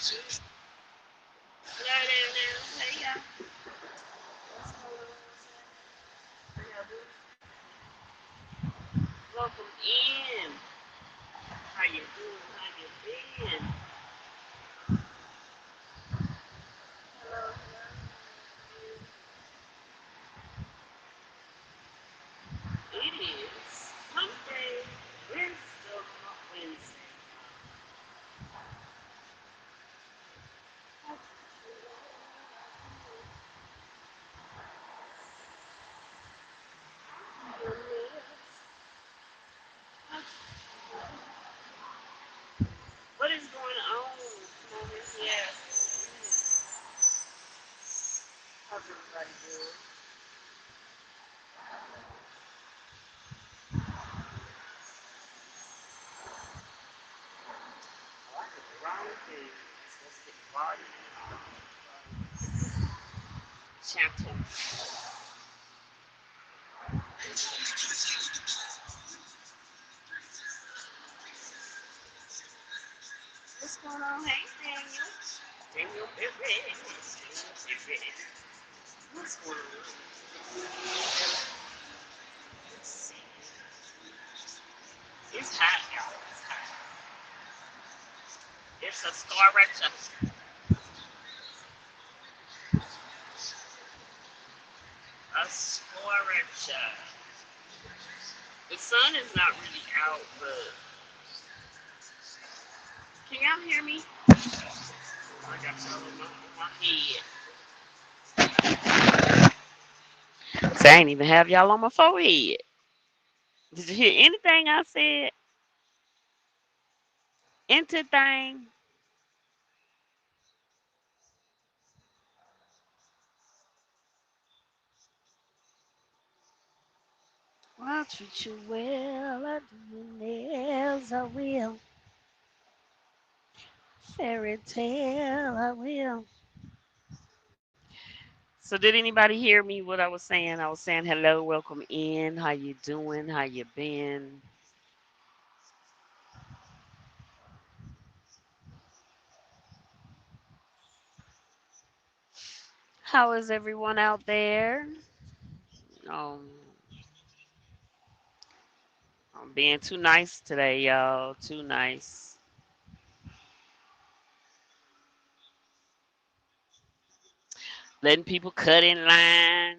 Hello there now. Hey y'all. What's going on? How y'all doing? Welcome in. How you doing? How you been? Hello, hello. It is Hump Day. Wisdom Wednesday. What is going on? Come on in here. How's everybody doing? Oh, I did the wrong thing. I'm supposed to get the volume. Chapter. What's going on? Hey, Daniel. Daniel Perez. Daniel Perez. What's going on? Let's see. It's hot, y'all. It's hot. It's a scorcher. A scorcher. The sun is not really out, but can y'all hear me? I got y'all on my head. So I ain't even have y'all on my forehead. Did you hear anything I said? Anything? I'll treat you well. I do your nails. I will. Fairy tale. I will. So did anybody hear me? What I was saying? I was saying hello, welcome in. How you doing? How you been? How is everyone out there? Um, I'm being too nice today, y'all. Too nice. Letting people cut in line.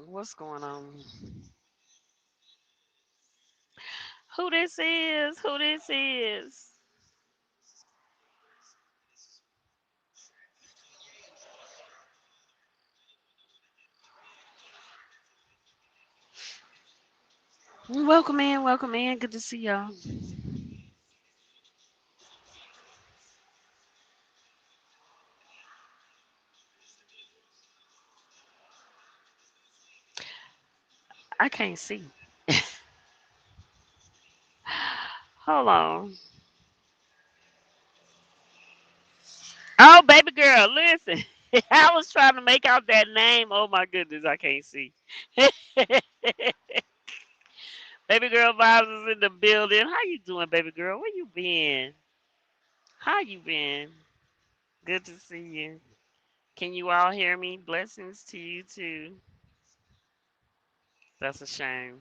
What's going on? Who this is? Who this is? Welcome in, welcome in. Good to see y'all. I can't see. Hold on. Oh, baby girl, listen. I was trying to make out that name. Oh my goodness, I can't see. Baby girl vibes is in the building. How you doing, baby girl? Where you been? How you been? Good to see you. Can you all hear me? Blessings to you too. That's a shame.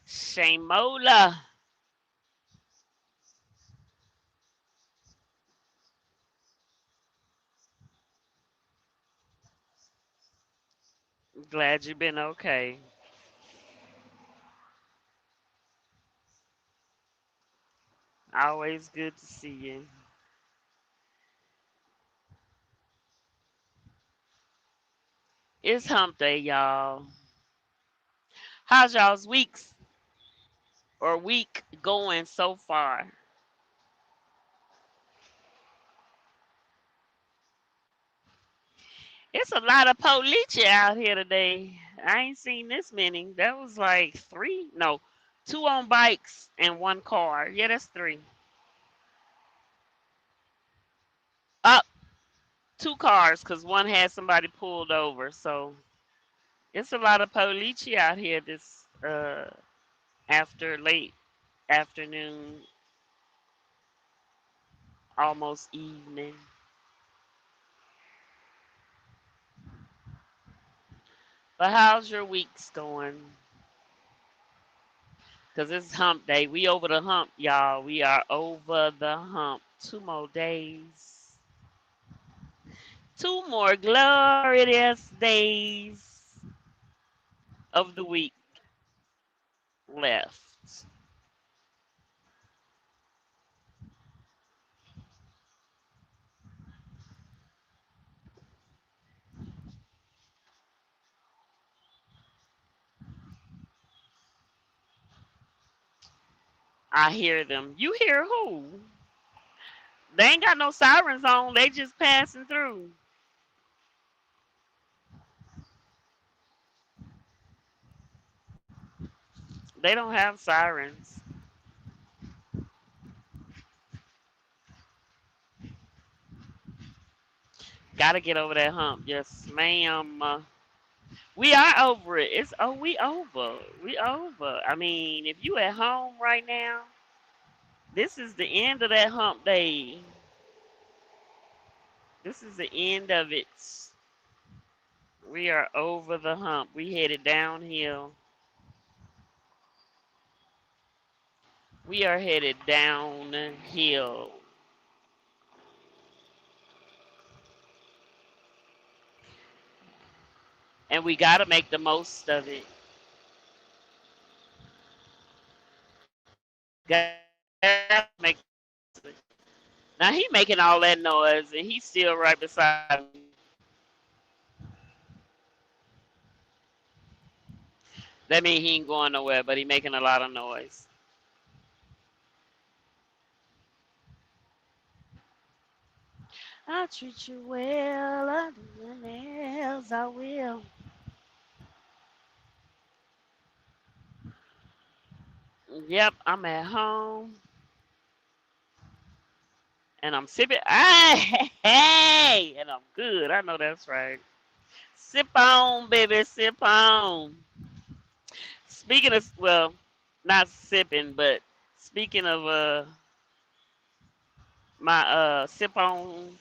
Shamola. Glad you've been okay. Always good to see you. It's hump day, y'all. How's y'all's weeks or week going so far? It's a lot of police out here today. I ain't seen this many. That was like three. No, two on bikes and one car. Yeah, that's three. two cars because one had somebody pulled over. So it's a lot of police out here this after late afternoon, almost evening. But how's your weeks going? Because it's hump day. We over the hump, y'all. We are over the hump. 2 more days. 2 more glorious days of the week left. I hear them. You hear who? They ain't got no sirens on. They just passing through. They don't have sirens. Gotta get over that hump. Yes, ma'am. We are over it. We over. We over. I mean, if you at home right now, this is the end of that hump day. This is the end of it. We are over the hump. We headed downhill. We are headed downhill. And we gotta make the most of it. Gotta make the most of it. Now he making all that noise and he's still right beside me. That means he ain't going nowhere, but he making a lot of noise. I'll treat you well, I'll do nothing else, I will. Yep, I'm at home and I'm sipping. Hey, and I'm good. I know that's right. Sip on, baby, sip on. Speaking of, well, not sipping, but speaking of my sip on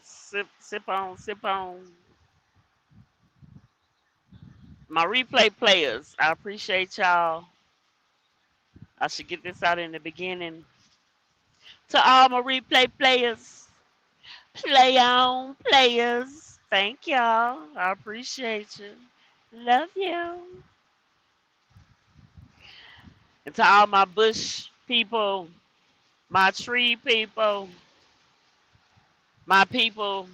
my replay players. I appreciate y'all. I should get this out in the beginning. To all my replay players, play on players. Thank y'all. I appreciate you. Love you. And to all my bush people, my tree people, my people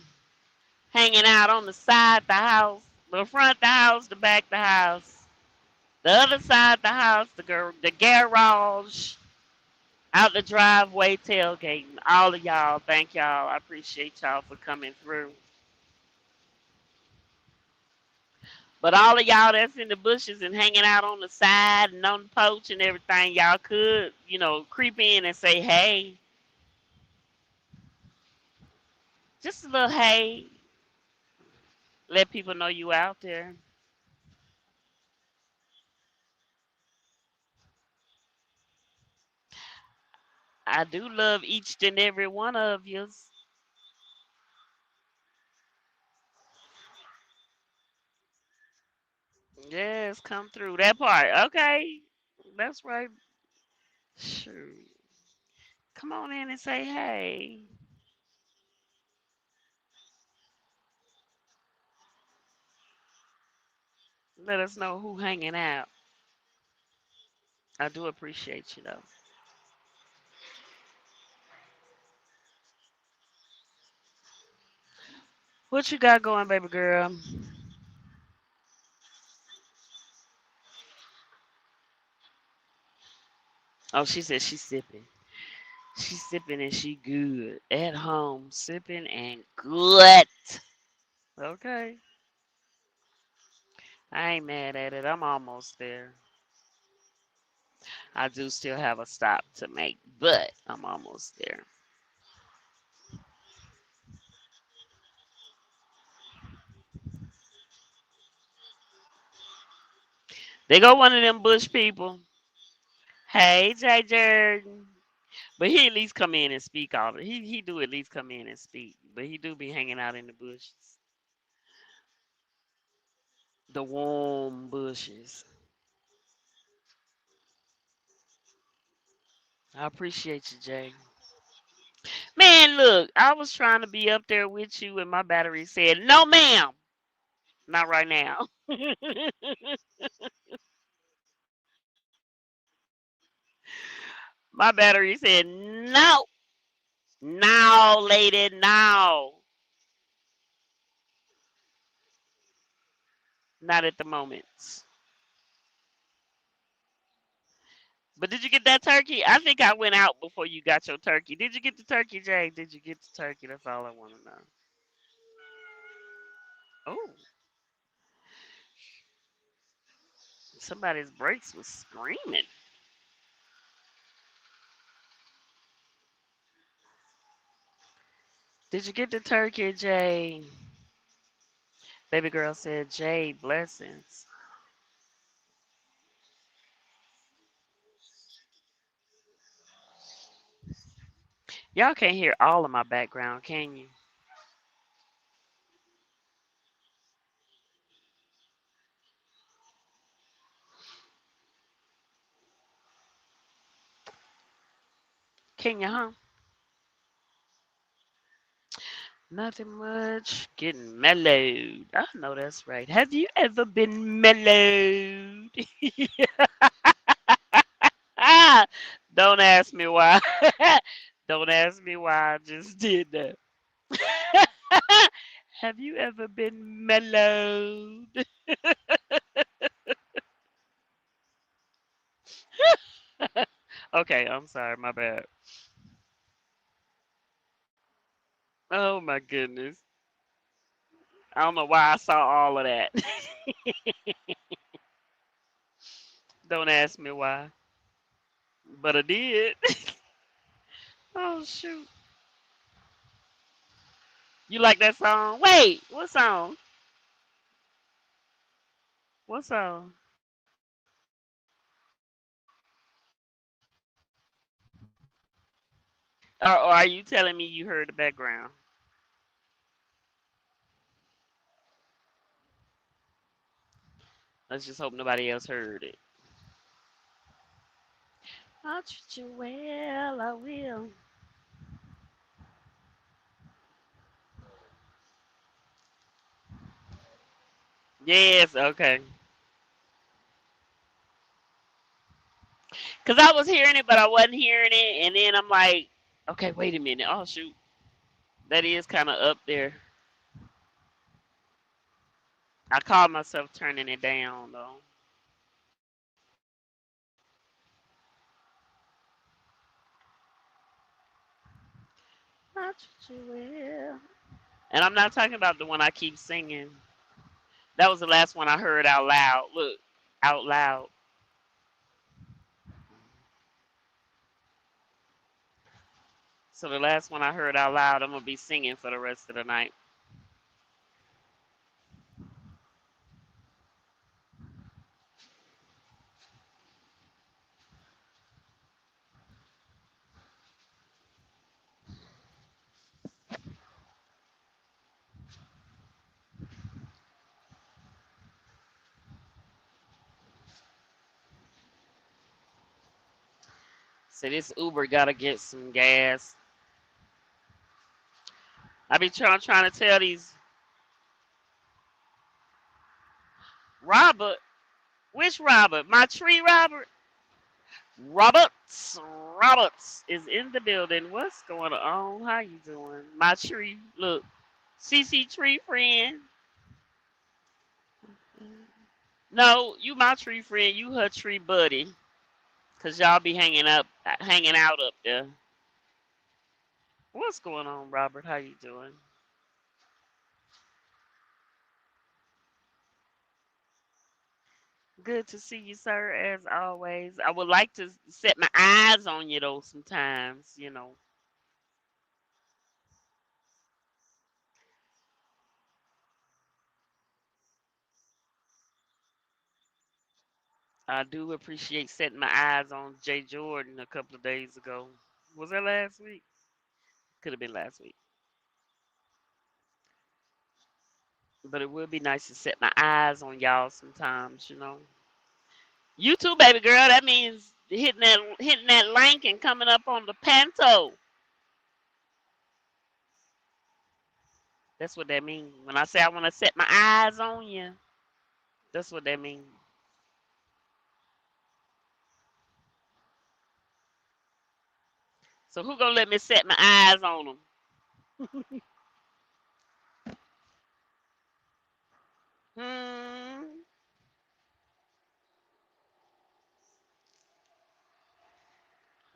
hanging out on the side the house, the front the house, the back the house, the other side the house, the garage, out the driveway, tailgating. All of y'all, thank y'all. I appreciate y'all for coming through. But all of y'all that's in the bushes and hanging out on the side and on the porch and everything, y'all could, creep in and say, hey, just a little hey, let people know you out there. I do love each and every one of you. Yes, come through that part. Okay, that's right. Sure. Come on in and say hey. Let us know who hanging out. I do appreciate you though. What you got going, baby girl? Oh, she said she's sipping. She's sipping and she good. At home, sipping and good. Okay. I ain't mad at it. I'm almost there. I do still have a stop to make, but I'm almost there. They go one of them bush people. Hey, Jay Jordan. But he at least come in and speak all the he do at least come in and speak. But he do be hanging out in the bushes. The warm bushes. I appreciate you, Jay. Man, look, I was trying to be up there with you and my battery said, no ma'am. Not right now. My battery said no. Now, lady, now. Not at the moment. But did you get that turkey? I think I went out before you got your turkey. Did you get the turkey, Jay? Did you get the turkey? That's all I want to know. Oh, somebody's brakes was screaming. Did you get the turkey, Jay? Baby girl said, Jay, blessings. Y'all can't hear all of my background, can you? Can you, huh? Nothing much. Getting mellowed. I know that's right. Have you ever been mellowed? Ah, don't ask me why. Don't ask me why I just did that. Have you ever been mellowed? Okay, I'm sorry, my bad. Oh my goodness. I don't know why I saw all of that. Don't ask me why. But I did. Oh shoot. You like that song? Wait, what song? What song? Or are you telling me you heard the background? Let's just hope nobody else heard it. I'll treat you well, I will. Yes, okay. Cause I was hearing it, but I wasn't hearing it, and then I'm like, okay, wait a minute. Oh shoot, that is kind of up there. I called myself turning it down though. I'll treat you well. And I'm not talking about the one I keep singing. That was the last one I heard out loud. Look, out loud. So the last one I heard out loud, I'm gonna be singing for the rest of the night. So this Uber gotta get some gas. I be trying to tell these Robert, which Robert? My tree Robert? Roberts, Roberts is in the building. What's going on? How you doing? My tree, look, CC tree friend. No, you my tree friend. You her tree buddy. Cause y'all be hanging out up there. What's going on, Robert? How you doing? Good to see you, sir. As always, I would like to set my eyes on you though. Sometimes, you know. I do appreciate setting my eyes on Jay Jordan a couple of days ago. Was that last week? Could have been last week. But it would be nice to set my eyes on y'all sometimes, you know. You too, baby girl. That means hitting that link and coming up on the panto. That's what that means. When I say I want to set my eyes on you, that's what that means. So who gonna let me set my eyes on them? Hmm.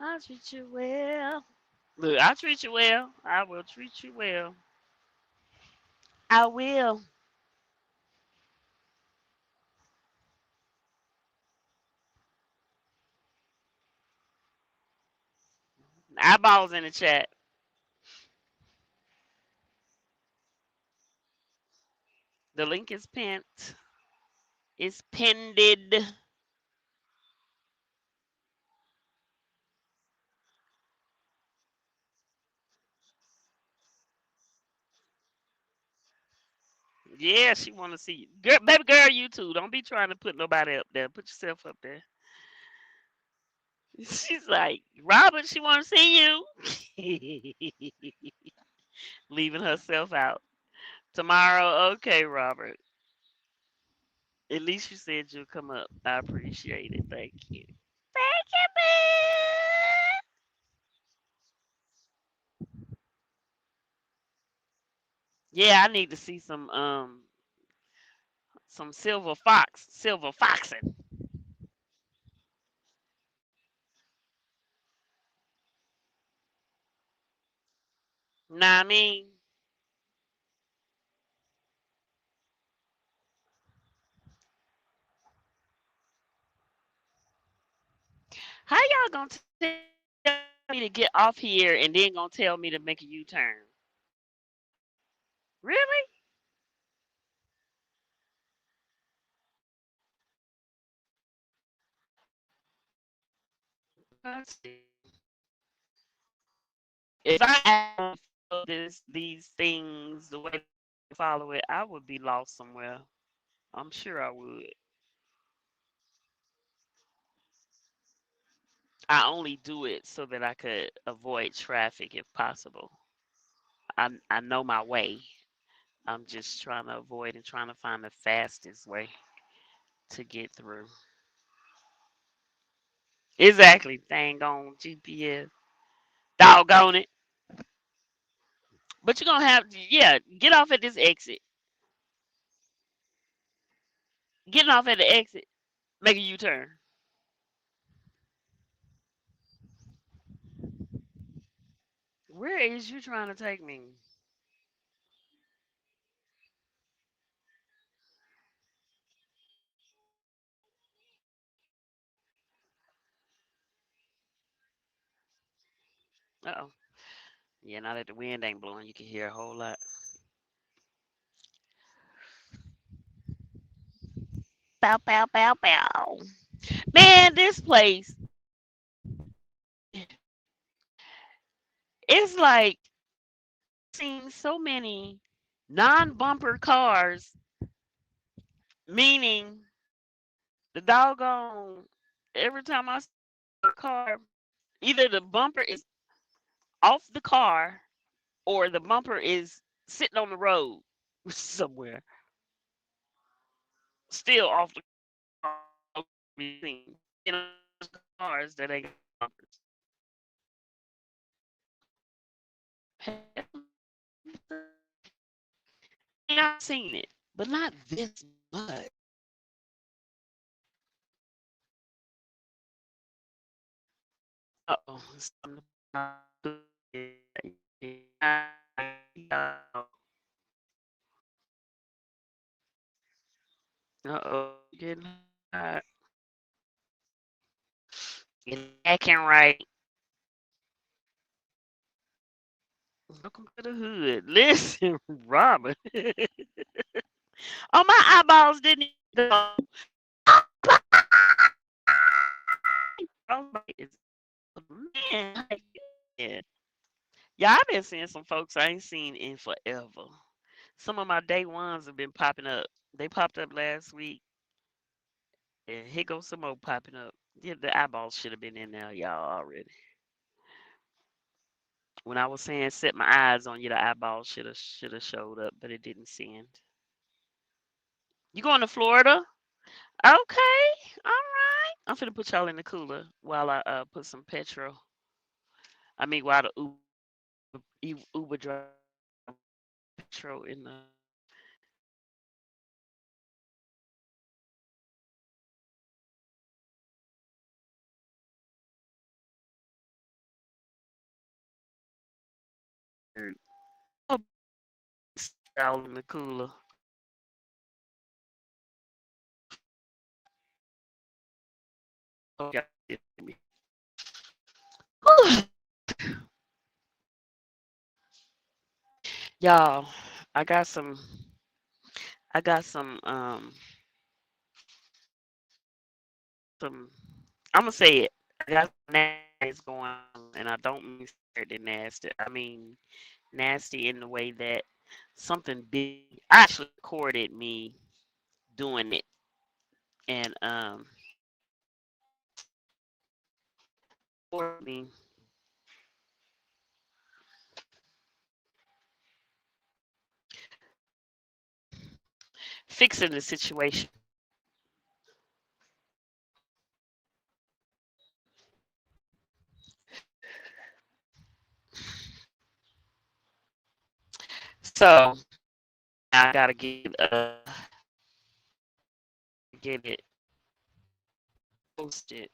I'll treat you well. Look, I'll treat you well. I will treat you well. I will. Eyeballs in the chat. The link is pinned. It's pinned. Yeah, she want to see you. Girl, baby girl, you too. Don't be trying to put nobody up there. Put yourself up there. She's like, Robert, she want to see you. Leaving herself out. Tomorrow, okay, Robert. At least you said you'll come up. I appreciate it. Thank you. Thank you, man. Yeah, I need to see some silver foxing. Know what I mean? How y'all gonna tell me to get off here and then gonna tell me to make a U-turn? Really? Let's see. If I follow these things the way I follow it, I would be lost somewhere. I'm sure I would. I only do it so that I could avoid traffic if possible. I know my way. I'm just trying to avoid and trying to find the fastest way to get through. Exactly. Dang on GPS. Doggone it. But you're gonna have yeah, get off at this exit. Getting off at the exit, make a U-turn. Where is you trying to take me? Uh oh. Yeah, now that the wind ain't blowing, you can hear a whole lot. Bow, bow, bow, bow. Man, this place, it's like seeing so many non-bumper cars, meaning the doggone every time I see a car, either the bumper is off the car or the bumper is sitting on the road somewhere, still off the car. You know, cars that ain't got bumpers. I've seen it, but not this much. Uh oh. Uh oh. Getting hot. It's acting right. Welcome to the hood. Listen, Robert. Oh, my eyeballs didn't go. Frostbite is man. How you been? Yeah, I've been seeing some folks I ain't seen in forever. Some of my day ones have been popping up. They popped up last week, and here goes some more popping up. Yeah, the eyeballs should have been in there, y'all already. When I was saying set my eyes on you, the eyeballs should have showed up, but it didn't send. You going to Florida? Okay, all right. I'm finna put y'all in the cooler while I put some petrol. I mean, while the Uber driver petrol in the oh, y'all in the cooler. Oh, y'all hear me. Y'all, I got some. I got some. I'm gonna say it. I got some nasty going on, and I don't mean scared and nasty. I mean nasty in the way that something big. I actually recorded me doing it, and recorded me fixing the situation. So I gotta get it posted.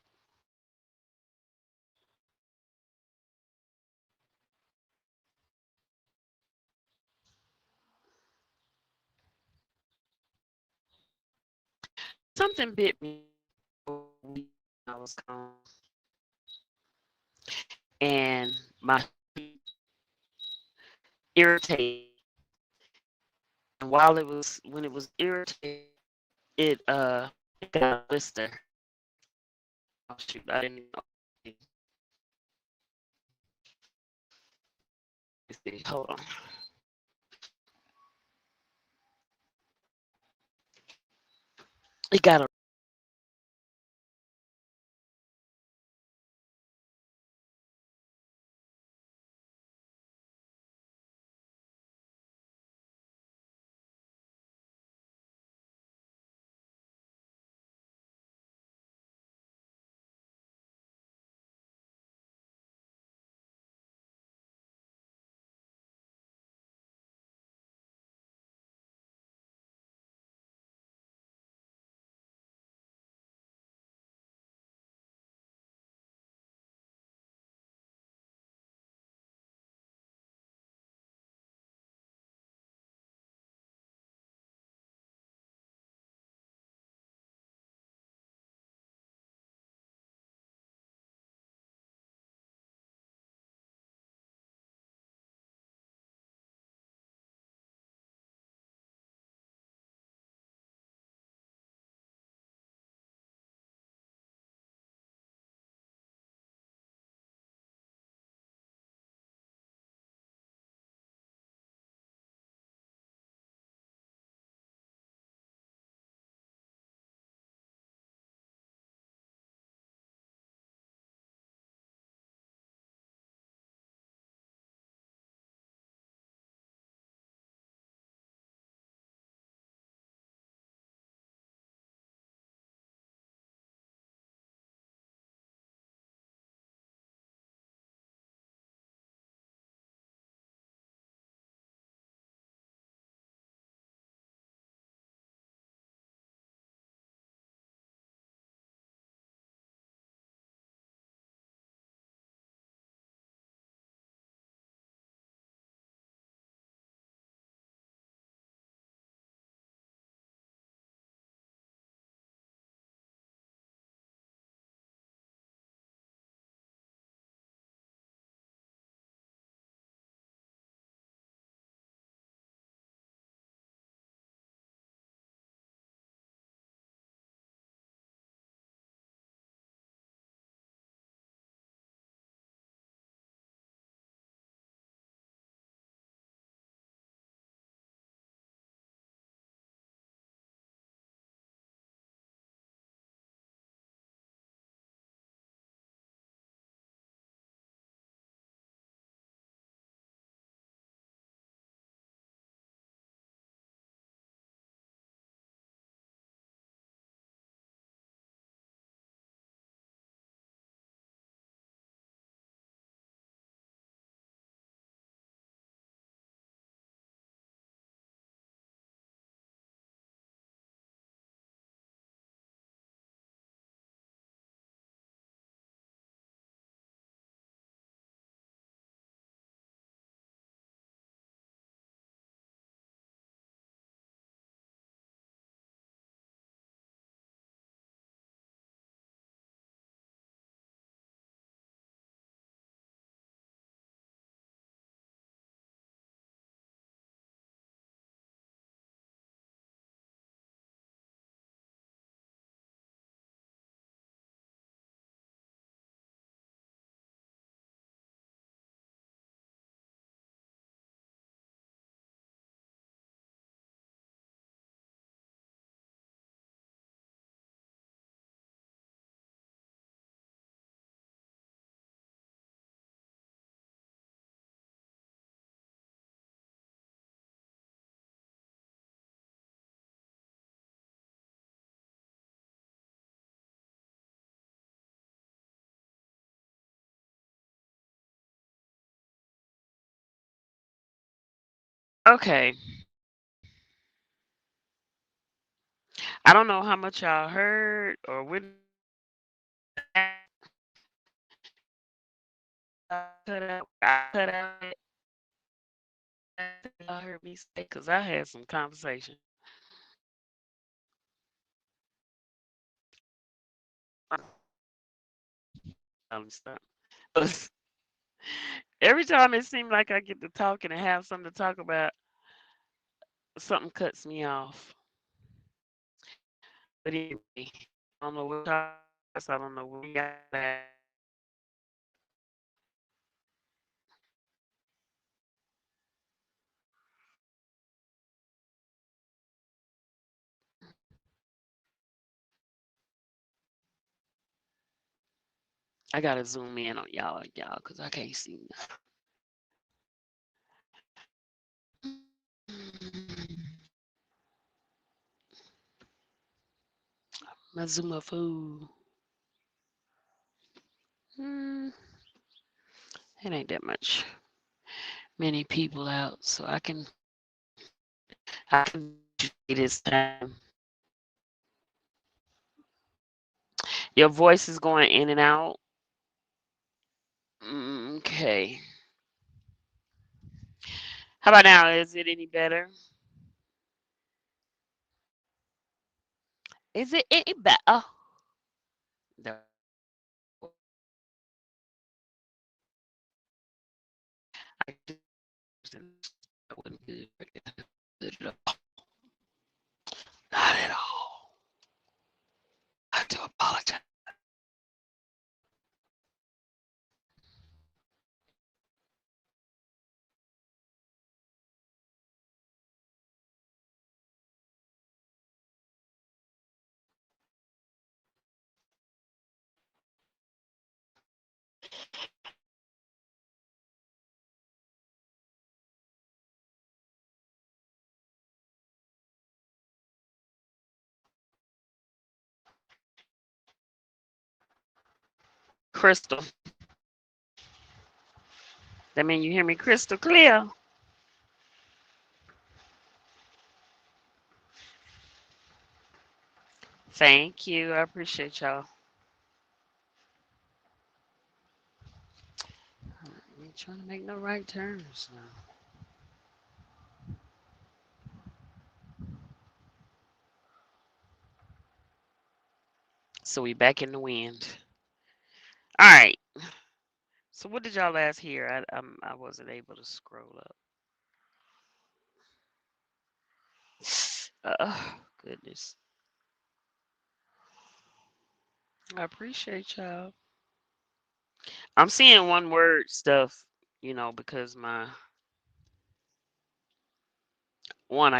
Something bit me when I was gone, and my feet irritated. And while it was when it was irritated, it got a blister. Oh shoot, I didn't even know. Let's see, hold on. It got a Okay. I don't know how much y'all heard or when did I cut out. Did y'all cut out at the last thing y'all heard me say? Because I had some conversation. Let me stop. But every time it seems like I get to talking and have something to talk about, something cuts me off. But anyway, I don't know what y'all discuss. I don't know where y'all at. I gotta zoom in on y'all, because I can't see my Zuma food. Hmm, it ain't that much. Many people out, so I can do what you say this time. Your voice is going in and out. Okay. How about now? Is it any better? Is it any better? That I just that wasn't good. Good at all. Not at all. I do apologize. Crystal. That mean you hear me crystal clear. Thank you. I appreciate y'all. I ain't trying to make no right turns now. So we back in the wind. All right. So what did y'all last hear? I wasn't able to scroll up. Goodness. I appreciate y'all. I'm seeing one word stuff, because I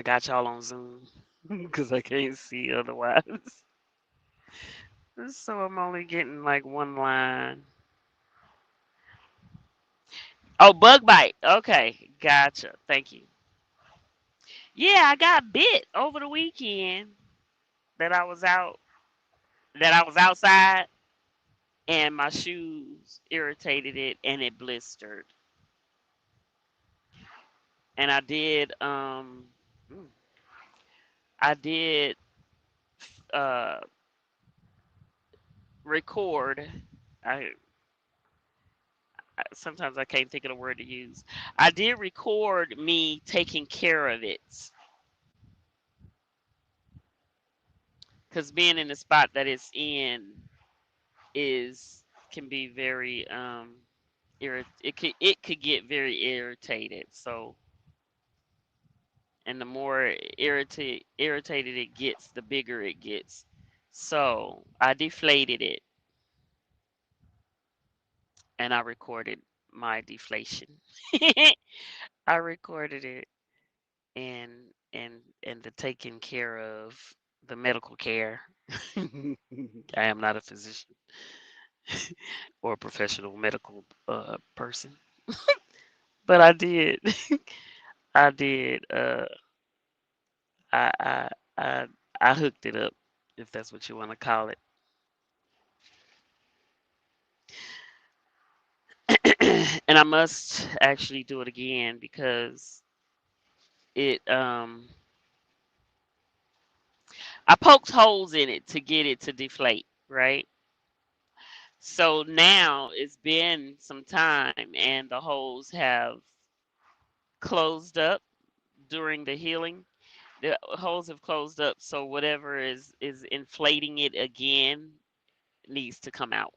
got y'all on Zoom because I can't see otherwise. So I'm only getting like one line. Oh, bug bite. Okay, gotcha. Thank you. Yeah, I got bit over the weekend that I was out, that I was outside, and my shoes irritated it and it blistered. And mm, I did uh record. I, sometimes I can't think of the word to use. I did record me taking care of it because being in the spot that it's in is can be very it could get very irritated. So, and the more irritated it gets, the bigger it gets. So I deflated it and I recorded my deflation. I recorded it and and and the taking care of the medical care. I am not a physician or a professional medical person, but I did. I did. I I I I hooked it up, if that's what you want to call it. And I must actually do it again because it I poked holes in it to get it to deflate, right? So now it's been some time and the holes have closed up during the healing. The holes have closed up, so whatever is inflating it again needs to come out.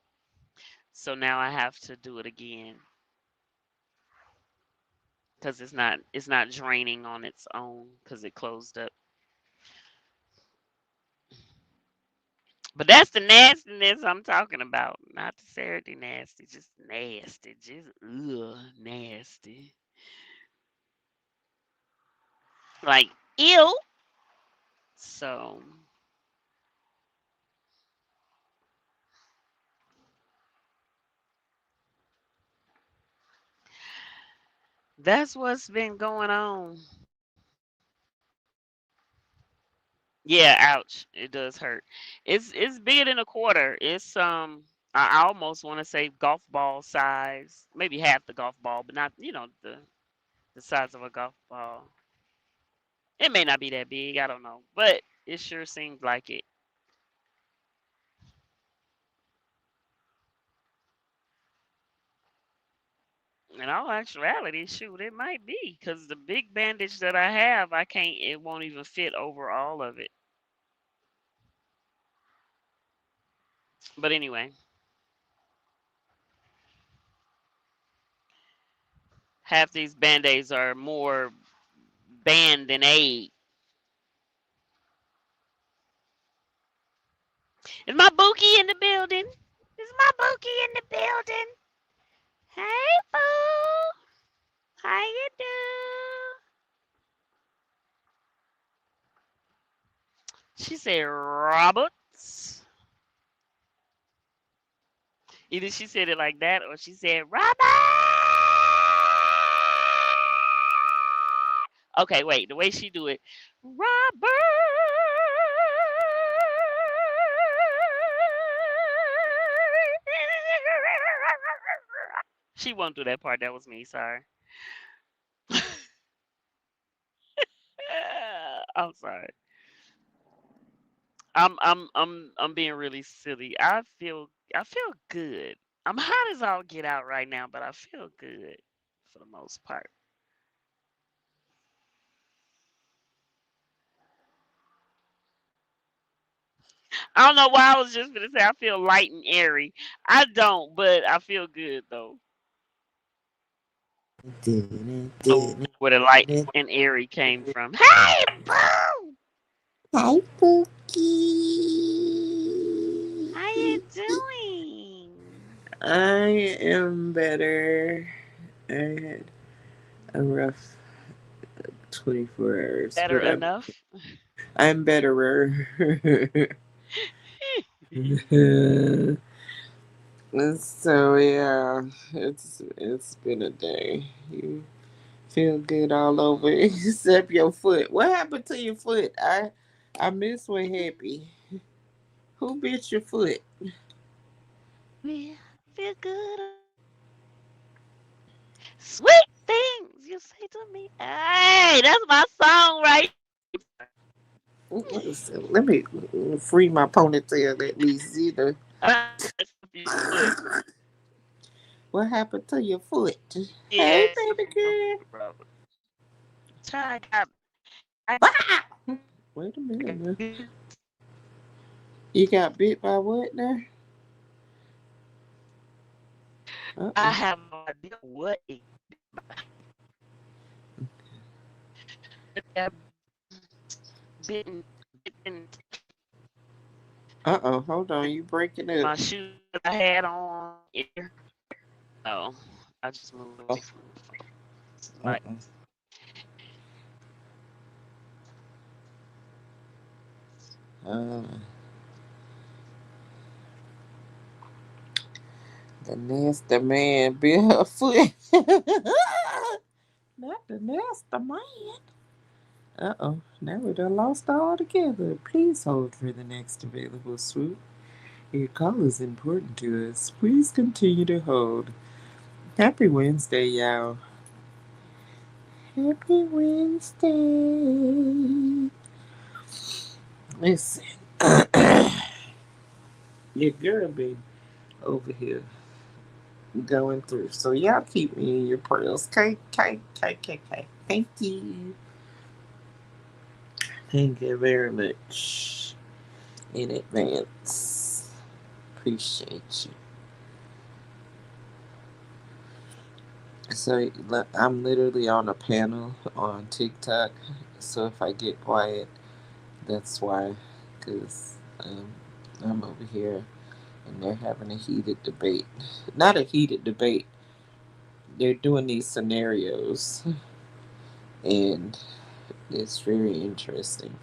So now I have to do it again because it's not draining on its own because it closed up. But that's the nastiness I'm talking about, not the Saturday nasty, just nasty, just nasty. Like ew. So that's what's been going on. Yeah, ouch. It does hurt. It's bigger than a quarter. It's I almost want to say golf ball size, maybe half the golf ball, but not the size of a golf ball. It may not be that big, I don't know, but it sure seems like it. In all actuality, shoot, it might be because the big bandage that I have, I can't. It won't even fit over all of it. But anyway, half these band-aids are more band than aid. Is my Bookie in the building? Is my Bookie in the building? Hey, boo. How you do? She said, Roberts. Either she said it like that or she said, Robert. Okay, wait. The way she do it, Robert. She won't do that part. That was me. Sorry. I'm sorry. I'm being really silly. I feel good. I'm hot as all get out right now, but I feel good for the most part. I don't know why I was just gonna say I feel light and airy. I don't, but I feel good though. I wonder where the light and airy came from. Hey, boo! Hi, Pookie. How you doing? I am better. I had a rough 24 hours, Better but enough? I'm betterer. So yeah, it's been a day. You feel good all over except your foot. What happened to your foot? I miss what happened. Who bit your foot? Feel good sweet things you say to me. Hey, that's my song right there. Let me free my ponytail at least. You know. Your foot. What happened to your foot? Hey, Yeah, baby no girl. problem. I Ah! Wait a minute got now. good. You got bit by what now? I Uh-oh. have no idea what it got bitten, bitten Uh-oh. Hold on. You breaking up. my shoes that I had on ear. Oh, I just moved away from the phone. Like, Uh-oh. Uh, the nasty man bit her foot. Not the nasty man. Uh-oh. Now we done lost her altogether. Please hold for the next available swoop. Your call is important to us. Please continue to hold. Happy Wednesday, y'all. Happy Wednesday. Listen, your girl been over here going through. So y'all keep me in your prayers. K. Thank you. Thank you very much in advance. Appreciate you. So I'm literally on a panel on TikTok. So if I get quiet, that's why. Because I'm over here and they're having a heated debate. Not a heated debate. They're doing these scenarios, and it's very interesting.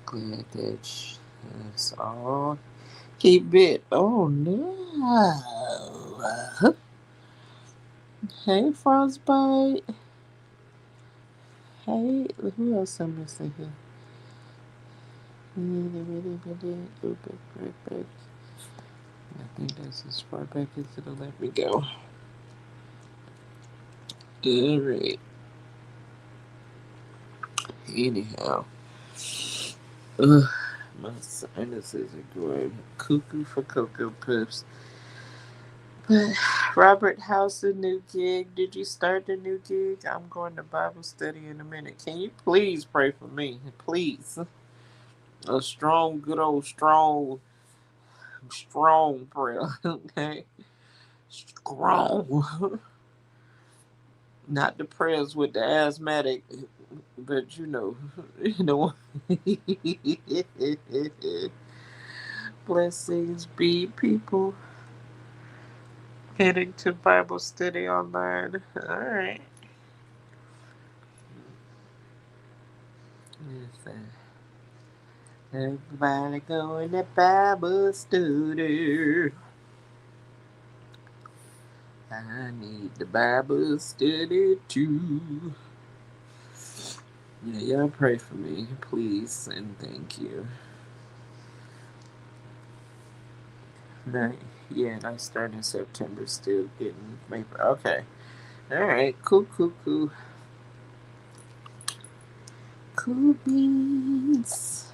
Glad that that's all. Keep it. Oh no. Hey, Frostbite. Hey, who else am I missing here? I think that's as far back as it'll let me go. Alright. Anyhow. Ugh, my sinuses are going cuckoo for Cocoa Puffs. But Robert, how's the new gig? Did you start the new gig? I'm going to Bible study in a minute. Can you please pray for me? Please. A strong, good old strong prayer. Okay? Strong. Not the prayers with the asthmatic, but you know. Blessings be people heading to Bible study online. All right. Listen. Everybody going to Bible study. I need the Bible study too. Yeah, y'all pray for me, please, and thank you. No, yeah, I start in September, still getting paper. Okay. Alright, cool. Cool beans.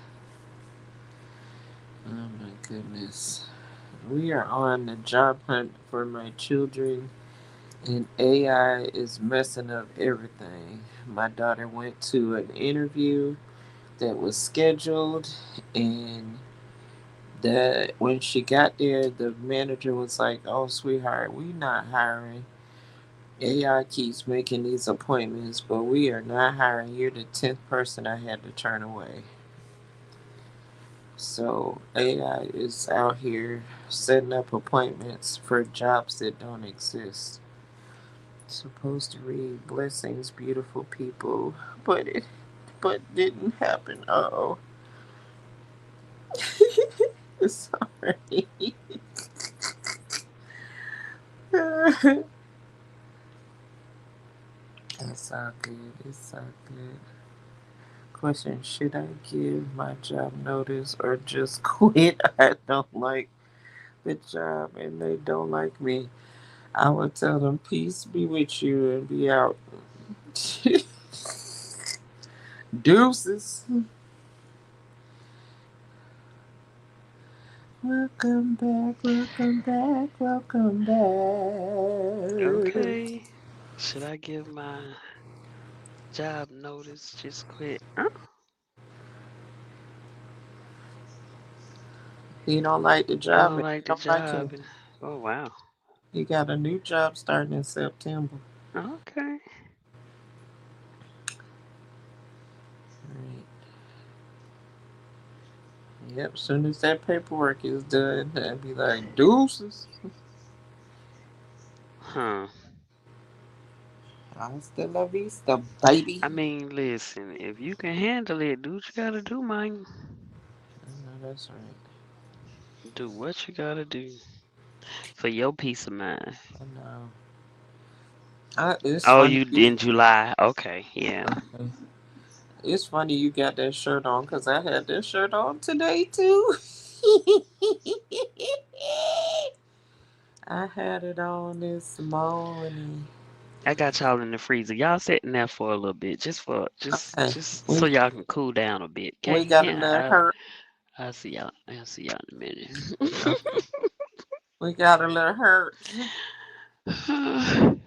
Oh my goodness. We are on the job hunt for my children, and AI is messing up everything. My daughter went to an interview that was scheduled, and that when she got there, the manager was like, "Oh, sweetheart, we not hiring. AI keeps making these appointments, but we are not hiring. You're the 10th person I had to turn away." So AI is out here setting up appointments for jobs that don't exist. It's supposed to read blessings, beautiful people, but didn't happen. Uh oh. Sorry. It's all good. It's all good. Question: should I give my job notice or just quit? I don't like the job and they don't like me. I would tell them peace be with you and be out. Deuces. Welcome back. Okay. Should I give my job notice? Just quit. He don't like the I job don't and like you the don't like him. job. Oh wow. He got a new job starting in September. Okay. Right. Yep, soon as that paperwork is done, I'd be like, deuces. Huh. Hasta la vista, baby. I mean, listen, if you can handle it, do what you gotta do, man. I know that's right. Do what you gotta do for your peace of mind. I know. It's Oh, funny. you in July. Okay, yeah. It's funny you got that shirt on because I had that shirt on today too. I had it on this morning. I got y'all in the freezer. Y'all sitting there for a little bit, just for Okay. just so We y'all can cool down a bit. we Okay, got a yeah. little hurt. I'll see y'all. I'll see y'all in a Okay. We got a little hurt. minute.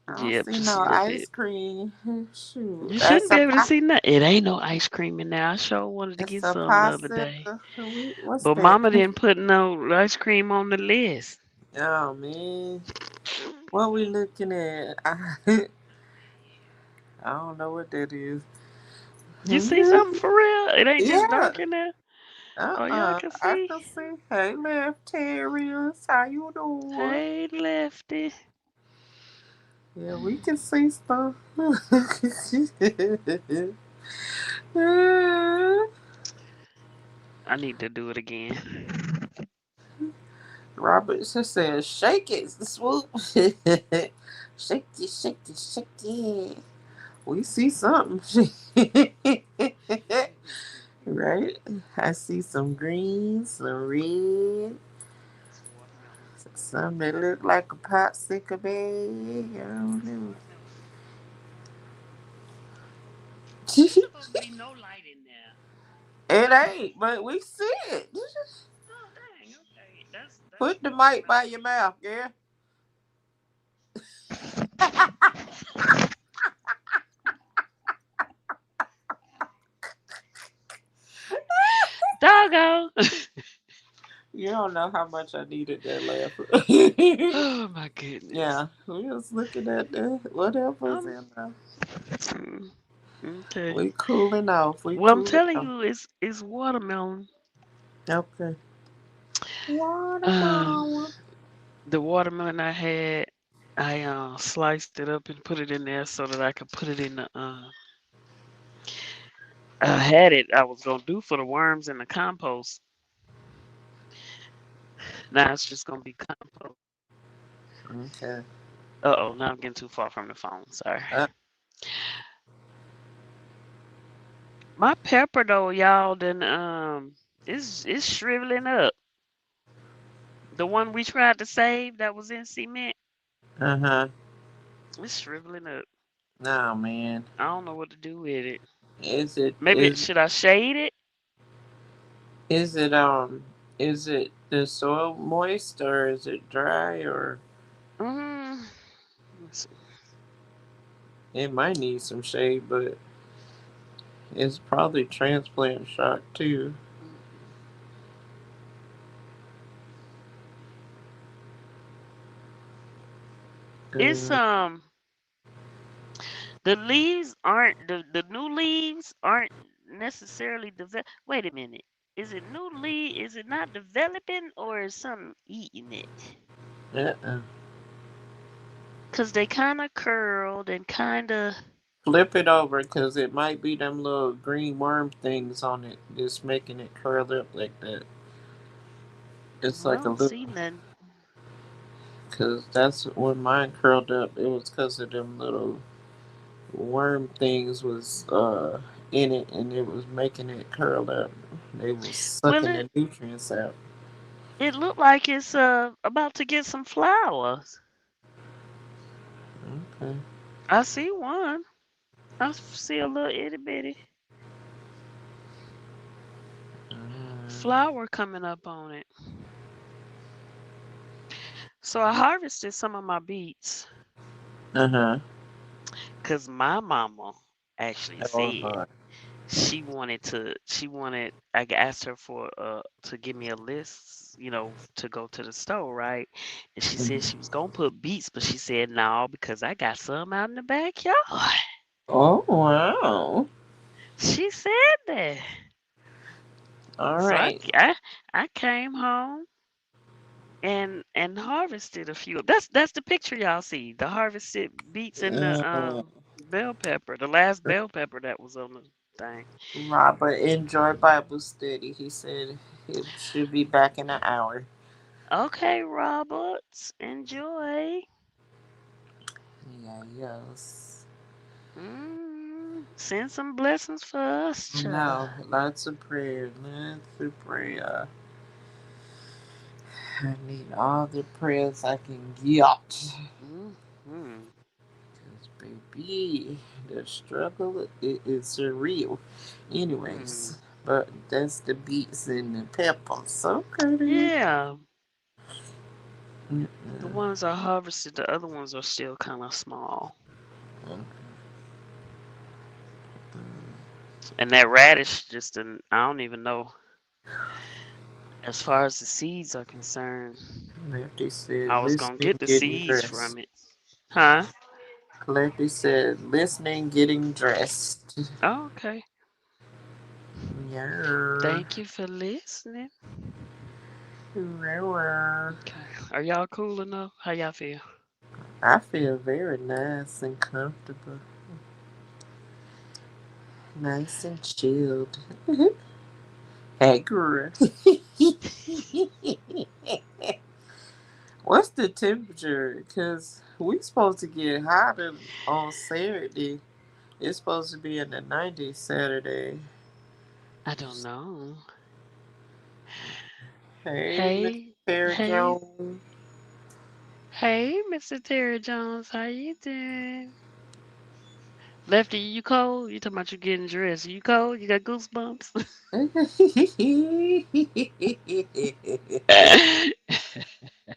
I don't Yep, see just a no little ice bit. cream. Shoot. You That's shouldn't be a able to see nothing. It ain't no ice cream in there. I sure wanted to it's get a some the other day. popsicle. What's But that? mama didn't put no ice cream on the list. Oh man. What we looking at? I don't know what that is. You see something for real? It ain't just Yeah. dark in there. Oh, y'all Uh-uh. can I see. can see. Hey, Leftarians. How you doing? Hey, Lefty. Yeah, we can see stuff. I need to do it again. Robert just says, shake it, swoop. shake it, shake it, shake it. We see something. Right? I see some green, some red, It's watermelon. some that look like a popsicle bag. I don't know. There ain't supposed to be no light in there. It ain't, but we see it. Oh, dang. Okay. That's Put the mic by watermelon. your mouth, girl. Doggo. You don't know how much I needed that laugh. Oh, my goodness. Yeah, we was looking at the whatever's Um, in there. mm, okay. We cooling off. We Well, I'm cooling telling off. you, it's watermelon. Okay. Um, Watermelon. the watermelon I had, I sliced it up and put it in there so that I could put it in the I had it. I was gonna do for the worms in the compost. Now it's just gonna be compost. Okay. Uh-oh, now I'm getting too far from the phone. Sorry. Uh, My pepper though, y'all, then it's shriveling up. The one we tried to save that was in cement, uh-huh. it's shriveling up. No, man. I don't know what to do with it. Is it Maybe should I shade it? is it um is it the soil moist or is it dry or Mm, let's see. it might need some shade, but it's probably transplant shock too. Mm-mm. It's Uh, the leaves aren't the new leaves aren't necessarily develop. Wait a minute. Is it new leaf? Is it not developing or is something eating it? uh-uh. Cause they kind of curled and kind of. Flip it over because it might be them little green worm things on it just making it curl up like that. It's I like a don't little, see nothing. because that's when mine curled up. It was because of them little worm things was in it and it was making it curl up. They was Well, sucking the nutrients out. it looked like it's about to get some flowers. Okay. I see one. I see a little itty bitty flower coming up on it. So I harvested some of my beets Uh huh. because my mama actually Oh said Lord. I asked her for to give me a list, to go to the store, right? And she said Mhm. she was gonna put beets, but she said no because I got some out in the backyard. Oh wow. She said that. All So right. I came home and harvested a few. That's the picture y'all see. The harvested beets and the Uh, bell pepper. The last bell pepper that was on the thing. Robert, enjoy Bible study. He said he should be back in an hour. Okay, Roberts, enjoy. Yeah, yes. Send some blessings for us, child. No, lots of prayer. Lots of prayer. I need all the prayers I can get. Mm-hmm. Cause baby, the struggle is surreal. Mm. Anyways, but that's the beets and the peppers. Okay. Yeah, the Mm-mm. ones I harvested, the other ones are still kind of small. And that radish just didn't, I don't even know. As far as the seeds are concerned, Lefty said, I was gonna listening, get the getting seeds dressed. from it. Huh? Lefty said, listening, getting dressed. Oh, okay. Yeah. Thank you for listening. I Okay. Are y'all cool enough? How y'all feel? feel very nice and comfortable. Nice and chilled. Hey, girl. What's the temperature? Because we supposed to get hotter on Saturday. It's supposed to be in the 90s Saturday. I don't know. Hey, Miss Hey, Sarah hey, Jones. hey, Mr. Terry Jones, how you doing? Lefty, you cold? You talking about you getting dressed? You cold? You got goosebumps?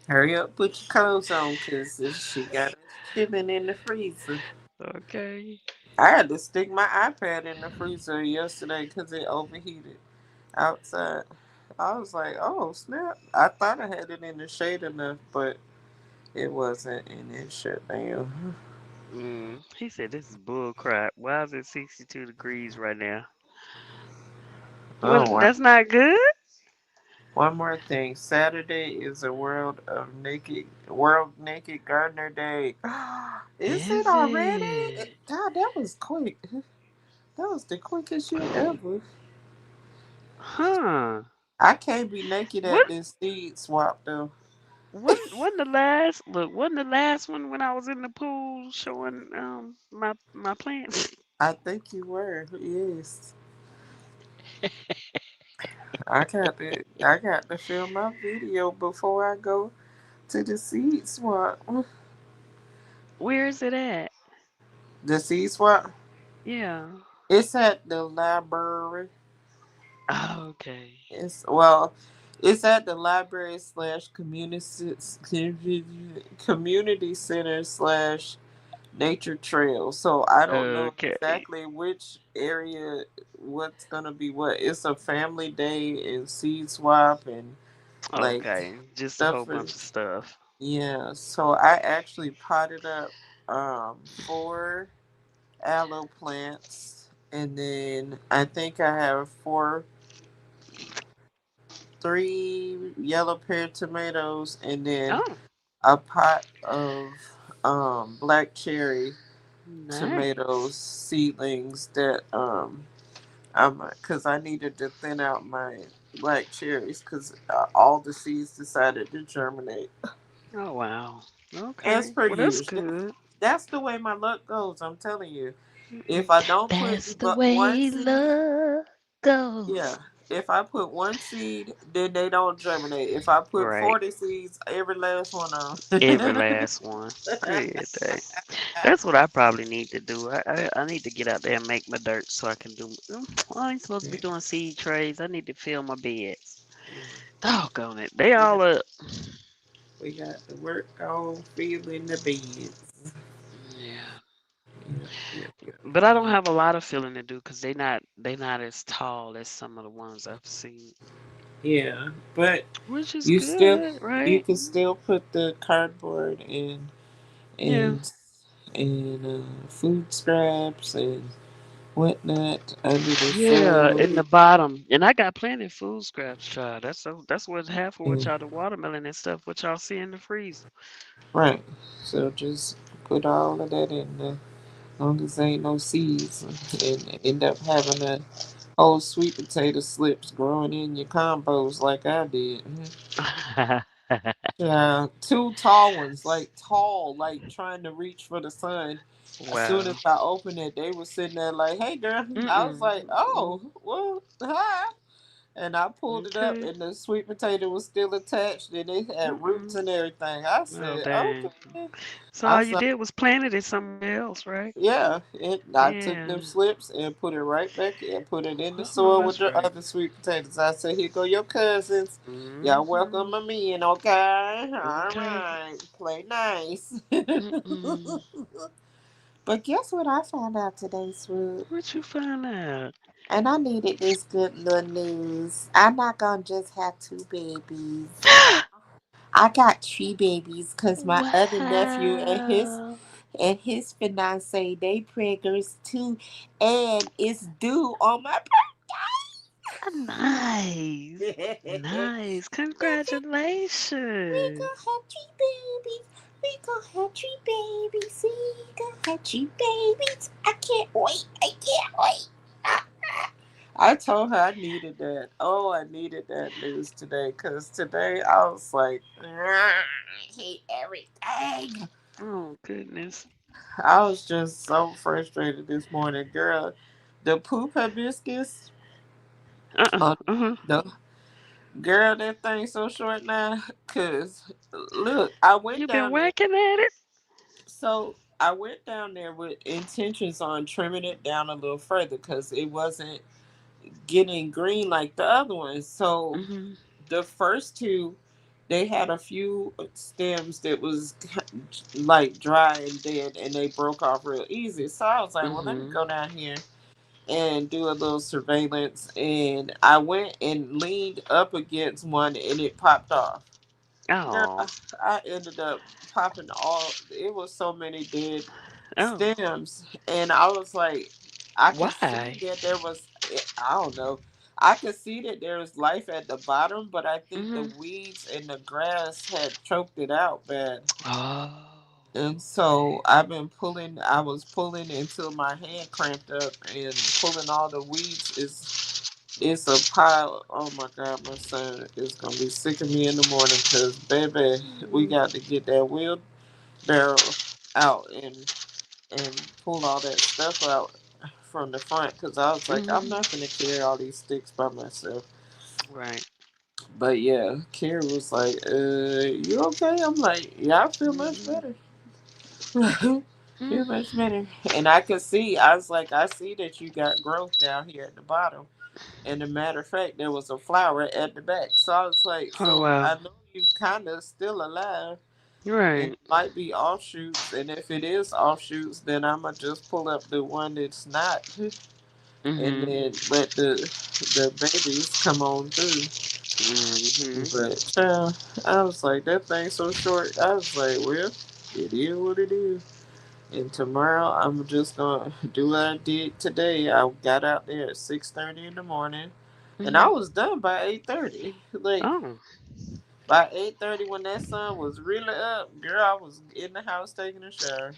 Hurry up, put your clothes on, because she got us chilling in the freezer. Okay. I had to stick my iPad in the freezer yesterday because it overheated outside. I was like, oh, snap. I thought I had it in the shade enough, but it wasn't, and it shut down. He said this is bull crap. Why is it 62 degrees right now? Oh, What? wow. That's not good. One more thing. Saturday is a World Naked Gardener Day. Is it Is already? it? God, that was quick. That was the quickest year ever. Huh? I can't be naked What? at this seed swap though. Wasn't the last look? Wasn't the last one when I was in the pool showing my plants? I think you were. Yes. I got to film my video before I go to the seed swap. Where is it at? The seed swap. Yeah. It's at the library. Okay. It's at the library slash community center slash nature trail. So I don't know Okay. exactly which area, what's gonna be what. It's a family day and seed swap and like Okay. Just a stuff whole for, bunch of stuff. yeah. So I actually potted up 4 aloe plants, and then I think I have 3 yellow pear tomatoes, and then Oh, a pot of black cherry tomatoes nice. seedlings that I'm because I needed to thin out my black cherries because all the seeds decided to germinate. Oh wow. As Okay. per Well, that's usual, good. that's the way my luck goes. I'm telling you. If I don't put That's the but one way seed, love yeah. goes. If I put one seed, then they don't germinate. If I put Right. 40 seeds, every last one of Every them. last one. Yeah, that's what I probably need to do. I need to get out there and make my dirt so I can do. I ain't supposed to be doing seed trays. I need to fill my beds. Yeah. Doggone it. They We got all up. we got the work on feeling the beds. Yeah. Yep, yep, yep. But I don't have a lot of filling to do because they not as tall as some of the ones I've seen. Yeah, but Which is you still good, you right? can still put the cardboard and Yeah. and food scraps and whatnot under the Yeah, soil. in the bottom. And I got plenty of food scraps, child. That's what half of what And, y'all the watermelon and stuff what y'all see in the freezer. right. So just put all of that in there. Long as ain't no seeds and end up having a whole sweet potato slips growing in your compost like I did. Yeah, 2 tall ones, like tall, like trying to reach for the sun. As soon Wow. as I opened it, they were sitting there like, "Hey, girl." I was Mm-mm. like, "Oh, well, hi." And I pulled it up, Okay. and the sweet potato was still attached, and it had roots Mm-mm. and everything. I Oh, said, dang. okay. So I all you said, did was planted it somewhere else, right? yeah. I took Yeah. them slips and put it right back in, put it in the Oh, soil with that's the right. other sweet potatoes. I said, here go your cousins. Y'all Mm-hmm. welcome them in, okay? All Okay. right. Play nice. Mm-mm. But guess what I found out today, Swoop? What you find out? And I needed this good little news. I'm not gonna just have two babies. I got three babies because my other nephew Wow. and his fiance they preggers too, and it's due on my Nice. birthday. Nice. we Congratulations. gonna have three babies. We gonna have three babies. We gonna have three babies. I can't wait. I can't wait. I told her I needed that. Oh, I needed that news today because today I was like, I hate everything. Oh, goodness. I was just so frustrated this morning, girl. The poop hibiscus, Uh-uh. uh, Uh-huh. the girl, that thing so short now. Cause look, I went You been down there. working at it? So I went down there with intentions on trimming it down a little further because it wasn't getting green like the other ones. So Mm-hmm. the first two, they had a few stems that was like dry and dead, and they broke off real easy. So I was like, well, let me Mm-hmm. go down here and do a little surveillance. And I went and leaned up against one, and it popped off. Girl, Oh. I ended up popping all. It was so many dead Oh. stems, and I was like, I could see Why? that there was. I don't know. I could see that there was life at the bottom, but I think the Mm-hmm. weeds and the grass had choked it out bad. Oh. And so I've been pulling. I was pulling until my hand cramped up, and pulling all the weeds is. It's a pile. Oh my God, my son is gonna be sick of me in the morning because, baby, we Mm-hmm. got to get that wheelbarrow out and pull all that stuff out from the front because I was like, I'm Mm-hmm. not gonna carry all these sticks by myself. Right. But yeah, Carrie was like, you okay? I'm like, yeah, I feel much Mm-hmm. better. Mm-hmm. Feel much better. And I could see, I was like, I see that you got growth down here at the bottom. And a matter of fact, there was a flower at the back. So I was like, Oh, so wow. I know you kind of still alive. And Right. it might be offshoots. And if it is offshoots, then I'm going to just pull up the one that's not. And Mm-hmm. then let the babies come on through. Mm-hmm. But I was like, that thing so short. I was like, well, it is what it is. And tomorrow I'm just gonna do what I did today. I got out there at 6:30 in the morning, and I Mm-hmm. was done by 8:30. Like Oh, by 8:30, when that sun was really up, girl, I was in the house taking a shower.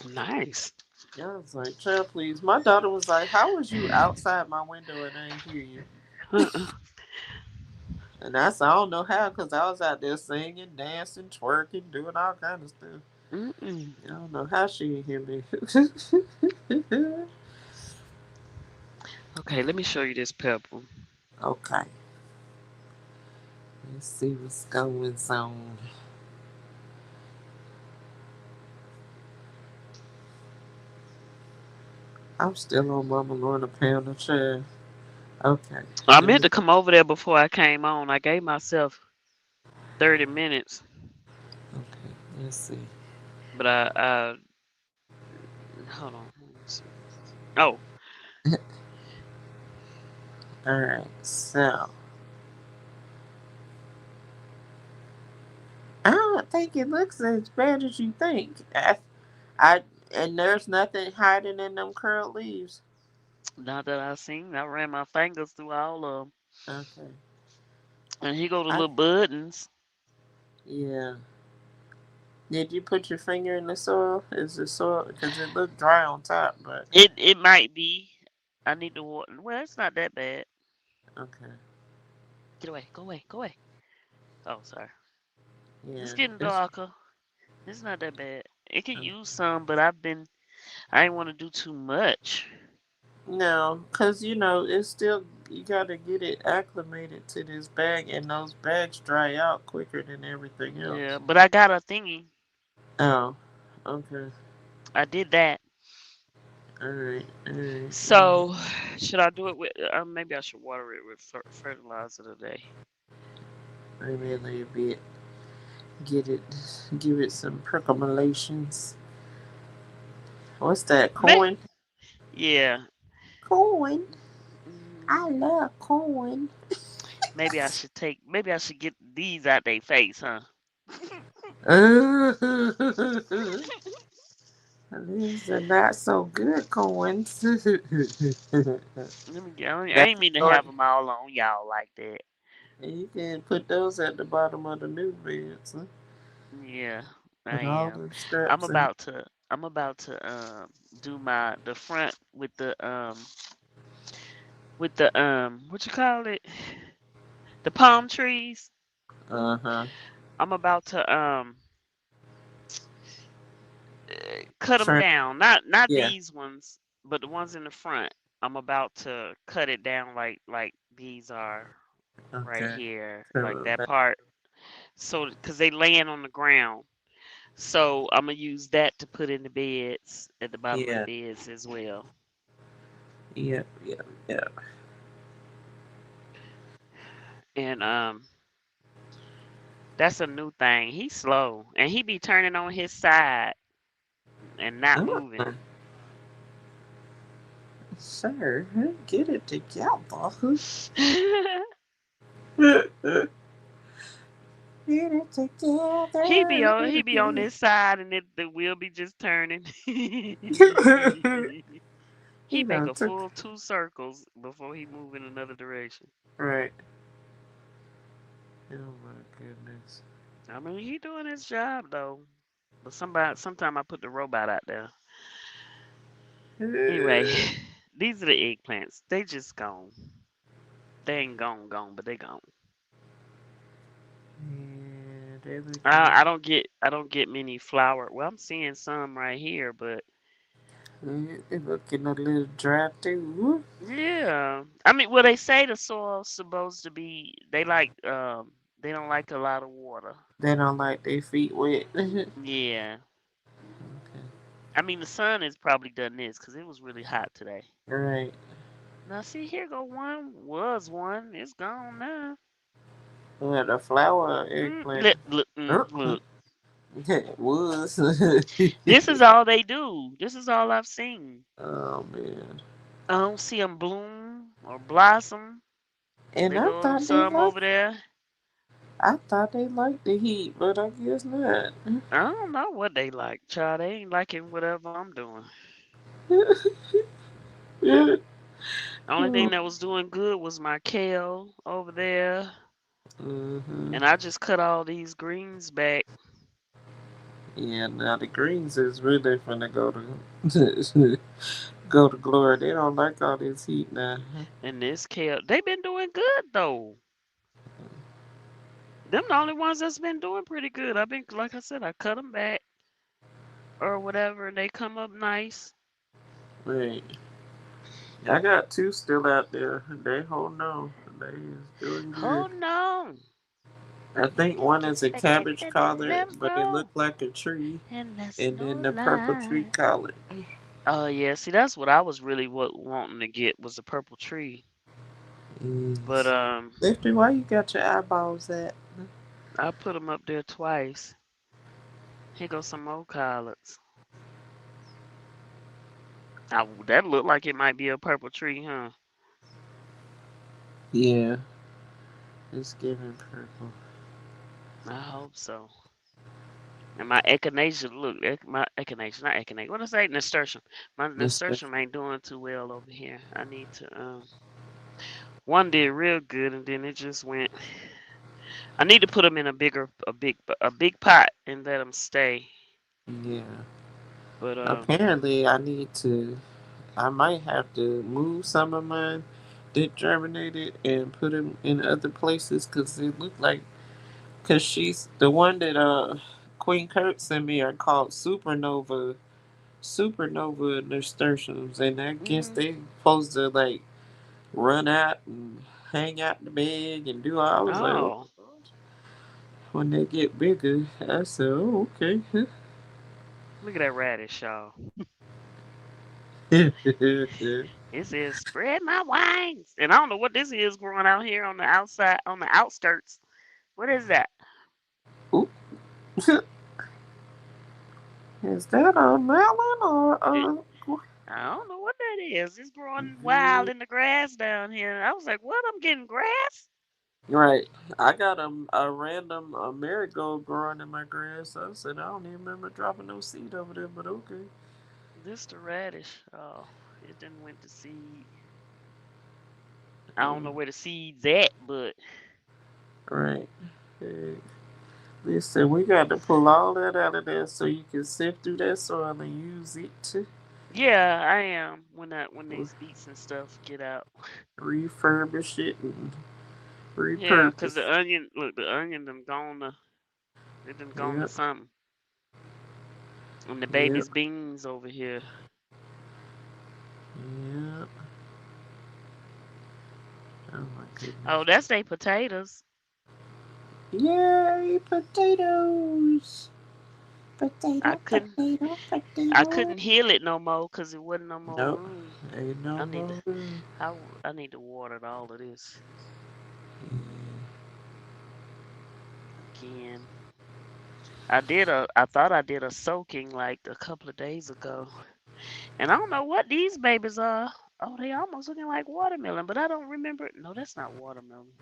nice. Yeah, I was like, child, please. My daughter was like, how was you outside my window and I didn't hear you? Uh-uh. And I said, I don't know how, cause I was out there singing, dancing, twerking, doing all kind of stuff. Mm-mm. I don't know how she didn't hear me. Okay, let me show you this pepper. Okay, let's see what's going on. I'm still on Mama Lorna pound of chair. Okay, I let meant me. to come over there before I came on. I gave myself 30 minutes, Okay, let's see. but I hold on. Let me see. Oh, All right, so I don't think it looks as bad as you think. I and there's nothing hiding in them curled leaves. not that I seen. I ran my fingers through all of them. Okay, And here go the I little buttons. yeah. Did you put your finger in the soil? Is the soil because it looked dry on top, but It might be. I need to water. Well, it's not that bad. okay, Get away. Go away. Go away. Oh, sorry. It's yeah. getting It's darker. It's not that bad. It could um, use some, but I didn't want to do too much. no, because it's still You gotta get it acclimated to this bag, and those bags dry out quicker than everything Yeah, else. but I got a thingy. Oh, okay. I did that. All right, all right. So, should I do it with? Maybe I should water it with fertilizer today. Maybe a little bit. Get it, give it some percolations. What's that? May Corn? Yeah. Corn. I Mm, love corn. maybe I should take. Maybe I should get these out their face, huh? These are not so good corns. Let me get. I That's ain't mean to short. have them all on y'all like that. And you can put those at the bottom of the new beds. Huh? Yeah, I Put all am. the I'm straps in. about to. I'm about to do the front with the what you call it, the palm trees. Uh huh. I'm about to cut them Trim. down. Not Yeah. these ones, but the ones in the front. I'm about to cut it down like these are right Okay. here, Trim like them that back. part. So, cause they laying on the ground. So I'm gonna use that to put in the beds at the bottom of the Yeah. beds as well. Yep. Yep. Yep. And that's a new thing. He's slow, and he be turning on his side and not moving. Sir, get it together. Get it together. He be on this side, and the wheel be just turning. He You make know, a took full 2 circles before he move in another direction. right. Oh my goodness. I mean, he doing his job though. But sometime I put the robot out there. Anyway, these are the eggplants. They just gone. They ain't gone, but they gone. Yeah, they're looking. I don't get many flower. Well, I'm seeing some right here, but They're looking a little dry too. yeah. I mean, well, they say the soil's supposed to be. They don't like a lot of water. They don't like their feet wet. Okay. Yeah. I mean, the sun has probably done this because it was really hot today. Right. Now, see, here go one. Was one. It's gone now. Well, the flower eggplant. Look. It was. This is all they do. This is all I've seen. Oh man. I don't see them bloom or blossom. And They go some over there. I thought they liked the heat, but I guess not. I don't know what they like, child. They ain't liking whatever I'm doing. Only thing that was doing good was my kale over there. Mm-hmm. And I just cut all these greens back. Yeah, now the greens is really finna go to go to glory. They don't like all this heat now. And this kale, they been doing good though. Them the only ones that's been doing pretty good. I've been, like I said, I cut them back or whatever, and they come up nice. Wait, I got two still out there. They hold on. They is doing good. Hold on. I think Just one get is a back, get cabbage that collar, but it info. looked like a tree, And that's and no then the purple tree lie. collar. Oh yeah, see that's what I was really wanting to get was a purple tree. But Yes. Lifty, why you got your eyeballs at? I put them up there twice. Here goes some more collards. That looked like it might be a purple tree, huh? Yeah, it's giving purple. I hope so. And my echinacea, look, my echinacea, not echinacea. What did I say? Nasturtium. My Mister. nasturtium ain't doing too well over here. I need to. One did real good, and then it just went. I need to put them in a big pot and let them stay. Yeah. But Apparently, I need to. I might have to move some of mine that germinated and put them in other places because they look like. Because she's the one that Queen Kurt sent me are called supernova nasturtiums, and I guess mhm. they supposed to like run out and hang out in the bed and do all. I was like, oh, Oh, when they get bigger, I said, oh, okay. look at that radish, y'all. It says spread my wings, and I don't know what this is growing out here on the outside, on the outskirts. What is that? Oop. Is that a melon or It, a I don't know what that is. It's growing wild good? in the grass down here. I was like, what? I'm getting grass? Right. I got a random marigold growing in my grass. I said I don't even remember dropping no seed over there, but okay. This the radish. Oh, it didn't went to seed. I don't Mm, know where the seed's at, but right. Hey, listen, we got to pull all that out of there so you can sift through that soil and use it to yeah, I am. When these beets and stuff get out. refurbish it and Yeah, 'cause the repurpose. onion, look, the onion done gone to, it done gone to Yep. something. And the Yep. baby's beans over here. Yep. Oh my Oh, goodness. that's they potatoes. Yay, potatoes! I Potato, couldn't, potato, I potato. couldn't heal it no more 'cause it wasn't no more Nope. room. Ain't no I need to, more room. I need to water all of this again. I thought I did a soaking like a couple of days ago, and I don't know what these babies are. Oh, they almost looking like watermelon, but I don't remember. No, that's not watermelon.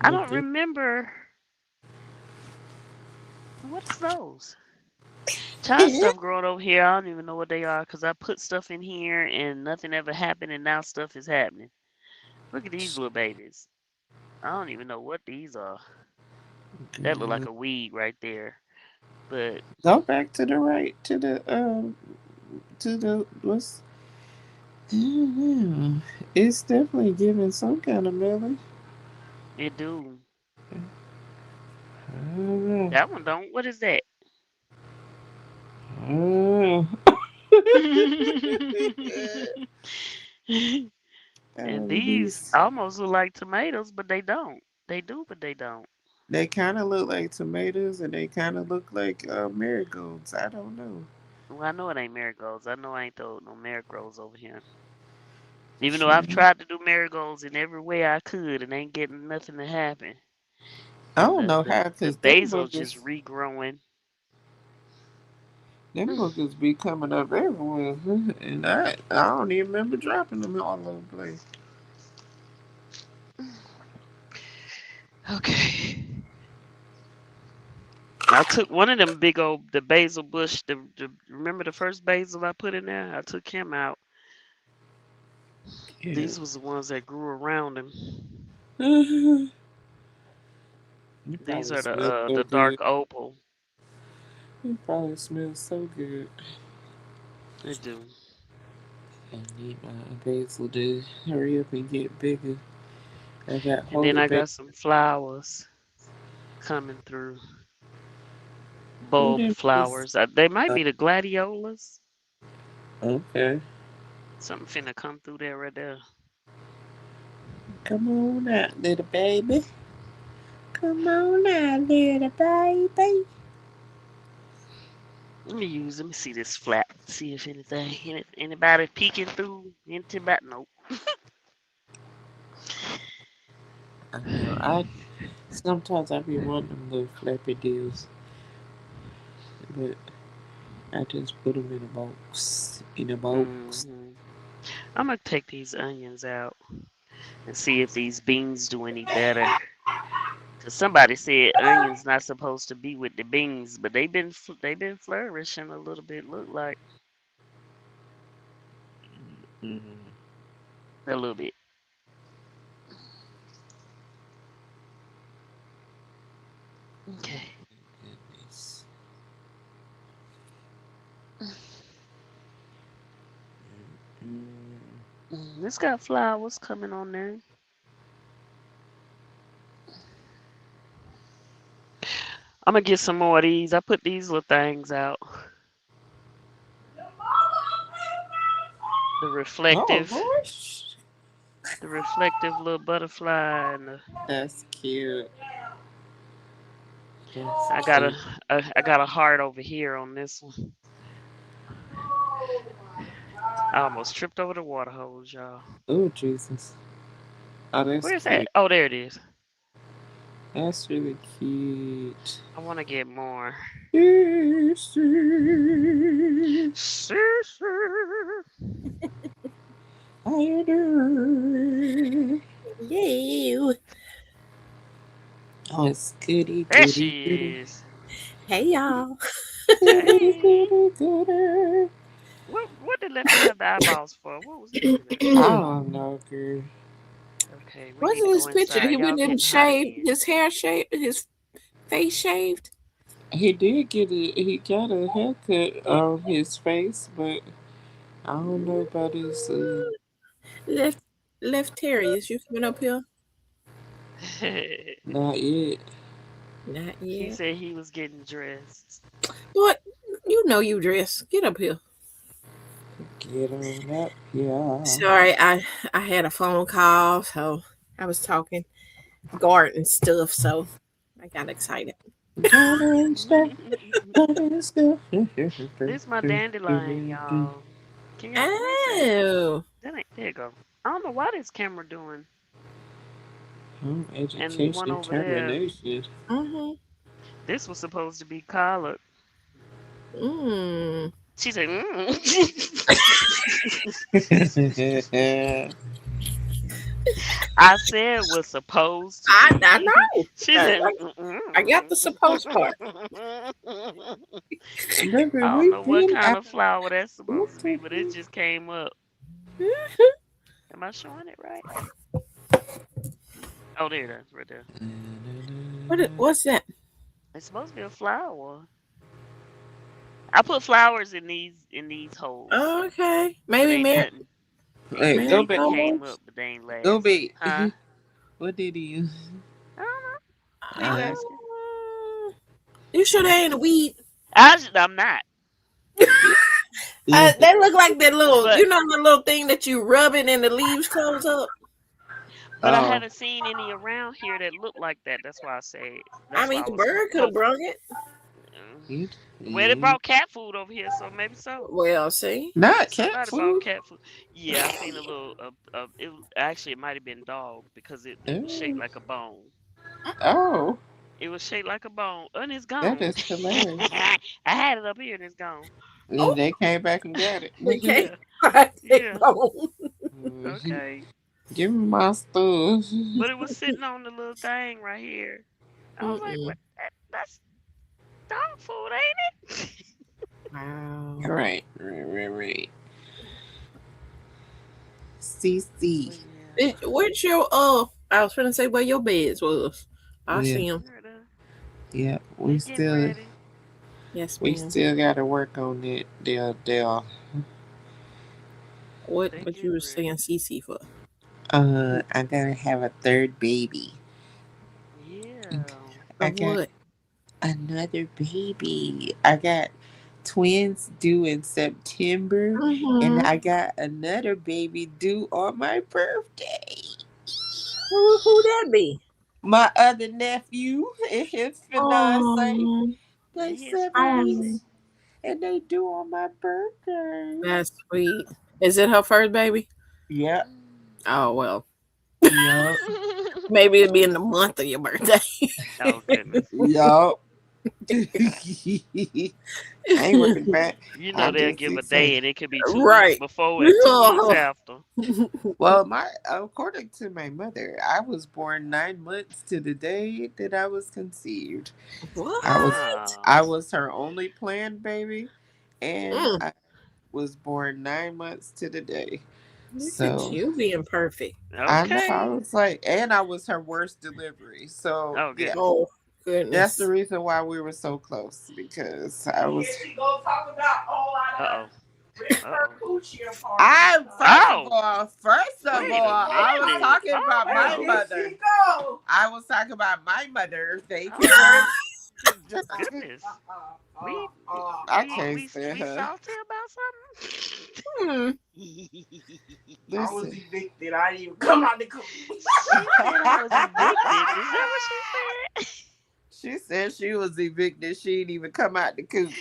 I What don't this? remember. What's those? Child stuff growing over here. I don't even know what they are because I put stuff in here and nothing ever happened, and now stuff is happening. Look at these little babies. I don't even know what these are. That look like Good. a weed right there. But Go back to the right, to the what's. Yeah, it's definitely giving some kind of melon. it do. I don't know. That one don't. What is that? I don't And know. these These almost look like tomatoes, but they don't. They do, but they don't. they kind of look like tomatoes, and they kind of look like marigolds. I don't know. Well, I know it ain't marigolds. I know I ain't throw no marigolds over here. Even though I've Shit. tried to do marigolds in every way I could and ain't getting nothing to happen. I And don't know how, the cause basil just regrowing. them boogers be coming up everywhere, and I don't even remember dropping them all over the place. Okay. I took one of them big old the basil bush. The remember the first basil I put in there? I took him out. Yeah. These was the ones that grew around him. You These probably are smell so the good. dark opal. You probably smell so good. They do. I need my basil to hurry up and get bigger. I got And then holy I basil. got some flowers coming through. Who Bulb them is? flowers. They might be the gladiolas. Okay. Something finna come through there right there. Come on out, little baby. Come on out, little baby. Let me see this flap. See if anything, anybody peeking through. Anybody? Nope. I know. I sometimes I be wanting them little flappy deals, but I just put them in a box. In a box. I'm gonna take these onions out and see if these beans do any better. Cause somebody said onions not supposed to be with the beans, but they been flourishing a little bit. Look like Mm-hmm. a little bit. Okay. Goodness. Mm. It's got flowers coming on there. I'm gonna get some more of these. I put these little things out. The Oh, reflective. gosh. The reflective little butterfly, and That's cute. That's I got cute. I got a heart over here on this one. I almost tripped over the water hose, y'all. Oh Jesus. Oh, that's Where's that? cute. Oh, there it is. That's really cute. I want to get more. Sissy, how you doing? You. Oh, it's goody, There goody, she goody. is. Hey, y'all. Goody, Hey, goody, goody. what did Lefty have the eyeballs for? What was he looking at? I don't know, girl. Okay, we What's need to in go his picture? inside. He Y'all went and getting hot shaved again. his hair, shaved his face shaved. He did get it. He got a haircut on his face, but I don't know about his. Left, Terriers. You coming up here? Not yet. Not He yet. said he was getting dressed. What? You know you dress. Get up here. Get on up, yeah. Sorry, I had a phone call, so I was talking garden stuff, so I got excited. Garden stuff, garden stuff. This my dandelion, y'all. Can y'all? Where's that? Oh. That ain't. There you go. I don't know why this camera doing. And one Education over there. termination. Mhm. This was supposed to be collared. Mm. She said, mm. I said was supposed to I be. know. She I, said, I got the supposed part. Baby, I don't we've know what been kind out. of flower that's supposed to be, Okay. but it just came up. Am I showing it right? Oh, there it is, right there. What's that? It's supposed to be a flower. I put flowers in these holes, Okay, but maybe ain't Hey, nothing go Mary back. that came Gobles. up, but they ain't Go last. back. Huh? What did he? I don't know. Why you Uh, asking? You sure they ain't a weed? I'm not. They look like that little, But the little thing that you rub it and the leaves close up. I oh. haven't seen any around here that look like that. That's why I say. I That's why mean, I the was bird could have hoping. brung it. Mm. You, Well, they you, brought cat food over here, so maybe so. Well, see. not cat Somebody brought food. cat food. Yeah, I seen a little. Actually, it might have been dog because it was shaped Oh, like a bone. oh, It was shaped like a bone, and it's that gone. is hilarious. I had it up here, and it's gone. Oh, And they came back and got it. they can't Yeah, take yeah. bone. Okay, Give me my stuff. but it was sitting on the little thing right here. I was like, Mm-mm. "What? That's dog food, ain't it?" Wow. Right, right, right, right. CC. But yeah, Where's your I was finna say where your beds was. I Yeah, see them. they're done. yeah. They getting ready. Yes, We ma'am. still got to work on it. They'll. They What you getting was ready. saying, CC for? I gotta have a third baby. Yeah. I Of got what? another baby. I got twins due in September, and Mm-hmm. I got another baby due on my birthday. Who that be? My other nephew and his fiance, Um, And they his 'em. '70s, and they due on my birthday. That's sweet. Is it her first baby? Yep, Oh well, yep, maybe it'll be in the month of your birthday. Oh goodness. yep. I ain't worried about. You know I they'll just give a keep saying. day and it could be 2 weeks Right. before and 2 weeks after. Well, my according to my mother, I was born 9 months to the day that I was conceived. I was What? Wow. I was her only planned baby, and Mm, I was born 9 months to the day. look at So you being perfect. I know I Okay. was like, and I was her worst delivery. So Oh yeah, goodness. Oh that's the goodness. reason why we were so close because I was. Here she go talking about Uh oh. rip Uh her oh. coochie apart. I Oh. first of Wait a all, I was minute. talking about Hold my on. mother. I was talking about my mother. They can Hold heard. on. Goodness. We I can't stand we her. salty about something? Hmm. I was evicted. I didn't even come out the coop. She said I was evicted. Is that what she said? She said she was evicted. She didn't even come out the coop.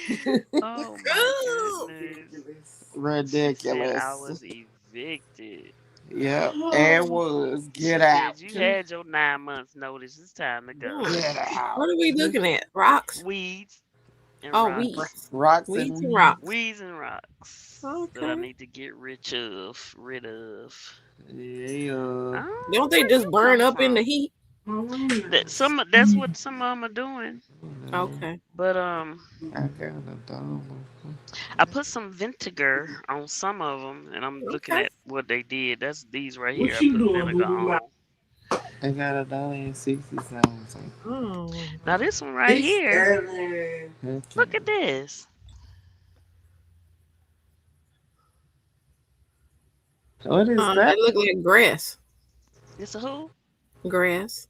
Oh my Ooh. goodness. She said I Ridiculous. was evicted. Yep. And was. Get She out. said you had your 9 months notice. It's time to go. Hmm. Get What out. are we looking at? Rocks? Weeds and Oh, rocks. weeds. Rocks and Weeds and weed. rocks. Weeds and rocks that I Okay. need to get rid of. Yeah. Don't they Where just you burn come up in the from? heat? That's what some of them are doing. Okay. But I got a dog. I put some vinegar on some of them, and I'm looking Okay. at what they did. That's these right here. What I you put doing, boo vinegar boo? on. I got a dollar and 60 cents. Oh. Now this one right Six, here. seven. Okay. Look at this. What is They that? look like grass. It's a who? Grass.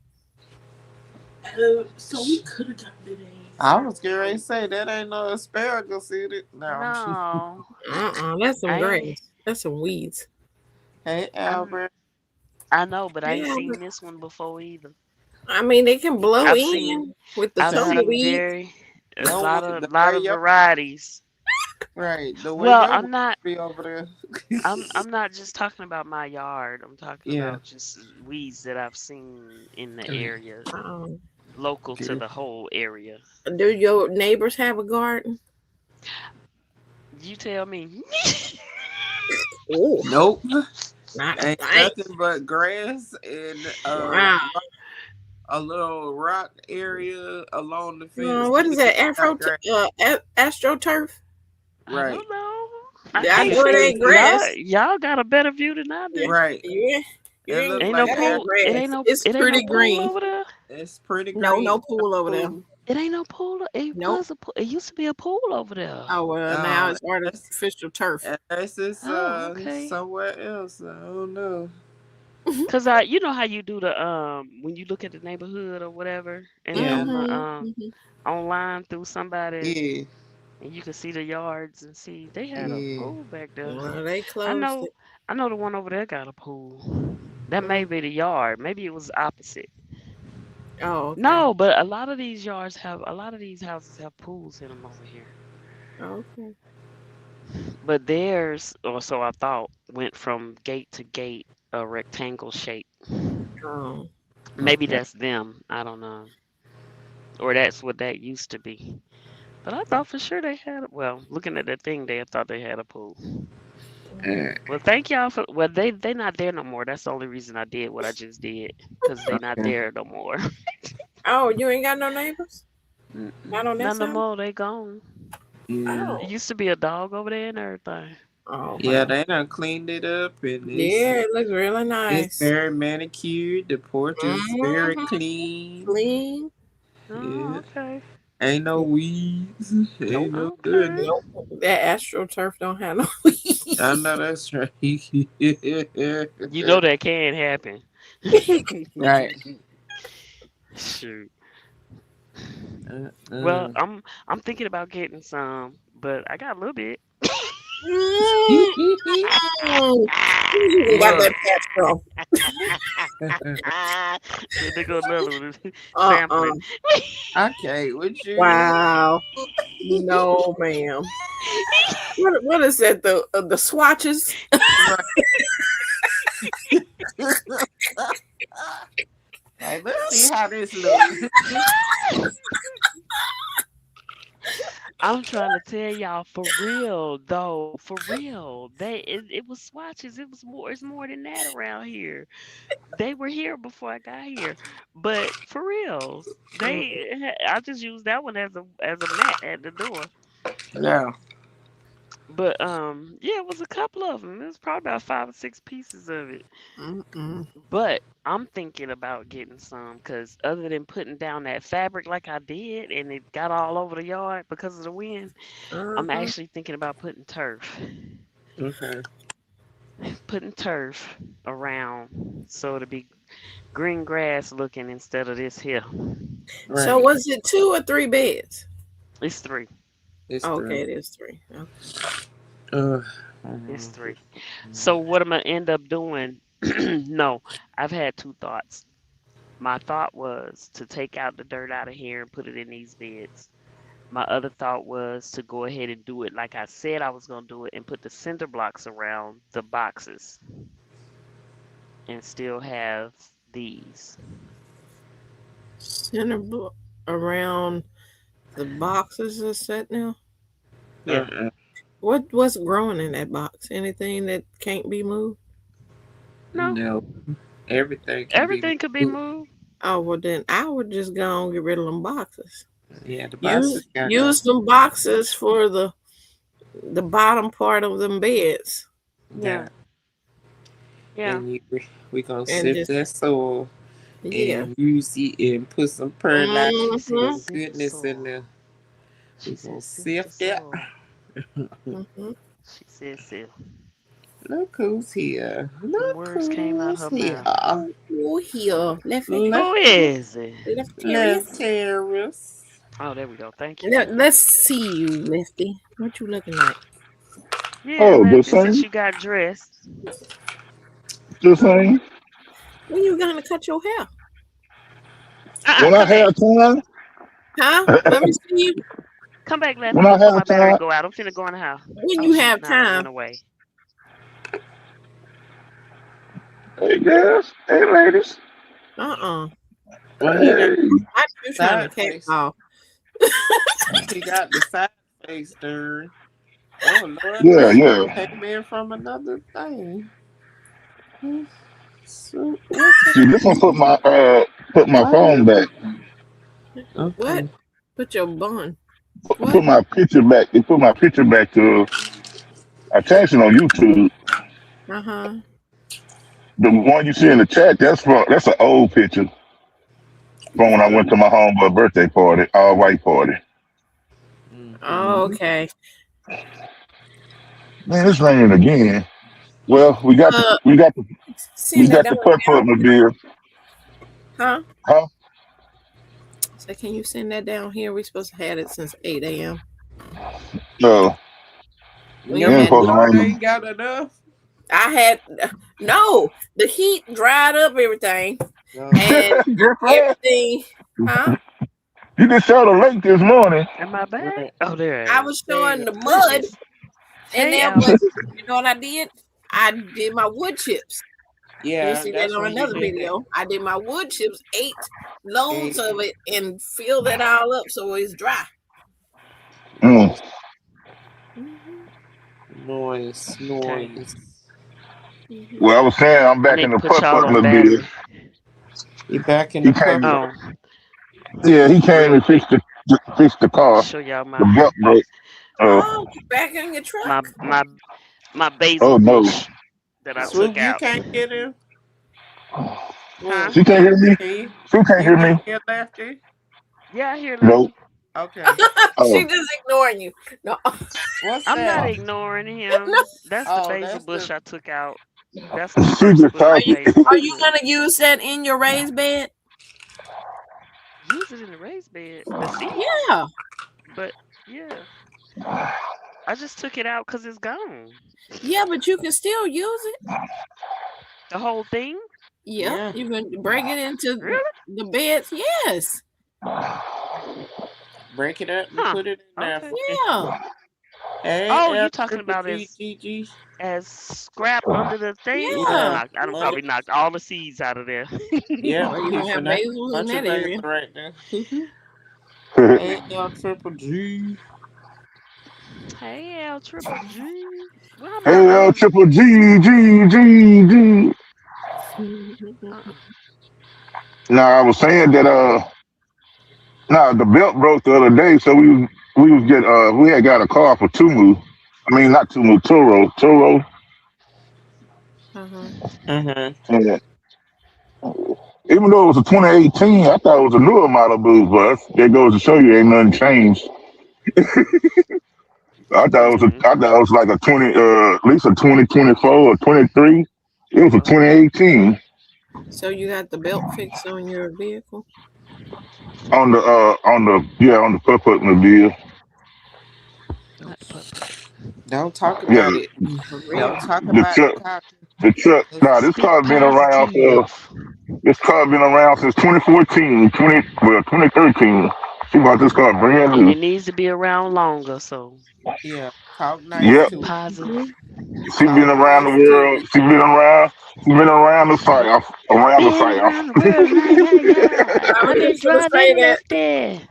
So we could have got the name. I was going to say that ain't no asparagus in it. No. No, That's some I grass. ain't. That's some weeds. Hey, I'm. Albert. I know, but I ain't Yeah, seen this one before either. I mean, they can blow I've seen. in with the I've Child, seen tumbleweed. very a no way. The lot way of your varieties. right, the way Well, your I'm wood not. be over there. I'm not just talking about my yard. I'm talking Yeah. about just weeds that I've seen in the area, Um, local to Okay. the whole area. do your neighbors have a garden? You tell me. Oh, Nope. not a Ain't thing. nothing but grass and Wow. a little rock area along the fence. What is that? Got grass. AstroTurf? I Right. don't know. I Yeah, I can't know it see. ain't grass. Y'all got a better view than I Yeah, do. Right. you, you It ain't, look Ain't no like that ain't pool. grass. It's It ain't no pretty pool green. over there. it's pretty No, green. no pool over there. Cool. It ain't no pool. It Nope. was a pool. It used to be a pool over there. Oh well, now No, it's that's artificial turf. unless it's Oh, okay. somewhere else. I don't know. Cause you know how you do the when you look at the neighborhood or whatever, and Yeah. on the Mm-hmm. online through somebody, Yeah. and you can see the yards and see they had a Yeah. pool back there. Well, they I closed know, it. I know the one over there got a pool. That may Mm. be the yard. Maybe it was opposite. Oh, okay. No, but a lot of these houses have pools in them over here. Okay. But theirs, or so I thought, went from gate to gate, a rectangle shape. Oh, Maybe okay. that's them. I don't know. Or that's what that used to be. But I thought for sure they had. Well, looking at that thing, they thought they had a pool. Uh, Well, thank y'all for. Well, they not there no more. That's the only reason I did what I just did, cause they not okay. there no more. Oh, you ain't got no neighbors? Not on that Not no side? more. They gone. Yeah. It Oh. used to be a dog over there and everything. Oh, Yeah, okay. they done cleaned it up and Yeah, it looks really it's nice. very manicured. The porch is very Mm-hmm. clean. Clean. Oh, Yeah. okay. Ain't no weeds. Ain't Nope. no Okay. nothing. Nope. That AstroTurf don't have no I know that's right. You know that can happen. Right. Shoot. Well, Uh-uh. I'm thinking about getting some, but I got a little bit. Mm. You even got Look. that patch from. Then they go another one Uh-uh. sampling. I can't with you. Wow. No, ma'am. What is that? The swatches? Right. Like, let's see how this looks. I'm trying to tell y'all for real though, for real. It was swatches. It was more. It's more than that around here. They were here before I got here, but for reals, I just used that one as a mat at the door. Yeah. But yeah, it was a couple of them. It was probably about 5 or 6 pieces of it. Mm-mm. But I'm thinking about getting some because other than putting down that fabric like I did and it got all over the yard because of the wind, I'm Uh-huh. actually thinking about putting turf. Okay. Putting turf around so it'll be green grass looking instead of this here. So Right. was it 2 or 3 beds? It's three. It's Okay, through. it is three. Okay. Uh, It's three. So what am I end up doing? No, I've had two thoughts. My thought was to take out the dirt out of here and put it in these beds. My other thought was to go ahead and do it like I said I was going to do it and put the cinder blocks around the boxes and still have these. Center around the boxes are set now. Yeah. What's growing in that box? Anything that can't be moved? No, no, everything can be everything could be moved. moved. Oh well, then I would just go and get rid of them boxes. Yeah, the boxes Use gotta go. use them boxes for the bottom part of them beds, Yeah. Yeah, Yeah. and we gonna and sift just that soil yeah. and use it and put some perlite She said Mm-hmm. sift the goodness in soil. there. We She gonna said sift the sift it. soil. Mm-hmm. She said sift. Look who's here. Them Look words came out who's her here. mouth. Oh, here, left, Who Left, is it? left lefterious. terrace. Oh, there we go. Thank you. Let's see you, Lefty. What you looking like? Yeah, Oh, the Lefty, since same, you got dressed. the same. When you gonna cut your hair? When I Come back. have time, Huh? Let me see you. Come back, Lefty, when I before my have battery time, go out. I'm finna go in the house. When Oh, you shoot. have Now I done time. went away. hey guys, hey ladies, Uh-uh. Well, he got hey, I you trying to side catch face. off. He got the side face turn. Oh Lord, yeah, look, yeah. came in from another thing. So what's See, this one put my why phone you? back, What? Okay. Put your bun. put What? my picture back. They put my picture back to I changed it on YouTube. Uh-huh. The one you see in the chat, that's an old picture from when I went to my homeboy birthday party, all white party. Oh, Mm-hmm. okay. Man, it's raining again. Well, Uh we send that got down the putt here. putt mobile, Huh? huh? So can you send that down here? We supposed to have it since 8 a.m. No, We it ain't Your ain't had supposed to water rain. ain't got enough. I had no, the heat dried up everything Okay. and Just saying. everything, huh? You just showed a lake this morning. Am I back? Right. Oh, there I I am. was Dang, showing the What's mud this? in Hey, there, but Albert. you know what I did? I did my wood chips. You yeah, see that that's on when you another did that. video. I did my wood chips, 8 loads Hey, of it, and filled it all up so it's dry. Mm. noise, Hmm. noise, Okay. noise. Hmm. Well, I was saying I'm I back need in to the put putt y'all putt on mobile. battery. You back in He the came. puppet? Oh, Yeah, he came real and quick. fixed the car. Show y'all The my belt broke. Oh, you back in your my truck? my my basil Oh no. bush that I took Swoop, you out. can't get him. Huh? Swoop, She can't hear me. can you? She can't You hear can't me. get Lefty. Yeah, I hear No. Lefty. Okay. She Oh, just ignoring you. No, What's I'm not that? ignoring no. him. That's the Oh, basil that's bush the. I took out. That's the she first just bush of Are you talking. basil are I you took. gonna use that in your raised bed? Use it in the raised bed, the seed. Yeah, But yeah, I just took it out because it's gone. yeah, but you can still use it. The whole thing? Yeah, Yeah. you can break it into Really? the beds. Yes, Break it up and Huh. put it in there Okay. for me. yeah, Hey, Oh, L you talking triple about G G G. as scrap under the thing? yeah. I done Money. probably knocked all the seeds out of there. Yep, Well, you you don't have finna have a basils in bunch of that basil area. right there. Hey, Hey, L triple G. Hey, L triple G. Where my L triple G G G G. uh-uh. Now I was saying that now the belt broke the other day, so we had got a car for Tumu. I mean not Tumu, Turo. Uh-huh. Mm-hmm. And even though it was a 2018, I thought it was a newer model boost, but that goes to show you ain't nothing changed. Mm-hmm. I thought it was like a 20 at least a 2024 or 23. It was a Uh-huh. 2018. So you got the belt fixed on your vehicle? on the putt putt mobile. Not the putt putt. Don't talk Yeah, about it. For Don't real? talk the about the truck. car. The truck. Nah, this Speak car been around. positive. This car been around since 2014, 2013. She bought this car brand And new. it needs to be around longer, so Yeah, talk nice Yep. speak to it. positive. Hmm. She been Talk around the nice to world. it. She been around. She been around the south. Around the Been south. around the world, hi, yeah, yeah. I was I've been just gonna say driving that. lefty,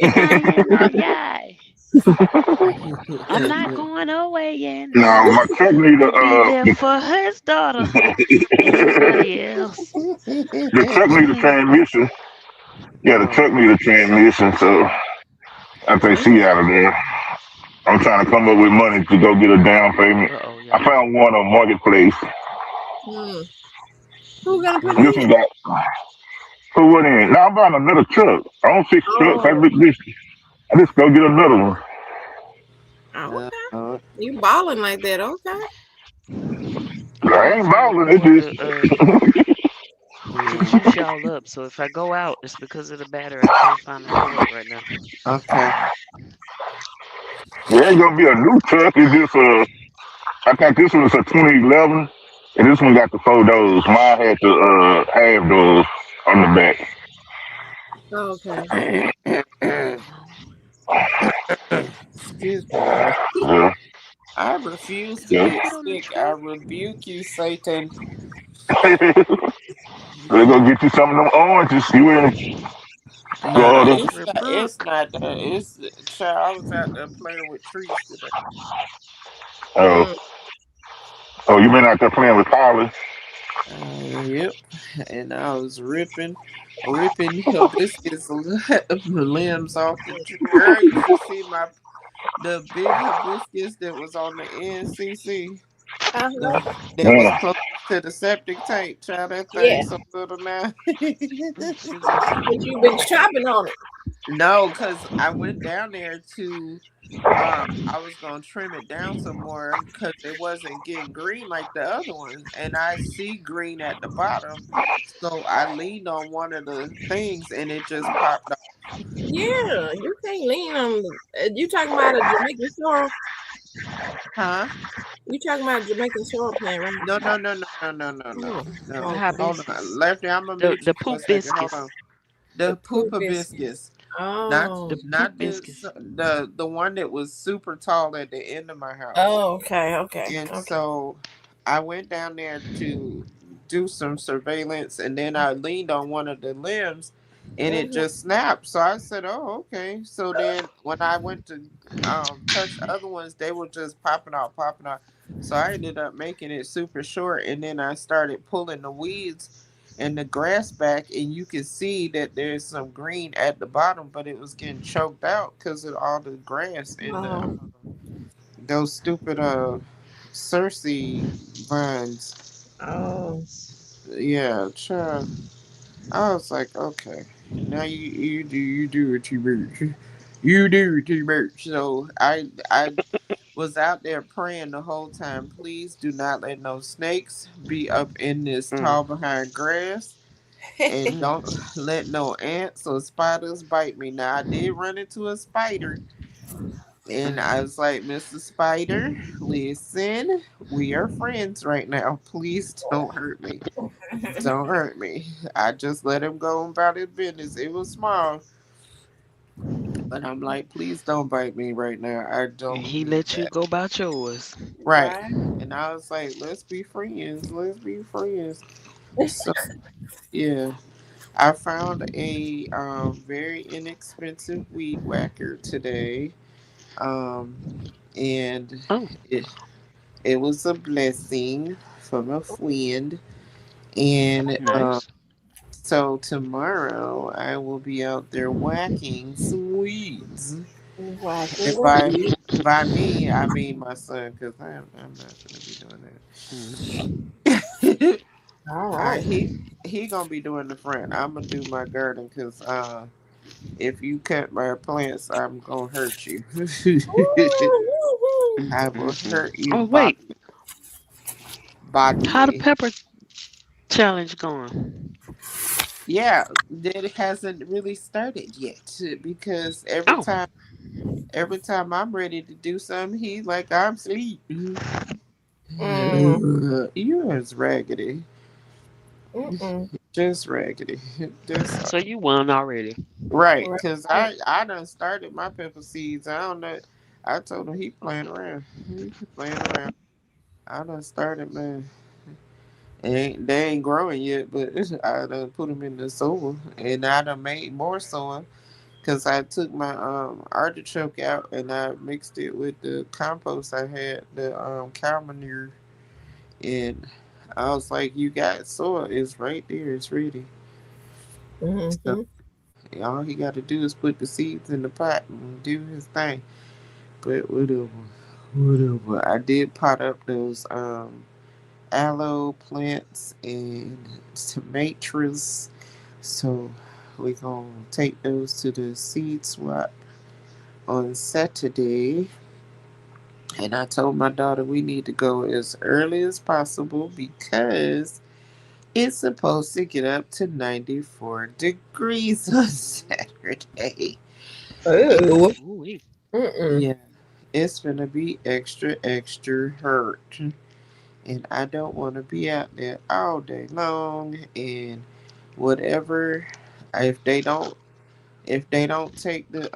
hi, yeah, yeah, yeah. I'm not going away, yeah, Now no. my truck need I'll be there the, for his daughter and everybody else. the truck need a Hey, transmission. Yeah, the Oh, truck need a transmission. So I think she Damn. out of there. I'm trying to come up with money to go get a down payment. uh oh, I y'all. found one on Marketplace. Hmm. Who gonna put it This in? one got put what in. Now I'm buying another truck. I don't fix trucks. Oh, I just go get another one. oh, uh, okay. uh, You balling like that? Okay. I'm I always ain't on the balling. It board just to yeah. juice y'all up. So if I go out, it's because of the battery. I can't find the cord right now. Okay. it ain't gonna be a new truck. It's just I think this one is a 2011, and this one got the four doors. Mine had the half doors on the back. Okay. Excuse me, y'all. Yeah, I refuse to yeah. get Put on the sick. I truck. rebuke you, Satan. They're gonna get you some of them oranges. You in Nah, Florida? it's not. It's Rebuke. not that. It's child. I was out there playing with trees today. Oh, Mm. oh, you been out there playing with Polly? Yep. And I was ripping hibiscus limbs off the tree. Girl, you should see the big hibiscus that was on the NCC. I know. That was Yeah. close to the septic tank. Child, that thing Yeah, so little now. Excuse me. but you've been chopping on it. No, because I went down there to I was gonna trim it down some more because it wasn't getting green like the other one. And I see green at the bottom. So I leaned on one of the things and it just popped off. Yeah, you can't lean on. You talking about a Jamaican sorrel? Huh? You talking about a Jamaican sorrel plant, right? No, no, no, no, no, no, no, no, Oh, The no. okay. Hold on. hibiscus. Lefty, I'm gonna The mute you the for a poop second. Hold biscuits. on. The The poop poop biscuits. hibiscus. Not Oh. The poop not biscuits. the one that was super tall at the end of my house. Oh, okay, okay, And okay. so I went down there to do some surveillance and then I leaned on one of the limbs and it Mhm. just snapped. So I said, oh, okay. So then when I went to touch the other ones, they were just popping out, popping out. So I ended up making it super short and then I started pulling the weeds and the grass back and you can see that there's some green at the bottom, but it was getting choked out because of all the grass and the Oh, those stupid Cersei vines. oh, Yeah, sure. I was like, okay, now you do what you merch. You do what you merch. So I was out there praying the whole time. Please do not let no snakes be up in this Mm, tall behind grass. And mm, don't let no ants or spiders bite me. Now I did run into a spider. And mm. I was like, Mr. Spider, listen, we are friends right now. Please don't hurt me. Don't hurt me. I just let him go about his business. It was small, but I'm like, please don't bite me right now. I And don't he need let you that. go about yours. Right. right. And I was like, let's be friends. Let's be friends. So yeah, I found a very inexpensive weed whacker today. Um, and Oh, it it was a blessing from a friend. And nice. so tomorrow I will be out there whacking some weeds. Whacking And the weed. by me, I mean my son, because I'm not gonna be doing Mm. that. All uh, right. he he gonna be doing the front. I'm gonna do my garden, because if you cut my plants, I'm gonna hurt you. Woo-hoo. Mm, I mm, will mm. hurt you Oh wait, how the bodily. pepper challenge going? Yeah, that hasn't really started yet because Oh. every time I'm ready to do something, he's like I'm asleep. Mm, You is raggedy, mm-mm. just raggedy. That's So you won already. right. Right. Cause I done started my pepper seeds. I don't know. I told him he playing around. He playing around. I done started, man. They ain't growing yet, but I done put them in the soil, and I done made more soil because I took my artichoke out and I mixed it with the compost I had, the cow manure, and I was like, "You got soil? It's right there. It's ready." So Mm-hmm. all he got to do is put the seeds in the pot and do his thing. But whatever, whatever. I did pot up those aloe plants and tomatoes. So we gonna take those to the seed swap on Saturday. And I told my daughter we need to go as early as possible because it's supposed to get up to 94 degrees on Saturday. Oh. Ooh-wee. Mm-mm. Yeah, it's gonna be extra, extra hurt. And I don't want to be out there all day long and whatever. If they don't, if they don't take the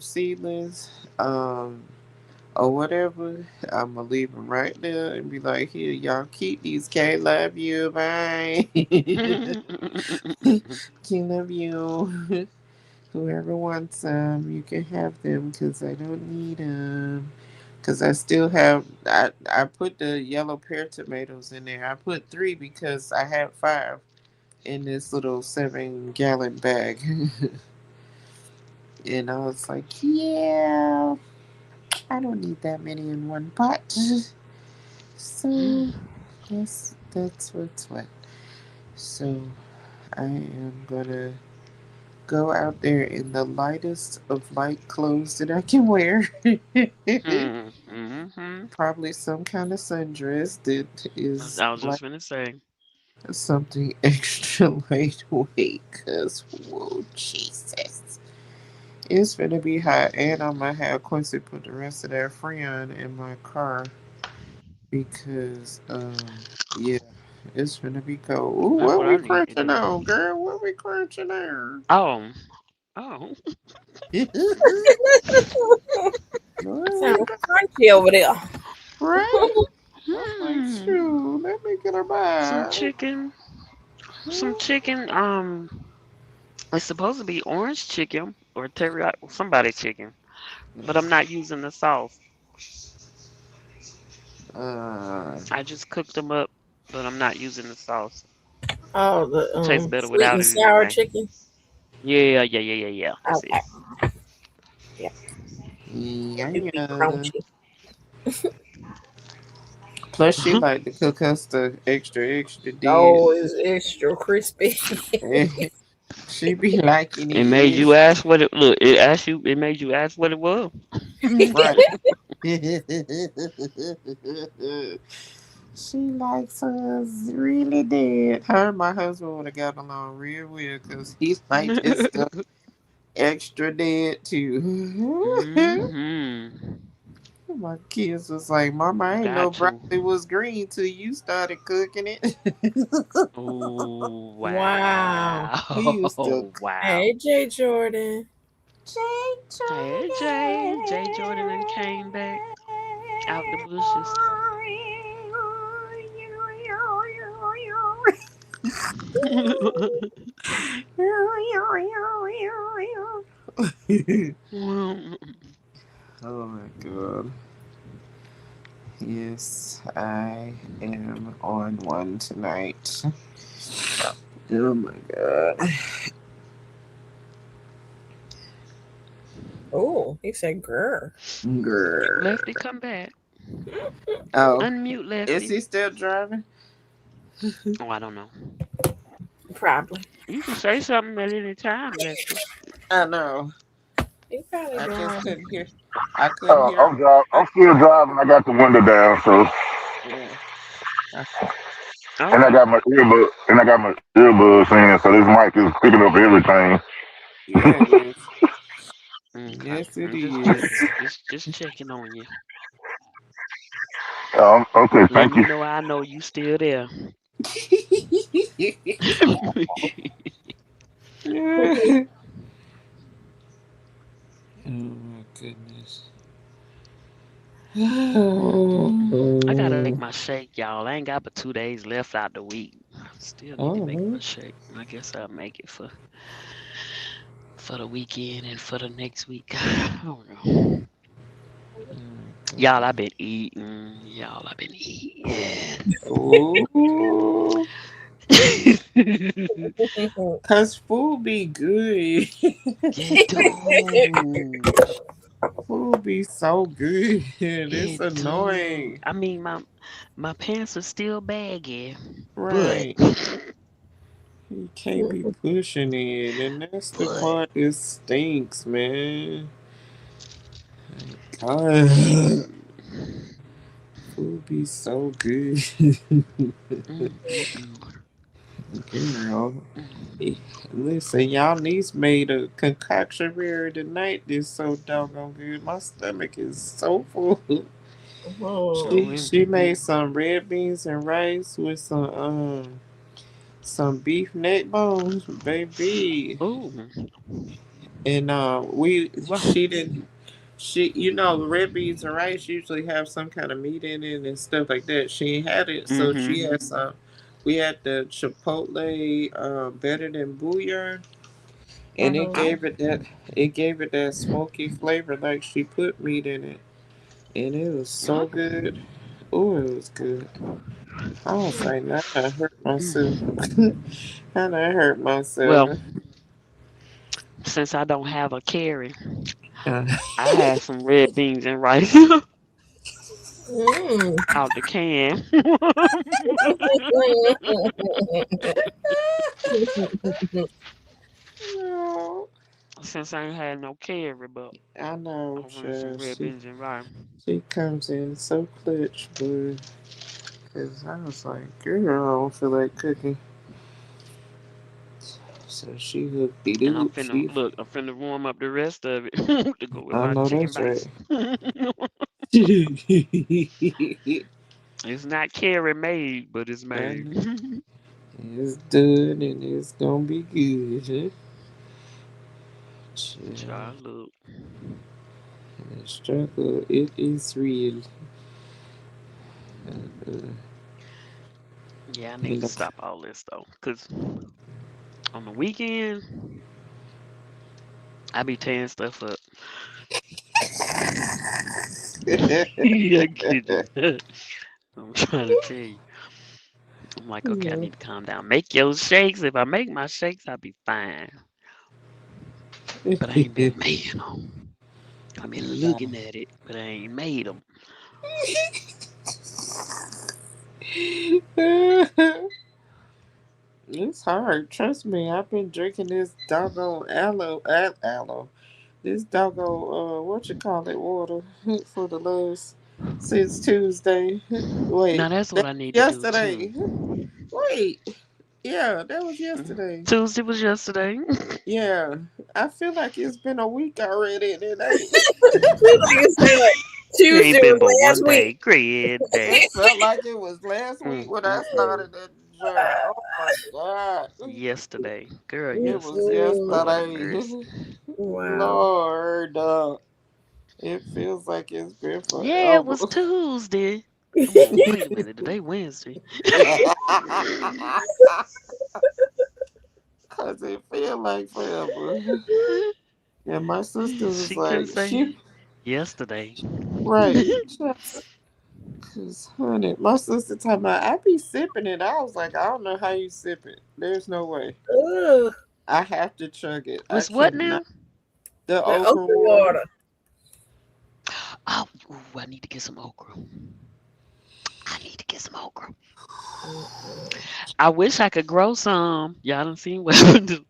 seedlings, or whatever, I'm gonna leave them right there and be like, "Here, y'all keep these. K, love you, bye. K, love you. Whoever wants them, you can have them because I don't need them. Because I still have, I put the yellow pear tomatoes in there. I put three because I had five in this little 7 gallon bag. And I was like, yeah, I don't need that many in one pot. So that's what's what. So I am gonna go out there in the lightest of light clothes that I can wear. Mm-hmm. Probably some kind of sundress that is I was just like gonna say. something extra lightweight. Cause whoa, Jesus, it's gonna be hot, and I'm gonna have Quincy put the rest of that Freon in my car because yeah, it's gonna be cold. Ooh, That's what what I we need to crunching do. on, girl? What we crunching on? Oh. Oh. What we Sound crunchy over there. right? I'm like, Hmm. shoot, let me get a Some bite. chicken. Some chicken. It's supposed to be orange chicken or teriyaki, somebody chicken, but I'm not using the sauce. Uh, I just cooked them up, but I'm not using the sauce. Oh, the Tastes better sweet without and it sour anyway. chicken. Yeah, yeah, yeah, yeah, yeah. That's it. Okay. Yeah, yeah, it be yeah. crunchy. Plus, she like to cook us the extra, extra dead. Oh, it's extra crispy. She be liking it, It made you yes. ask what it look. It asked you. It made you ask what it was. Right. She likes us really dead. Her and my husband would have got along real well because he like his stuff extra dead too. Hmm. My kids was like, "Mama, I ain't know Got to. broccoli was green till you started cooking it." Oh Wow. He used to wow! Wow! Hey, Jay Jordan. Jay Hey Jay, Jay Jordan and came back out the bushes. Jordan. Oh my god. Yes, I am on one tonight. Oh my god. Oh, he said grr. Grr. Lefty, come back. Oh, Unmute is Lefty. he still driving? Oh, I don't know. Probably. You can say something at any time, Lefty. I know. He probably I just driving. couldn't hear. I couldn't hear. I'm still driving. I got the window down, so Yeah. All and I right. got my earbuds in, so this mic is picking up everything. Yes. Okay. Yes, it I'm just is. checking. Just checking on you. Okay, Letting thank you you. know I know you still there. Oh my goodness. I gotta make my shake, y'all. I ain't got but 2 days left out the week. Still need to make Oh, my shake. I guess I'll make it for the weekend and for the next week. I don't know. Y'all, I've been eating. Y'all, I've been eating. oh, Mhm. cause food be good. It do. Food be so good. It's It do. annoying. I mean, my pants are still baggy, but Right. You can't be pushing it, and that's the but part that stinks, man. God, food be so good. mm, mm, mm, Girl, mm. eh, listen, y'all niece made a concoction berry tonight. That's so doggone good. My stomach is so full. So She made some red beans and rice with some beef neck bones, baby. oh And we wow. she didn't she red beans and rice usually have some kind of meat in it and stuff like that. She ain't had it, so she Mm-hmm. had some. We had the chipotle better than bouillon, and Oh, it gave it that smoky flavor like she put meat in it, and it was so oh. good. Oh, it was good. I was like, nah, I hurt myself. Mm. I done hurt Well, myself. since I don't have a carry, Uh, I had some red beans and rice Mm. out the can. no, Since I ain't had no carry, but I know, I wanted some sure. red beans and rice. She comes in so clutch, but cause I was like, girl, I don't feel like cooking. So she hooked it And I'm up. finna She, look. I'm finna warm up the rest of it to go with I my know chicken that's bites. right. It's not carry made, but it's I made. know. It's done and it's gonna be good. Huh? Try Child, look. the struggle, it is real. Uh, Yeah, I need and to the stop all this though, cause on the weekend I be tearing stuff up. Yeah, kidding. I'm trying to tell you. I'm like, okay, I need to calm down. Make your shakes. If I make my shakes, I'll be fine. But I ain't been making them. I've been looking at it, but I ain't made them. It's hard. Trust me. I've been drinking this doggone aloe. This doggone what you call it water for the last since Tuesday. Now Wait, that's that what I need to was do too. yesterday. Wait, yeah, that was yesterday. Tuesday was yesterday. Yeah, I feel like it's been a week already, and it ain't. Feel like it's been like Tuesday Ain't been but was one last week. day. Great It day. felt like it was last week Mm, when I mm, mm. started that journey. Oh my god, Yesterday. Girl, it was yesterday. Mm-mm. Lord have yesterday. mercy. Wow. Lord, it feels like it's been Yeah, it forever. was Tuesday. Come on, wait a minute. Today Wednesday. Cause it feel like forever. And my sister was She couldn't like, say she yesterday. right. Cause honey, my sister talking about I be sipping it. I was like, I don't know how you sip it. There's no way. Ugh. I have to chug it. I What's what now? cannot. The The okra okra water. water. Oh, ooh, I need to get some okra. I need to get some okra. Mm-mm. I wish I could grow some. Y'all done seen what happened to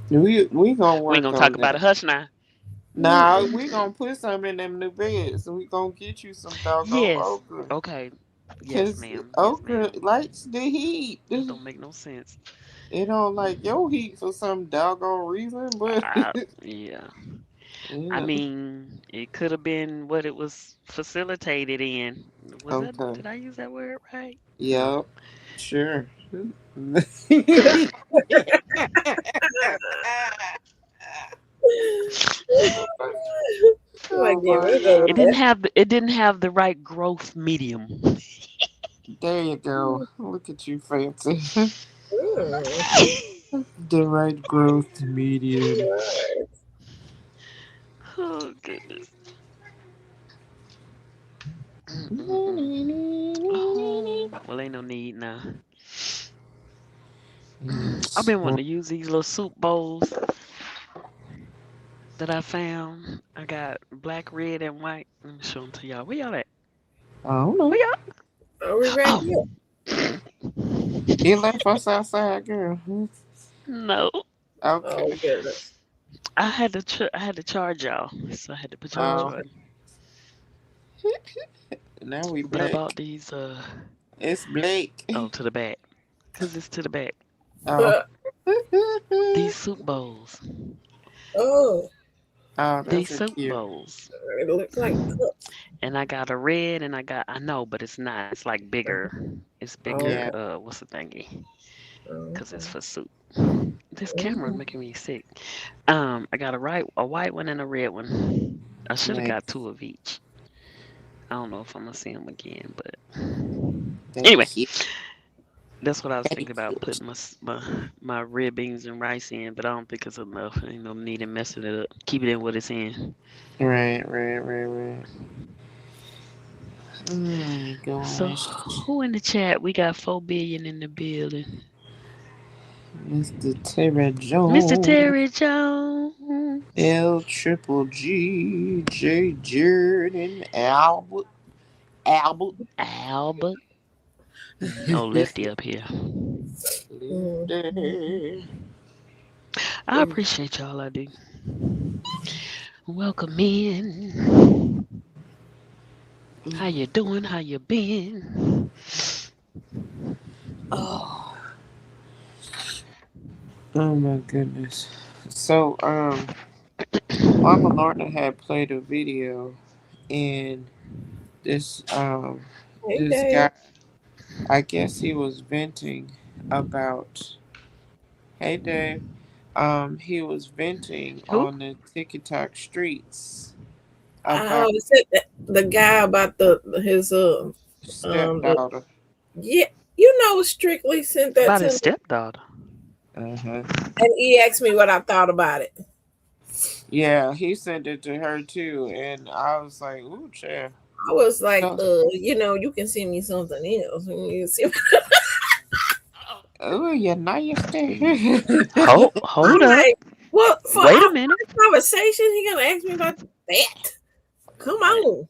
We gonna We ain't work gonna talk on about a that. hush now. Nah, we gonna put some in them new beds. We gonna get you some doggone Yes. okra. Okay. Yes, Cause ma'am. Yes, okra ma'am. likes the heat. It don't make no sense. It don't like your heat for some doggone reason, but I, yeah. I yeah. mean, it could have been what it was facilitated in. Was that, Okay. did I use that word right? No. Yep. Sure. Like, Oh yeah, my we'll go with that. god. It didn't have the right growth medium. There you go. Look at you fancy. Mm, The right growth medium. right. Oh goodness. Mm-mm-mm. Oh, well, ain't no need now. I've Yes. been wanting to use these little soup bowls that I found. I got black, red, and white. Let me show them to y'all. Where y'all at? I don't know. Where y'all? Are we right Oh, here? He left us outside, girl. no. Oh, Okay. goodness. I had to charge y'all, so I had to put y'all on Oh, charge. now we But I bought black. these It's Blake. oh, to the back, cause it's to the back. Oh. These soup bowls. Oh, Oh, These that's a soup cute. bowls. it looks like cups. And I got a red, and I know, but it's not. It's like bigger. It's bigger. Yeah. What's the thingy? Cause it's Okay. for soup. This camera Mm. making me sick. I got a white one and a red one. I should have got Nice. two of each. I don't know if I'm gonna see them again, but They anyway, cute. that's what I was They thinking about cute. putting my red beans and rice in, but I don't think it's enough. Ain't no need in messing it up. Keep it in what it's in. Right, right, right, right. Oh my So, gosh. who in the chat? We got 4 billion in the building. Mr. Terry Mr. Jones. Terry Jones. L Triple G. J Jordan. Albert. Albert. Albert. Oh, Lefty up here. Mm. Lifty. I appreciate y'all. I do. Welcome in. How you doing? How you been? Oh, oh my goodness. So, Mama Lorna had played a video, and this Hey, this Dave. guy, I guess he was venting about. Hey, Dave. He was venting Who? on the TikTok streets I about said that the guy about the his the, stepdaughter. yeah, you know, Strictly sent that About to his me, stepdaughter. Uh huh. and he asked me what I thought about it. Yeah, he sent it to her too, and I was like, "Ooh, chair." I was like, So, you know, you can send me something else. You see, oh, you nasty. Hold I'm up. like, what for Wait a our minute. first conversation? He gonna ask me about that? Come Wait. on,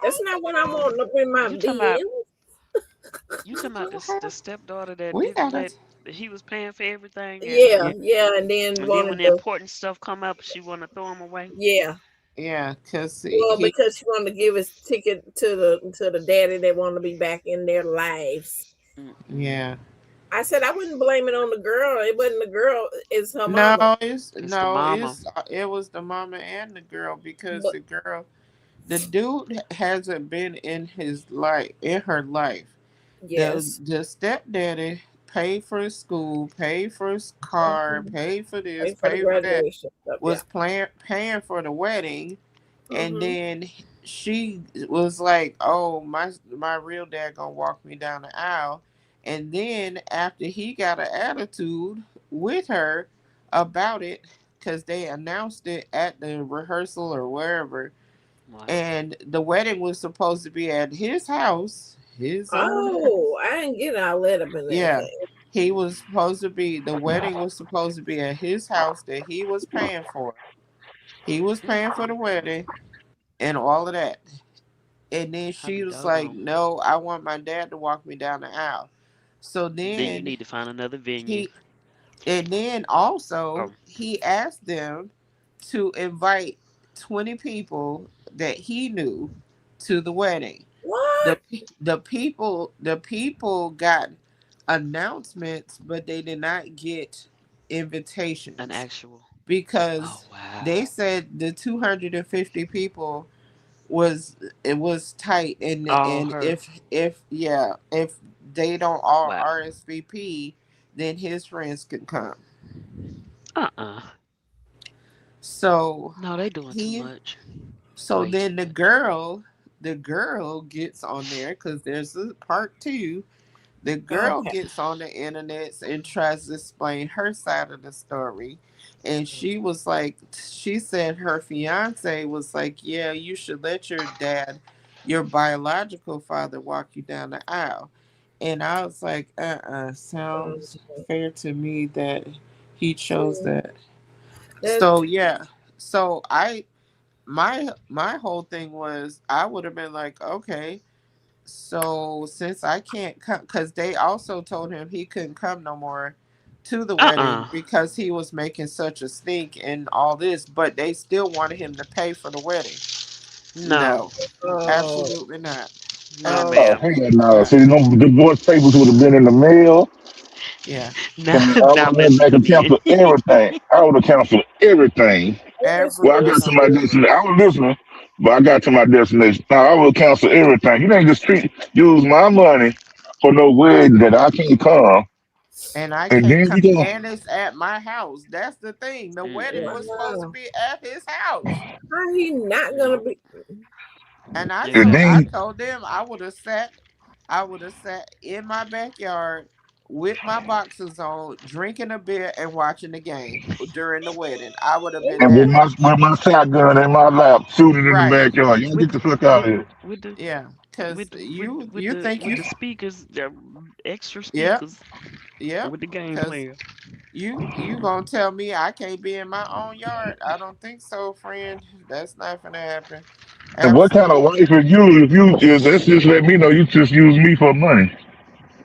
that's not what I want up in my You talking about DM. the stepdaughter that We didn't gotta. let he was paying for everything, Yeah, Yeah, yeah, and then and then when wanted the to, important stuff come up, she want to throw him away. yeah. yeah, cause Well, he. because she wanted to give his ticket to the daddy that wanted to be back in their lives. Mm-mm. Yeah. I said I wouldn't blame it on the girl. It wasn't the girl. It's her mama. No, it's It's the no, mama. it was the mama and the girl because But the dude hasn't been in his life, in her life. yes, The stepdaddy paid for his school, paid for his car, mm-hmm. paid for this, Pay for the paid for that. graduation stuff. Yeah. Was paying for the wedding, and Mm-hmm. then she was like, "Oh, my real dad gonna walk me down the aisle," and then after he got an attitude with her about it, because they announced it at the rehearsal or wherever, Wow. and the wedding was supposed to be at his house, his own house. Oh, I didn't get all that up in that Yeah. thing. He was supposed to be, the wedding was supposed to be at his house that he was paying for. He was paying for the wedding and all of that. And then I'll she be was like, doggone. "No, I want my dad to walk me down the aisle." So Then you then need to find another venue. he, and then also Oh, he asked them to invite 20 people that he knew, to the wedding. What? The people got announcements, but they did not get An invitations actual. Oh because they wow. said the 250 people was it was tight, All and her. if they don't all Wow. RSVP, then his friends could come. Uh-uh. So No, they doing too he much. so Way too then much. the girl gets on there because there's a part two. The girl Okay. gets on the internet and tries to explain her side of the story. And she was like, she said her fiance was like, yeah, you should let your dad, your biological father, walk you down the aisle. And I was like, sounds fair to me that he chose Mm, that. that, So, yeah. So my whole thing was I would have been like, okay, so since I can't come, because they also told him he couldn't come no more to the wedding Uh-uh. because he was making such a stink and all this, but they still wanted him to pay for the wedding. No. No, Mm-mm. oh, absolutely not. No, Oh, ma'am. Absolutely hell no. not. See, them divorce papers would have been in the mail. Yeah, Now, And I would now, have went Mr. back and Cleveland. canceled everything. I would have canceled everything. Mr. Well, I every got to Wilson. my single destination. thing. I was listening, but I got to my destination. Now I will cancel everything. You ain't just use my money for no wedding that I can't come, And I and can't then come, you go. and it's at my house. That's the thing. The wedding Mm-mm. was supposed to Wow. be at his house. How he not gonna Nope. be? And And I Exactly. then told them I would have sat in my backyard with my boxers on, drinking a beer and watching the game during the wedding. I would have been and that with my shotgun in my lap, shooting in the right. backyard. You With get the fuck out of with here. with the Yeah, cuz you think with you the speakers, the extra yep, speakers yep, with the game cuz player. you going to tell me I can't be in my own yard? I don't think so, friend. That's not going to happen. And what kind of Absolutely. wife is you if you is that's just let me know you just use me for money.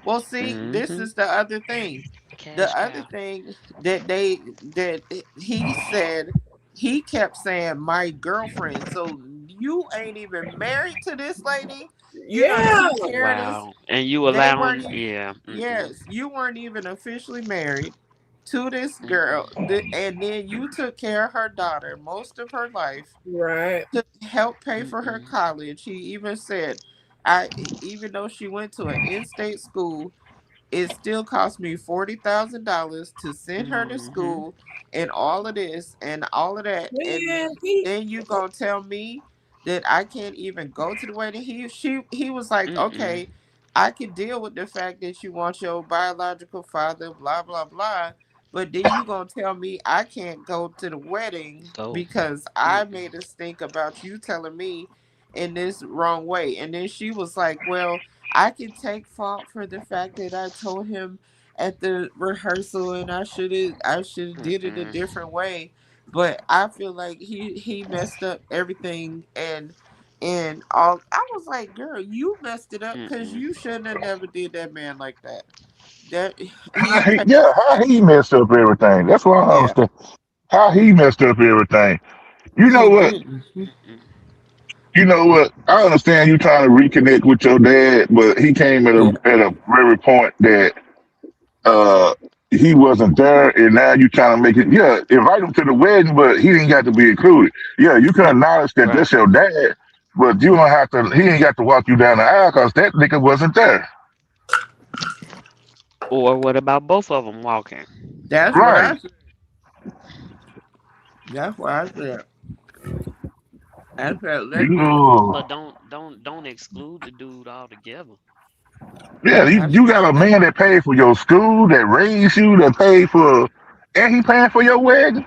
Well, see, this Mm-hmm. is the other thing. Cash The other cow. thing that he said, he kept saying my girlfriend. So you ain't even married to this lady. You done Yeah, took care of this. Wow. And you They weren't allowing? even. Yeah. Mm-mm. Yes, you weren't even officially married to this girl, Mm-mm. and then you took care of her daughter most of her life right. to help pay for her Mm-mm. college. He even said, I even though she went to an in-state school, it still cost me $40,000 to send her to Mm-hmm. school and all of this and all of that. And Man, he. then you gonna tell me that I can't even go to the wedding? He was like, Mm-mm. okay, I can deal with the fact that you want your biological father, blah blah blah. But then you gonna tell me I can't go to the wedding Go. because I Mm-mm. made us think about you telling me in this wrong way. And then she was like, well, I can take fault for the fact that I told him at the rehearsal and I should have did it a Mm-mm. different way. But I feel like he messed up everything and all. I was like, girl, you messed it up because Mm-mm. you shouldn't have never did that man like that. That How he he, paid. yeah, how he messed up everything. That's what I don't Yeah, understand. How he messed up everything. You know he what? didn't. Mm-mm. You know what? I understand you trying to reconnect with your dad, but he came Yeah, at a very point that uh he wasn't there, and now you trying to make it. Yeah, invite him to the wedding, but he didn't got to be included. Yeah, you can acknowledge that Right. that's your dad, but you don't have to. He ain't got to walk you down the aisle because that nigga wasn't there. Or what about both of them walking? that's what I Right. said. That's what I said. I said let the You. But don't exclude the dude altogether. Yeah, you got a absolutely, man that paid for your school, that raised you, that paid for, and he paying for your wedding.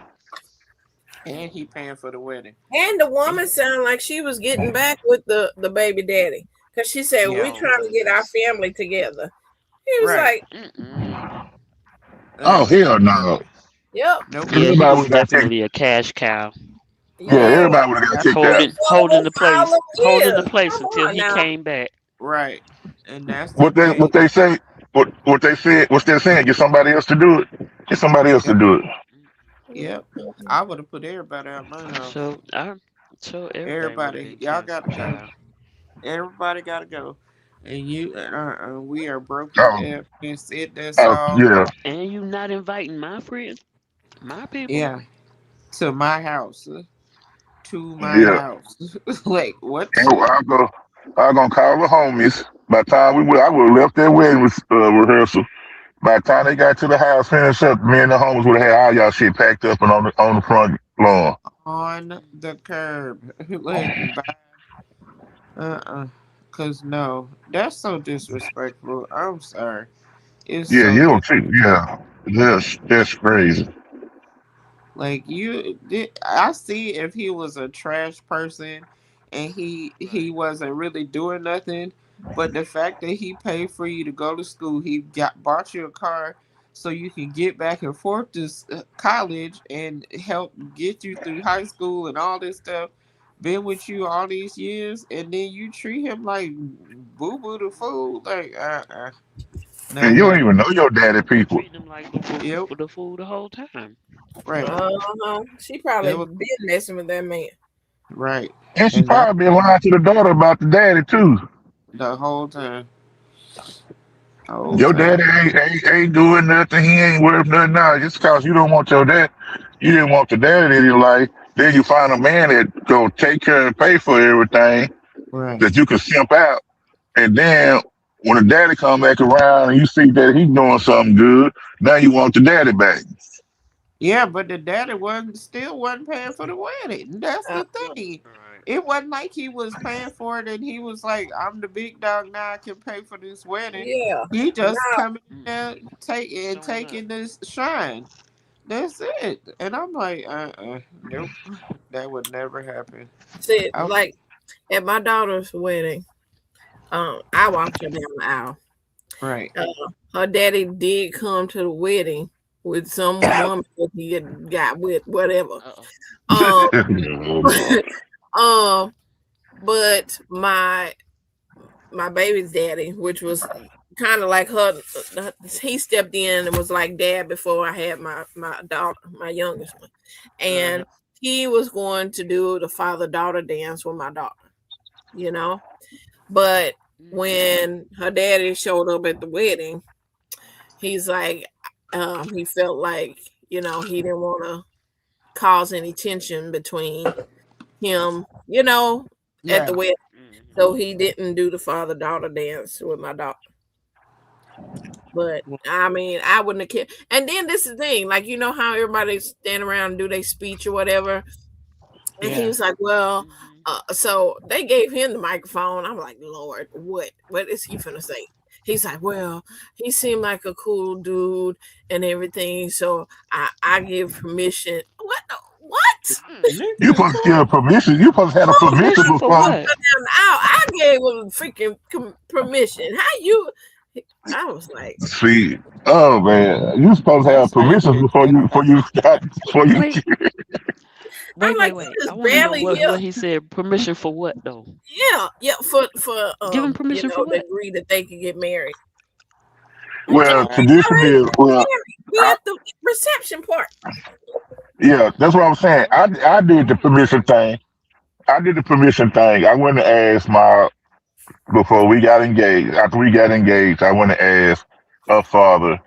and he paying for the wedding. And the And woman sounded like she was getting back with the baby daddy because she said yeah, we Oh trying to get our goodness. family together. He was right. like, Mm-mm. Oh hell no! "Yep, Nope. Yeah, he Everybody was would have got kicked. definitely a cash cow. Yeah, yeah." everybody would have got kicked out. Holding Absolutely. For holding the all place. of Holding the years. place Come until on he now. came back. Right. And that's the What thing. they say, what they said, what's they saying? Get somebody else to do it. Get somebody else to Yep. do it. Yep. I would have put everybody out my house. So I so everybody would have Everybody. been Y'all cash gotta go. cow. Everybody gotta go. And we are broke as Oh, F. That's it. That's oh, all. yeah, And you not inviting my friends, my people? Yeah, to my house. To my yeah. house. Like what? And I gonna call the homies. By the time I would have left that wedding rehearsal. By the time they got to the house, finished up, me and the homies would have had all y'all shit packed up and on the front lawn. On the curb. Like bye. Uh-uh. Cause no, that's so disrespectful. I'm sorry. It's Yeah, so you dis. don't treat. Yeah, that's crazy. Like I see if he was a trash person and he Right. wasn't really doing nothing, but the fact that he paid for you to go to school, he got bought you a car so you can get back and forth to college and help get you through high school and all this stuff. Been with you all these years, and then you treat him like boo boo the fool. Like And not you don't even happening. know your daddy You people. treating them like boo boo Yep, for the food the whole time. right. She probably That was been messing with that man. right, And she and that probably been lying to the daughter about the daddy too. the whole time. Whole Your daddy time. ain't doing nothing. He ain't worth nothing now. Just cause you don't want your dad, you didn't want the daddy in your life. Then you find a man that gonna take care and pay for everything Right. that you can simp out. And then when the daddy come back around and you see that he's doing something good, now you want the daddy back. Yeah, but the daddy wasn't paying for the wedding. That's Uh, the thing. Right. It wasn't like he was paying for it and he was like, I'm the big dog now, I can pay for this wedding. yeah. He just Now, coming in Mm-hmm. there Showing up. taking this shine. That's it. And I'm like, nope. That would never happen. see, I, like at my daughter's wedding, I walked her down the aisle. right. Her daddy did come to the wedding with some woman that he had got with, whatever. Uh-oh. Um, Oh boy. um, but my baby's daddy, which was kind of like her, he stepped in and was like dad before I had my daughter, my youngest one, Uh-huh. and he was going to do the father daughter dance with my daughter, you know. But Mm-hmm. when her daddy showed up at the wedding, he's like, he felt like he didn't want to cause any tension between him, at the Yeah. wedding. Mm-hmm. So he didn't do the father daughter dance with my daughter. But I mean, I wouldn't have cared. And then this is the thing, like how everybody stand around and do their speech or whatever. And he Yeah. was like, "Well," Mm-hmm. so they gave him the microphone. I'm like, "Lord, what is he finna say?" He's like, "Well, he seemed like a cool dude and everything, so I give permission." What? What? You Mm-hmm. supposed to give Nigga, a permission. You supposed to have a permission Permission for before. what? I gave him freaking permission. How you? I was like, See, oh man, you supposed to have that's permissions acting bad. before you start before you. Wait, I'm wait, like, wait, wait. you I just want to know barely what here. he said. Permission for what though? Yeah, yeah, for Give him permission for they what? agree that they can get married. They Well, Right. tradition already is well, married. We I, at the reception part. yeah, that's what I'm saying. I did the Mm-hmm. permission thing. I did the permission thing. I went and asked my before we got engaged. After we got engaged, I went and asked her father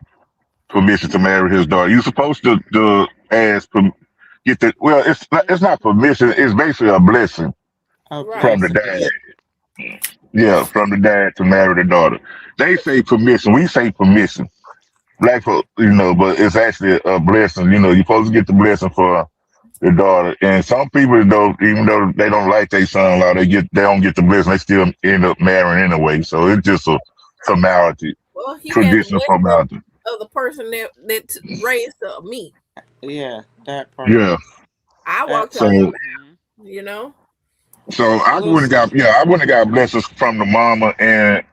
permission to marry his daughter. You're supposed to ask get the well. It's not permission. It's basically a blessing A Right. from the blessing. dad. Yeah. Yeah, from the dad to marry the daughter. They say permission. We say permission. Black folk, but it's actually a blessing. You're supposed to get the blessing for the daughter. And some people don't, even though they don't like their son-in-law, they don't get the blessing. They still end up marrying anyway. So it's just a formality, Well, he had the traditional blessing formality. of the person that raised me. Yeah, that part. Yeah. I That walked her part. down, So you know. I Well, wouldn't got I wouldn't got blessings from the mama and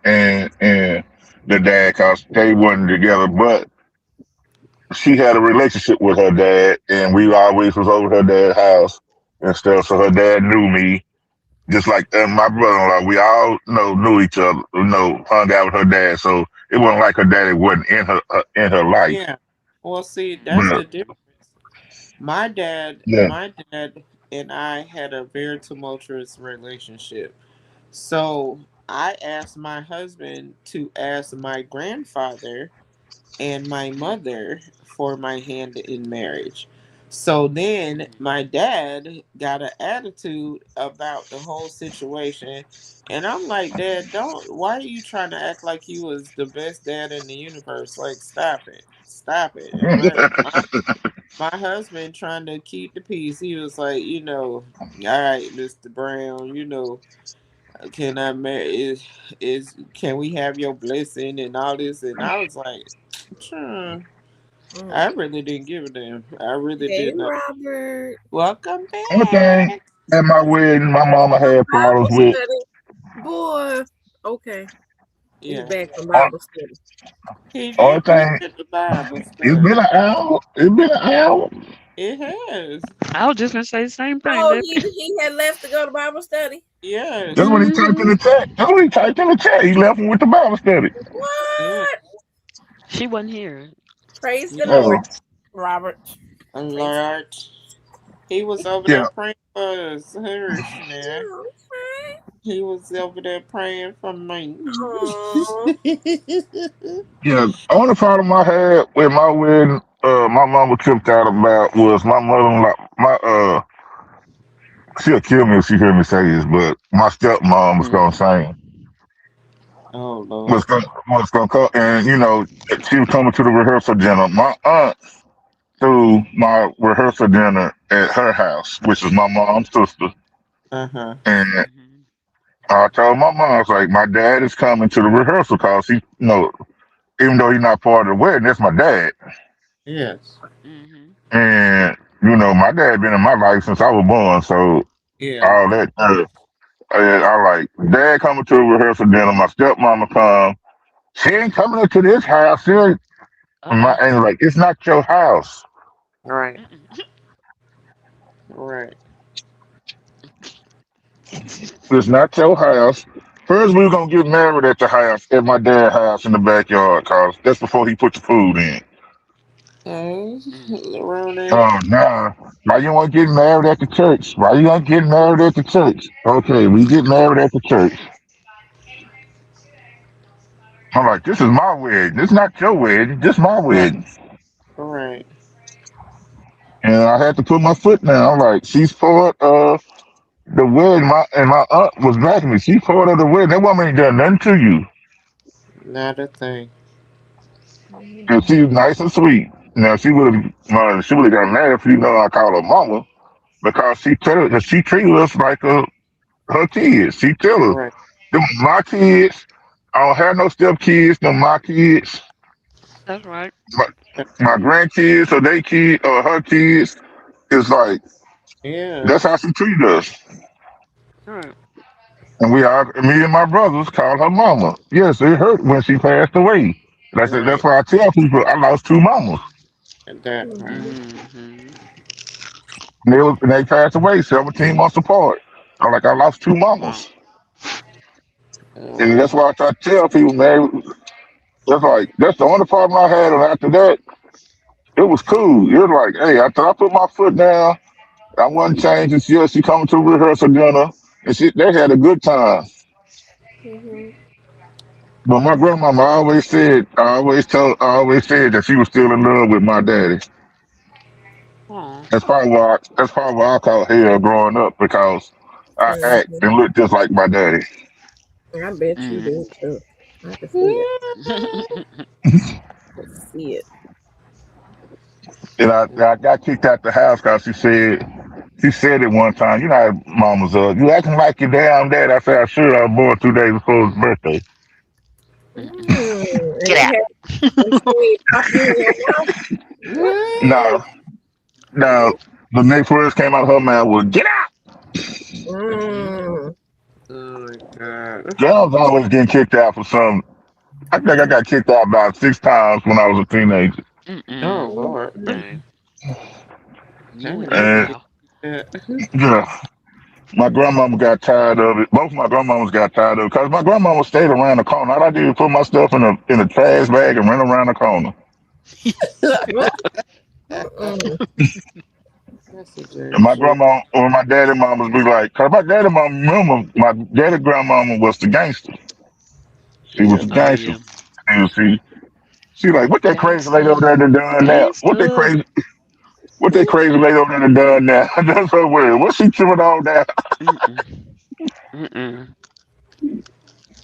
the dad because they wasn't together. But she had a relationship with her dad, and we always was over her dad's house and stuff. So her dad knew me, just like my brother-in-law. We all knew each other, hung out with her dad. So it wasn't like her daddy wasn't in her life. yeah. Well, see, that's But the difference. My yeah, dad and I had a very tumultuous relationship. So I asked my husband to ask my grandfather and my mother for my hand in marriage. So then Mm. my dad got an attitude about the whole situation. And I'm like, Dad, don't, why are you trying to act like you was the best dad in the universe? Like, stop it. Stop it. And my husband trying to keep the peace. He was like, all right, Mr. Brown, can I marry is can we have your blessing and all this? And I was like, sure. I Mm. really didn't give a damn. I really Hey, did not. Robert. Welcome Only thing back. at my wedding, my mama had problems Bible with. study. Boy. Okay. He's Yeah. back from on- Bible study. He Only did thing, mention the Bible it's been study. an hour. It's been an hour. It has. I was just gonna say the same thing, Oh, baby. he had left to go to Bible study. That's Yes. what he typed in Hmm. the chat. That's what he typed in the chat. He left him with the Bible study. Yeah. What? She wasn't here. Praise the Yeah. Lord, Oh, Robert. Praise the Lord. He was over there yeah, praying for us, Hirsch, man. Lord. Okay. He was over there praying for me. Oh. yeah. Only problem I had with my wedding, my mama tripped out about was my mother-in-law. She'll kill me if she hear me say this, but my stepmom was Mm. gonna sing. Oh Was Lord. gonna was gonna come, and she was coming to the rehearsal dinner. My aunt threw my rehearsal dinner at her house, which is my mom's sister, Uh-huh. and Mhm. I told my mom, I was like, my dad is coming to the rehearsal cause even though he's not part of the wedding, that's my dad. Yes. Mhm. And my dad been in my life since I was born, so Yeah. all that. And I like dad coming to the rehearsal dinner. My stepmama come. She ain't coming into this house. She ain't. And my Uh-uh. aunt was like, it's not your house. Right. Mm-mm. Right. It's not your house. First, we were gonna get married at the house, at my dad's house in the backyard, cause that's before he put the food in. Oh, Mm. around there. Oh, nah. Why you want to get married at the church? Why you want to get married at the church? Okay, we get married at the church. I'm like, this is my wedding. This is not your wedding. This is my Right. wedding. Right. And I had to put my foot down. I'm like, she's part of the wedding. My aunt was backing me. She's part of the wedding. That woman ain't done nothing to you. Not a thing. And she's nice and sweet. Now she would have got mad if I call her mama because she treated us like her kids. She tell us, Right. them my kids. I don't have no step kids. Them my kids. That's right. My, my grandkids or they kids or her kids. It's like Yeah. that's how she treated us. All right. And me and my brothers called her mama. Yes, it hurt when she passed away. That's Right. why I tell people I lost two mamas. At that part. Mhm. Mhm. And they passed away 17 months apart. I lost two Wow. mamas. And that's Oh. why I try to tell people, man, that's the only problem I had. And after that, it was cool. It was like, hey, after I put my foot down, I wasn't changing. She coming to rehearsal dinner, and they had a good time. Mhm. But my grandmama I always said that she was still in love with my daddy. Oh. That's probably why I caught hell growing up because I act Mhm. and look just like my daddy. I bet you Mhm. did too. I can see it. I can see it. And I got kicked out the house because she said it one time. You know how mamas are. You acting like your damn dad. I said, I sure I was born 2 days before his birthday. And Get it out. had and she ain't pop you in your mouth. What? Now, now the next words came out of her mouth was "Get out." Mhm. Mm. Oh my God. I was always getting kicked out for some. I think I got kicked out about 6 times when I was a teenager. Oh Mm-mm. Lord. No. I You and never your And mouth. did that. yeah, my grandmama got tired of it. Both my grandmamas got tired of it because my grandmama stayed around the corner. All I did was put my stuff in a trash bag and run around the corner. What? Mm-mm. That's a And damn my shame. grandma or my daddy mamas be like, cause my daddy mama remember my daddy grandmama was the gangster. She was Yeah. the Oh gangster. yeah. And she like, what that crazy lady over Gangster. there done done now? Gangster. What that crazy lady over there done now? That's her word. What she tripping on now? Mm-mm. Mm-mm.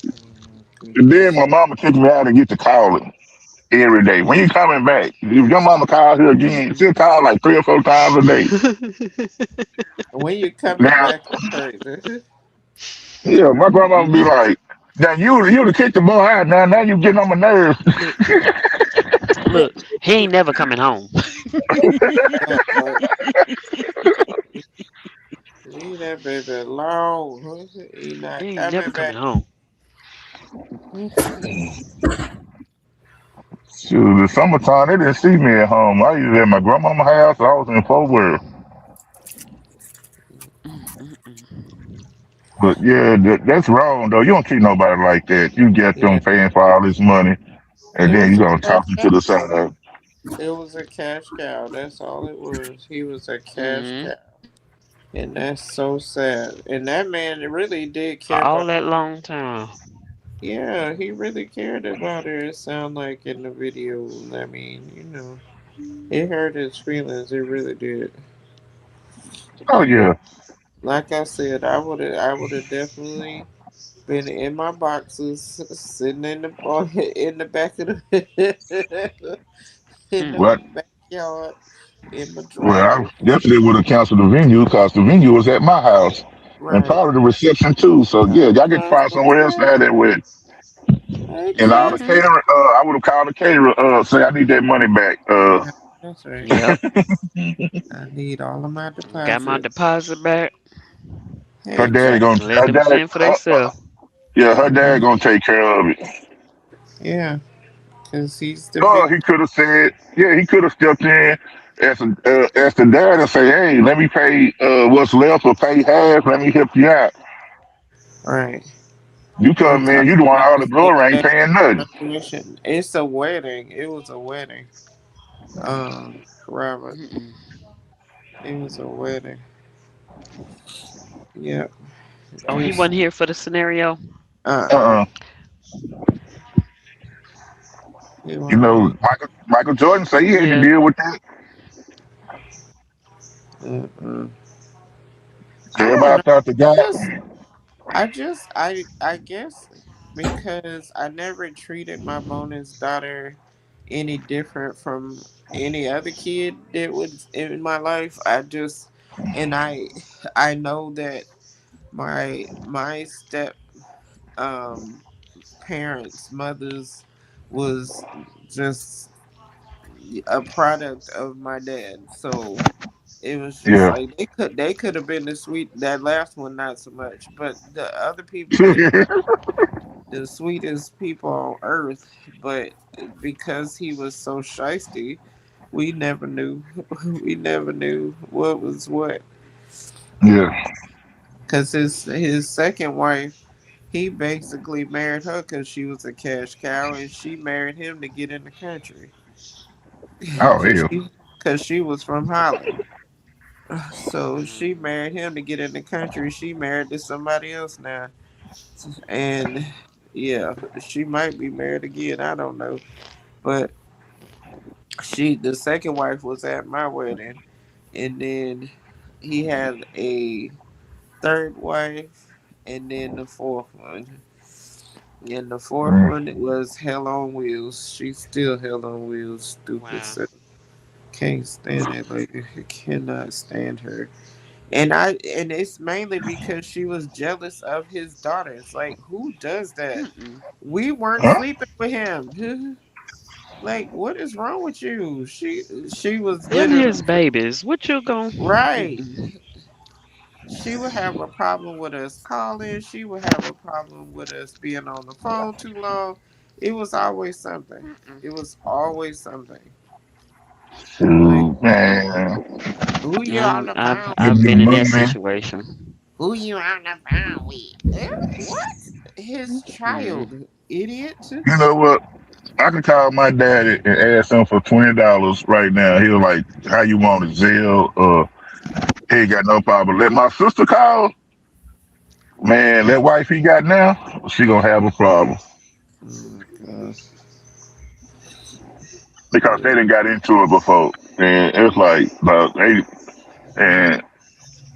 Oh, And then goodness. my mama kicked me out and get to calling every day. When you coming back? If your mama calls her again, Mm-mm. she'll call like 3 or 4 times a day. When you coming Now, back is crazy. yeah, my grandma would be Mm-mm. like, now you to kick the boy out now you getting on my nerves. Look, look, he ain't never coming home. Yeah, like, leave that baby alone. He He not ain't never coming coming back. home. Shoot, the summertime, they didn't see me at home. I was at my grandmama's house. I was in Fort Worth. Mm-mm-mm. But yeah, that's wrong though. You don't treat nobody like that. You get Yeah, them paying for all this money, and it then was you a gonna cash talk you to cow. the side. It was a cash cow. That's all it was. He was a cash Mm-hmm. cow. And that's so sad. And that man really did care All about. that long time. Yeah, he really cared about her. It sounded like in the video. I mean, it hurt his feelings. It really did. Oh yeah. Like I said, I would have definitely been in my boxes, sitting in the in the back of the in the Mm. Well, backyard, in my well, driveway. I definitely would have canceled the venue because the venue was at my house and Right. probably the reception too. So yeah, That's y'all get to what I find was somewhere else to gonna have say. that with. I And all the Mm-hmm. canceled. catering, I would have called the caterer, say I need that money back. That's right. Yep. I need all of my Got my deposit. deposit back. Her Heck daddy yeah. gonna, Let her them dad, fend for themselves. yeah, her dad Mhm. gonna take care of it. Yeah, because he's the Oh, big. he could have said, yeah, he could have stepped in as the dad and say, hey, let me pay what's left or pay half. Let me help you out. Right. You I'm come in, talking you the one about all the his glory ain't big paying nothing. graduation. It's a wedding. It was a wedding. Robert. Mm-mm. It was a wedding. Yep. Oh, he It's wasn't here for the scenario. uh-uh. Uh-uh. He You wasn't know, here. Michael Jordan say he had to Yeah. deal with that. Uh-uh. I don't Everybody know. thought the guy. Just I guess because I never treated my bonus daughter any different from any other kid that was in my life. And I know that my step um parents mothers was just a product of my dad. So it was just Yeah. like they could have been the sweet, that last one not so much, but the other people could have the sweetest people on earth, but because he was so shisty, we never knew. We never knew what was what. Yeah. Cause his second wife, he basically married her because she was a cash cow, and she married him to get in the country. Oh, Cause hell. she was from Holland, so she Mm-hmm. married him to get in the country. She married to somebody else now, and yeah, she might be married again. I don't know, but the second wife was at my wedding, and then he had a third wife, and then the fourth one. And the fourth Mm. one was Hell on Wheels. She's still Hell on Wheels. Stupid. Wow. So can't stand that lady. I cannot stand her. And it's mainly because she was jealous of his daughters. Like, who does that? Mm-mm. We weren't Huh? sleeping with him. Like, what is wrong with you? She was Them literally his babies. What you gon' right. Mm-mm. She would have a problem with us calling. She would have a problem with us being on the phone too long. It was always something. Mm-mm. It was always something. Like, Shoot, man. who you on Um, the I've phone with? I've Give been me in that money. situation. Who you on the phone with? What? His Mm-mm. child, idiot. You know what? I could call my daddy and ask him for $20 right now. He was like, "How you want it, Zelle?" He ain't got no problem. Let my sister call, man. That wife he got now, she gonna have a problem Oh my god. because they Yeah. didn't got into it before, and it's like, they and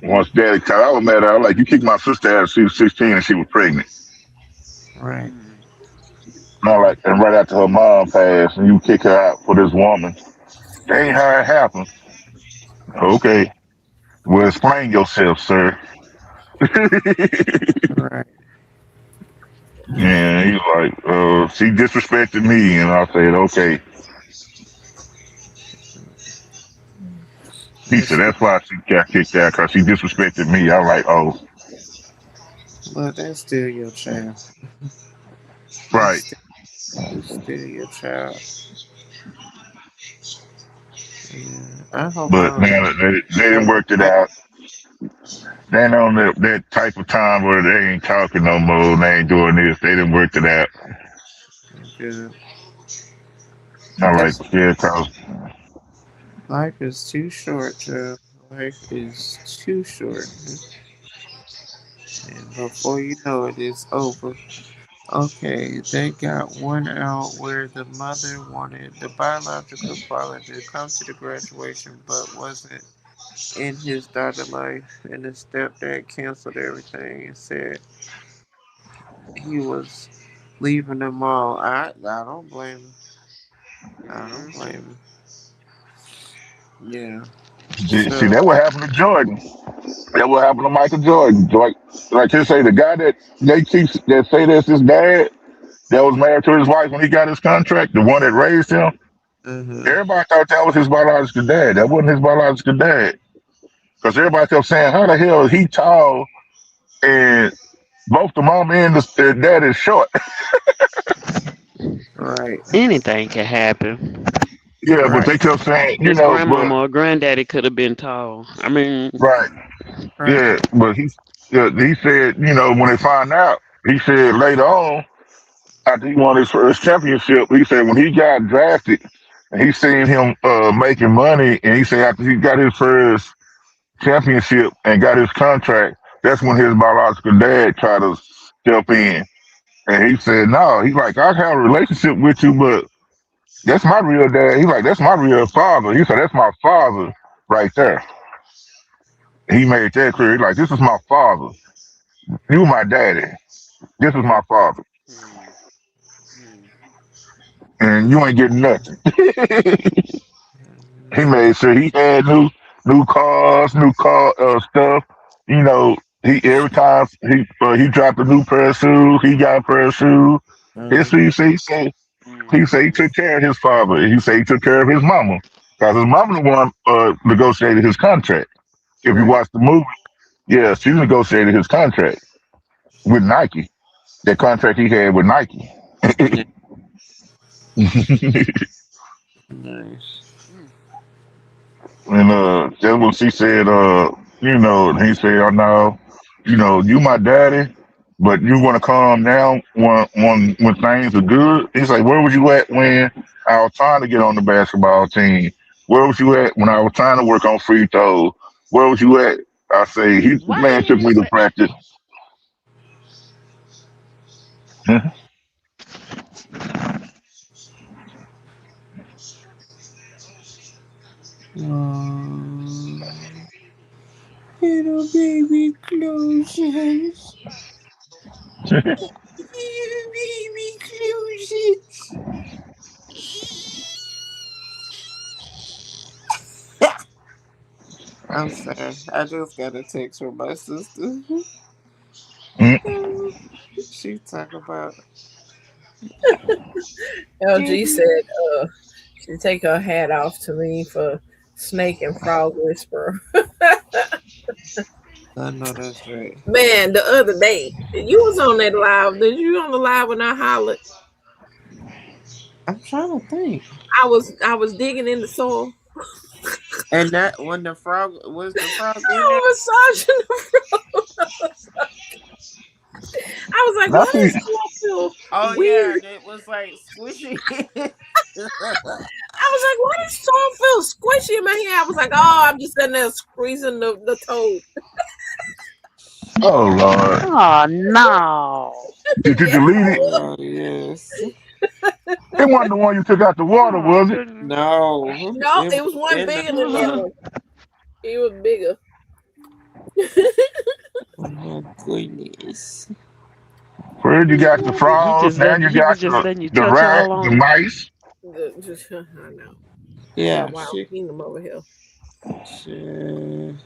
once daddy called, I was mad at her. I was like, you kicked my sister out. She was 16 and she was pregnant. Right. And I like, and right after her mom passed, and you kick her out for this woman. That ain't how it happened. Okay, well, explain yourself, sir. Right. And he's like, she disrespected me. And I said, okay. He But said, still, that's why she got kicked out because she disrespected me. I'm like, oh, but that's still your child. It's right. still, it's still your child. Yeah. I hope I But don't man, they didn't ever work it fight. out. They ain't on that type of time where they ain't talking no more. They ain't doing this. They didn't work it out. Good. I'm like, Cause yeah, cause life is too short, child. Life is too short. And before you know it, it's over. Okay, they got one out where the mother wanted the biological father to come to the graduation but wasn't in his daughter's life, and the stepdad canceled everything and said he was leaving them all. I don't blame him. I don't blame him. Yeah. see, So, that what happened to Jordan. That what happened to Michael Jordan. Like he say, the guy that they keep that say that's his dad that was married to his wife when he got his contract, the one that raised him. uh-huh. Everybody thought that was his biological dad. That wasn't his biological dad because everybody kept saying, "How the hell is he tall and both the mom and the dad is short?" Right. Anything can happen. Yeah, but Right. they kept saying, His but grandmama or granddaddy could have been tall. I mean, right, Right. yeah, but he said, when they find out, he said later on after he won his first championship, he said when he got drafted and he seen him making money, and he said after he got his first championship and got his contract, that's when his biological dad tried to step in. And he said, no, he's like, I have a relationship with you, but that's my real dad. He's like, that's my real father. He said, that's my father right there. He made that clear. He's like, this is my father. You my daddy. This is my father. hmm, hmm, And you ain't getting nothing. He Nothing. made sure he had new cars, new car stuff. You know, he every time he dropped a new pair of shoes, he got a pair of shoes. Uh-huh. He said he hmm. took care of his father. He said he took care of his mama because his mama the one negotiated his contract. If you Right. watch the movie, yeah, she negotiated his contract with Nike. That contract he had with Nike. Yeah. Nice. And that's what she said, he said, oh no, you my daddy, but you wanna come now when things are good. He's like, where was you at when I was trying to get on the basketball team? Where was you at when I was trying to work on free throws? Where was you at? I say he Why man did took he me to say? practice. Oh, little baby closes. Little baby closes. I'm sorry. I just got a text from my sister. She talk about LG baby. said she take her hat off to me for snake and frog whisperer. I know that's right. Man, the other day, you was on that live. Did you on the live when I hollered? I'm trying to think. I was digging in the soil. And that when the frog was the frog in there. I was massaging the frog. I was like, why Nothing. does it feel Oh yeah, weird? and it was like squishy. was like, why does salt feel squishy in my hand? I was like, oh, I'm just sitting there squeezing the toad. Oh Lord, Oh no. did you Yes, delete I it? was. Oh yes. It wasn't the one you took out the water, Oh was it? goodness. No, No, it it was was one in the bigger than that car. one. It was bigger. Oh my goodness. First you got the You frogs, just now letting you he was got just letting you the touch rat, all the on him. mice. I know. That's Yeah, why I don't feed them over here. she,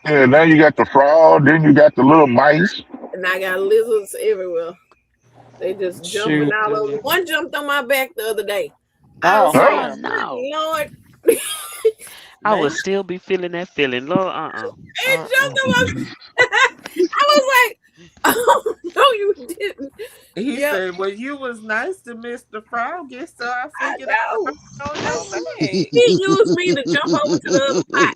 Yeah, now you got the frog, then you got the little mice. And I got lizards everywhere. They just jumping shoot. all over. Goodness. One jumped on my back the other day. I Oh was Huh? like, Oh hell, good no. Lord. I they would still be feeling that feeling. Lord, It uh-uh. jumped on my I was like, oh, no, you didn't. He Yep, said, "Well, you was nice to Mr. Froggy, so I I figured I know. was on I your said, back." he used me to jump over to the other pot.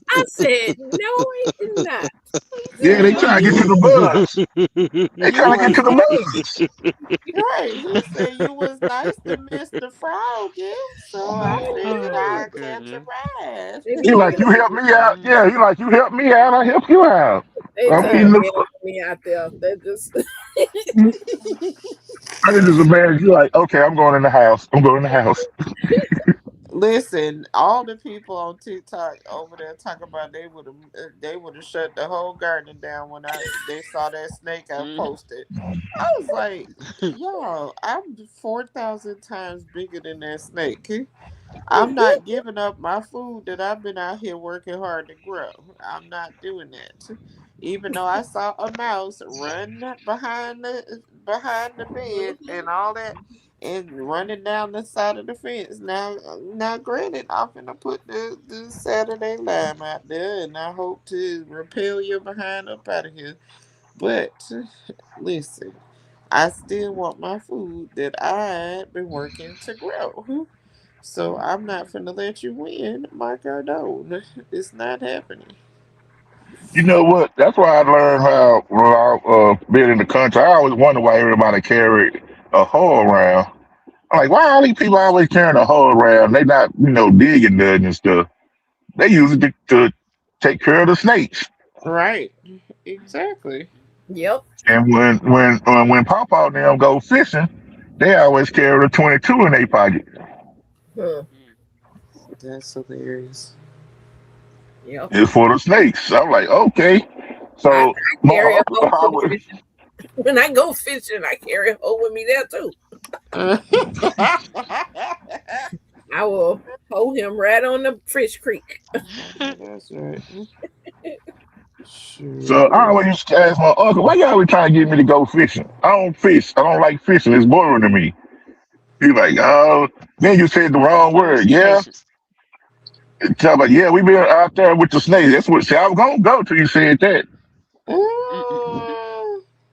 I said, no, he did not. He Yeah, said, they "Well, trying to get to you the bugs. They you trying to get was to the nice." bugs. Right. He said you was nice to Mr. Froggy, so I figured oh I'd catch a goodness. ride. They He be like, trying you to help get me out. Mm-mm. Yeah, he like, you help me out, I help you out. they I'm trying eating to the get me out there. They just I just imagine you like, okay, I'm going in the house. I'm going in the house. Listen, all the people on TikTok over there talking about they would have shut the whole garden down when they saw that snake I Mm. posted. I was like, y'all, I'm 4,000 times bigger than that snake. I'm not giving up my food that I've been out here working hard to grow. I'm not doing that. Even though I saw a mouse run behind the bed and all that, and running down the side of the fence. Now, granted, I'm gonna put the Saturday lime out there, and I hope to repel your behind up out of here. But listen, I still want my food that I've been working to grow. So I'm not finna let you win, my Cardone. It's not happening. You know what? That's why I learned how when I been in the country. I always wonder why everybody carried a hoe around. I'm like, why all these people always carrying a hoe around? They not, digging nothing and stuff. They use it to take care of the snakes. Right. Exactly. yep. And when Papa and them go fishing, they always carry a 22 in their pocket. Hmm. That's hilarious. Yep. It's for the snakes. I'm like, okay. I So my carry a uncle, hoe I to the would, fishing. When I go fishing, I carry a hoe with me there too. I will hold him right on the fish creek. That's right. so I Sure. always used to ask my uncle, why y'all always trying to get me to go fishing? I don't fish. I don't like fishing. It's boring to me. He's like, oh, then you said the wrong Learn word. some Yeah. patience. Tell about, yeah, we been out there with the snakes. That's what, see, I was going to go till you said that. Mm-mm.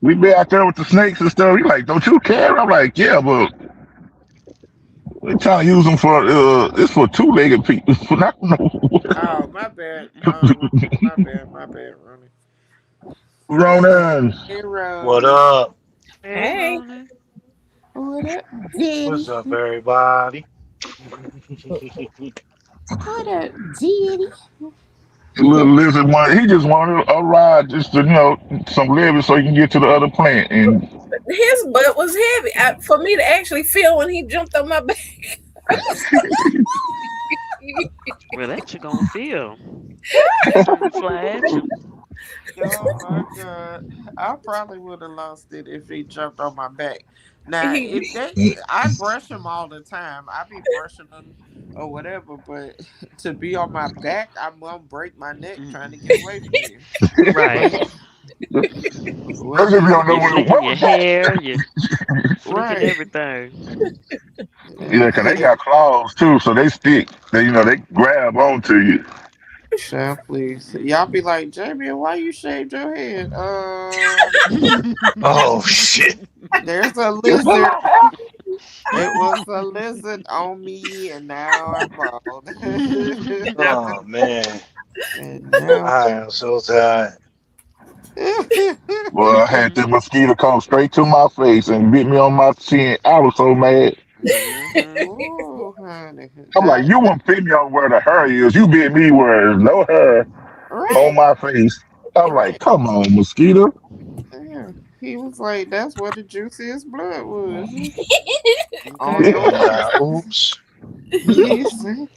We been out there with the snakes and stuff. He's like, don't you care? I'm like, yeah, but we're trying to use them for, it's for two-legged people. Not, no, Oh, my bad. My bad, Ronnie. Ronan. Hey, What Ronnie. up? Hey, Hey. Ronnie. What up, Diddy? What's up, everybody? What up, Diddy? The little lizard one, he just wanted a ride just to, some living so he can get to the other plant. And His butt was heavy for me to actually feel when he jumped on my back. Well, that you gonna feel when you fly at you. Oh my god. I probably would have lost it if he jumped on my back. Now, if He, they I brush him all the time. I be brushing them or whatever, but to be on my back, I'm gonna break my neck trying to get Mm-mm. away from you. Right. What those what of you do don't you know You do? flicking what your was that? hair, you flicking Right. everything. Yeah, 'cause they got claws too, so they stick. They grab onto you. Child, please. Y'all Mm-mm. be like, Jamie, why you shaved your head? Oh shit! There's a It's a lizard. lot happening. It was a lizard on me, and now I'm bald. Oh man, And now, I am so tired. Well, I had that mosquito come straight to my face and bit me on my chin. I was so mad. Mm-hmm. Oh, honey. I'm like, you won't fit me on where the hair is. You bit me where there's no hair on Right, my face. I'm like, right. come on, mosquito. Yeah. He was like, that's where the juiciest blood was. On Okay. your face. Oops. He said,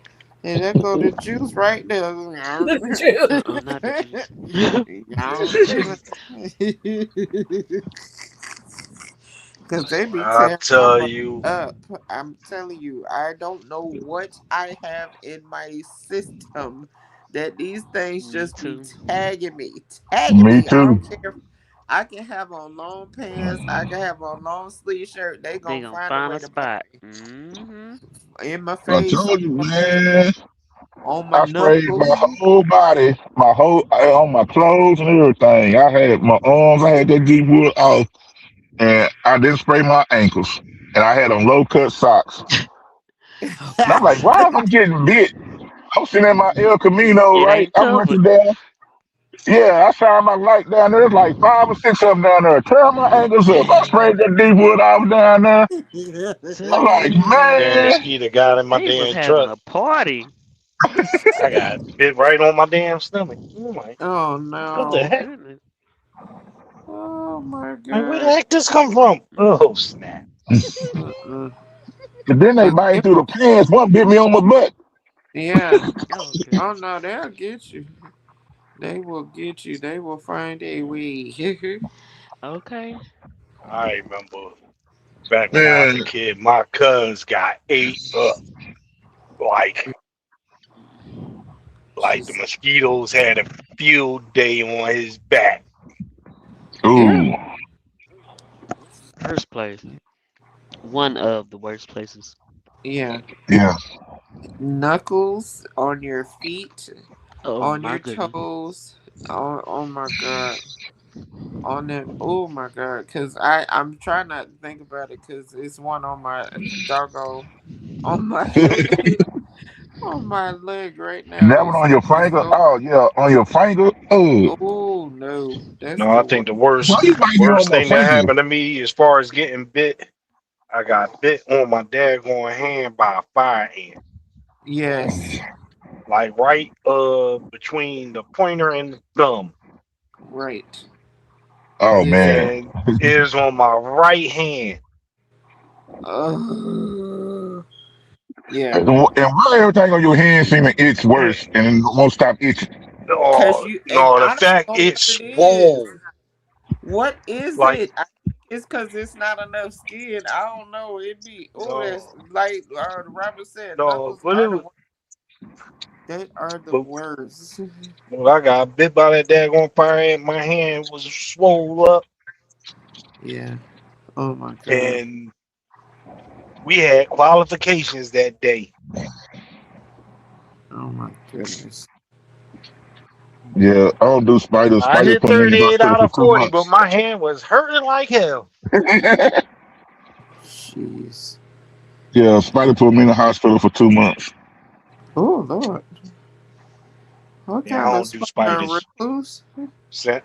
and there go the juice right there. The Jew. Not the juice. Because they be I tearing my tell butt you, up. I'm telling you, I don't know what I have in my system that these things Me just be too. tagging me. Tagging Me me. I too. don't care. I can have on long pants. I can have on long sleeve shirt. They They gonna gonna find a find way a to bite spot. me. Mm-hmm. In my I face, on told you, my neck, man. on my I sprayed my knuckles. whole body, on my clothes and everything. I had my arms, I had that deep wood off, and I didn't spray my ankles. And I had on low cut socks. And I'm like, why am I getting bit? I'm sitting in my El Camino, It right? ain't I'm covered. looking down. Yeah, I shine my light down there. There's like 5 or 6 of them down there. Tear my ankles up. I sprayed that deep wood off down there. I'm like, damn man. mosquito got in my They was damn having truck. a party. I got bit right on my damn stomach. I'm like, Oh what the Oh no. heck? goodness. Oh my Like, where the god. heck this come from? Oh snap! Mm-mm. And then they Cause bite they through the will, pants. One bit me on my butt. yeah. Oh Oh goodness. no, they'll get you. They will get you. They will find a way. Okay. I remember back when I was a Man, kid, my cuz got ate up like the She's mosquitoes had a field day on his back. yeah, ooh, First place. One of the worst places. yeah. yeah. Knuckles on your feet, Oh on my your goodness. toes. Oh my god. On them. Oh my god. Cause I'm trying not to think about it. Cause it's one on my doggo on my on my leg right now. That one It's on your it's finger. so. Oh yeah, on your finger. Oh, Oh no, that's No, I the think worst. the why you bite me on worst my thing that finger? happened to me as far as getting bit, I got bit on my daggone hand by a fire ant. Yes, Like right between the pointer and the thumb. right. Oh Yeah. man. And it was on my right hand. Yeah. And why everything on your hand seem to itch Eh, worse and it won't stop itching? Cause Oh you and no, the I don't fact know it what it is. swole. What is Like it? I think it's cause it's not enough skin. I don't know. It be oh that's no, like Robert said, no, knuckles but it are the was worst. They are the but worst. when I got bit by that daggone fire ant, my hand was swole up Yeah. Oh my god. and we had qualifications that day. Oh my goodness. Yeah, I don't do spiders. I Spiders did put me in the 38 hospital out for of two 40, but months. my hand was hurting like hell. Jeez. Yeah, spider put me in the hospital for 2 months. Oh Lord. What Yeah, I kind of don't do spider spiders. recluse?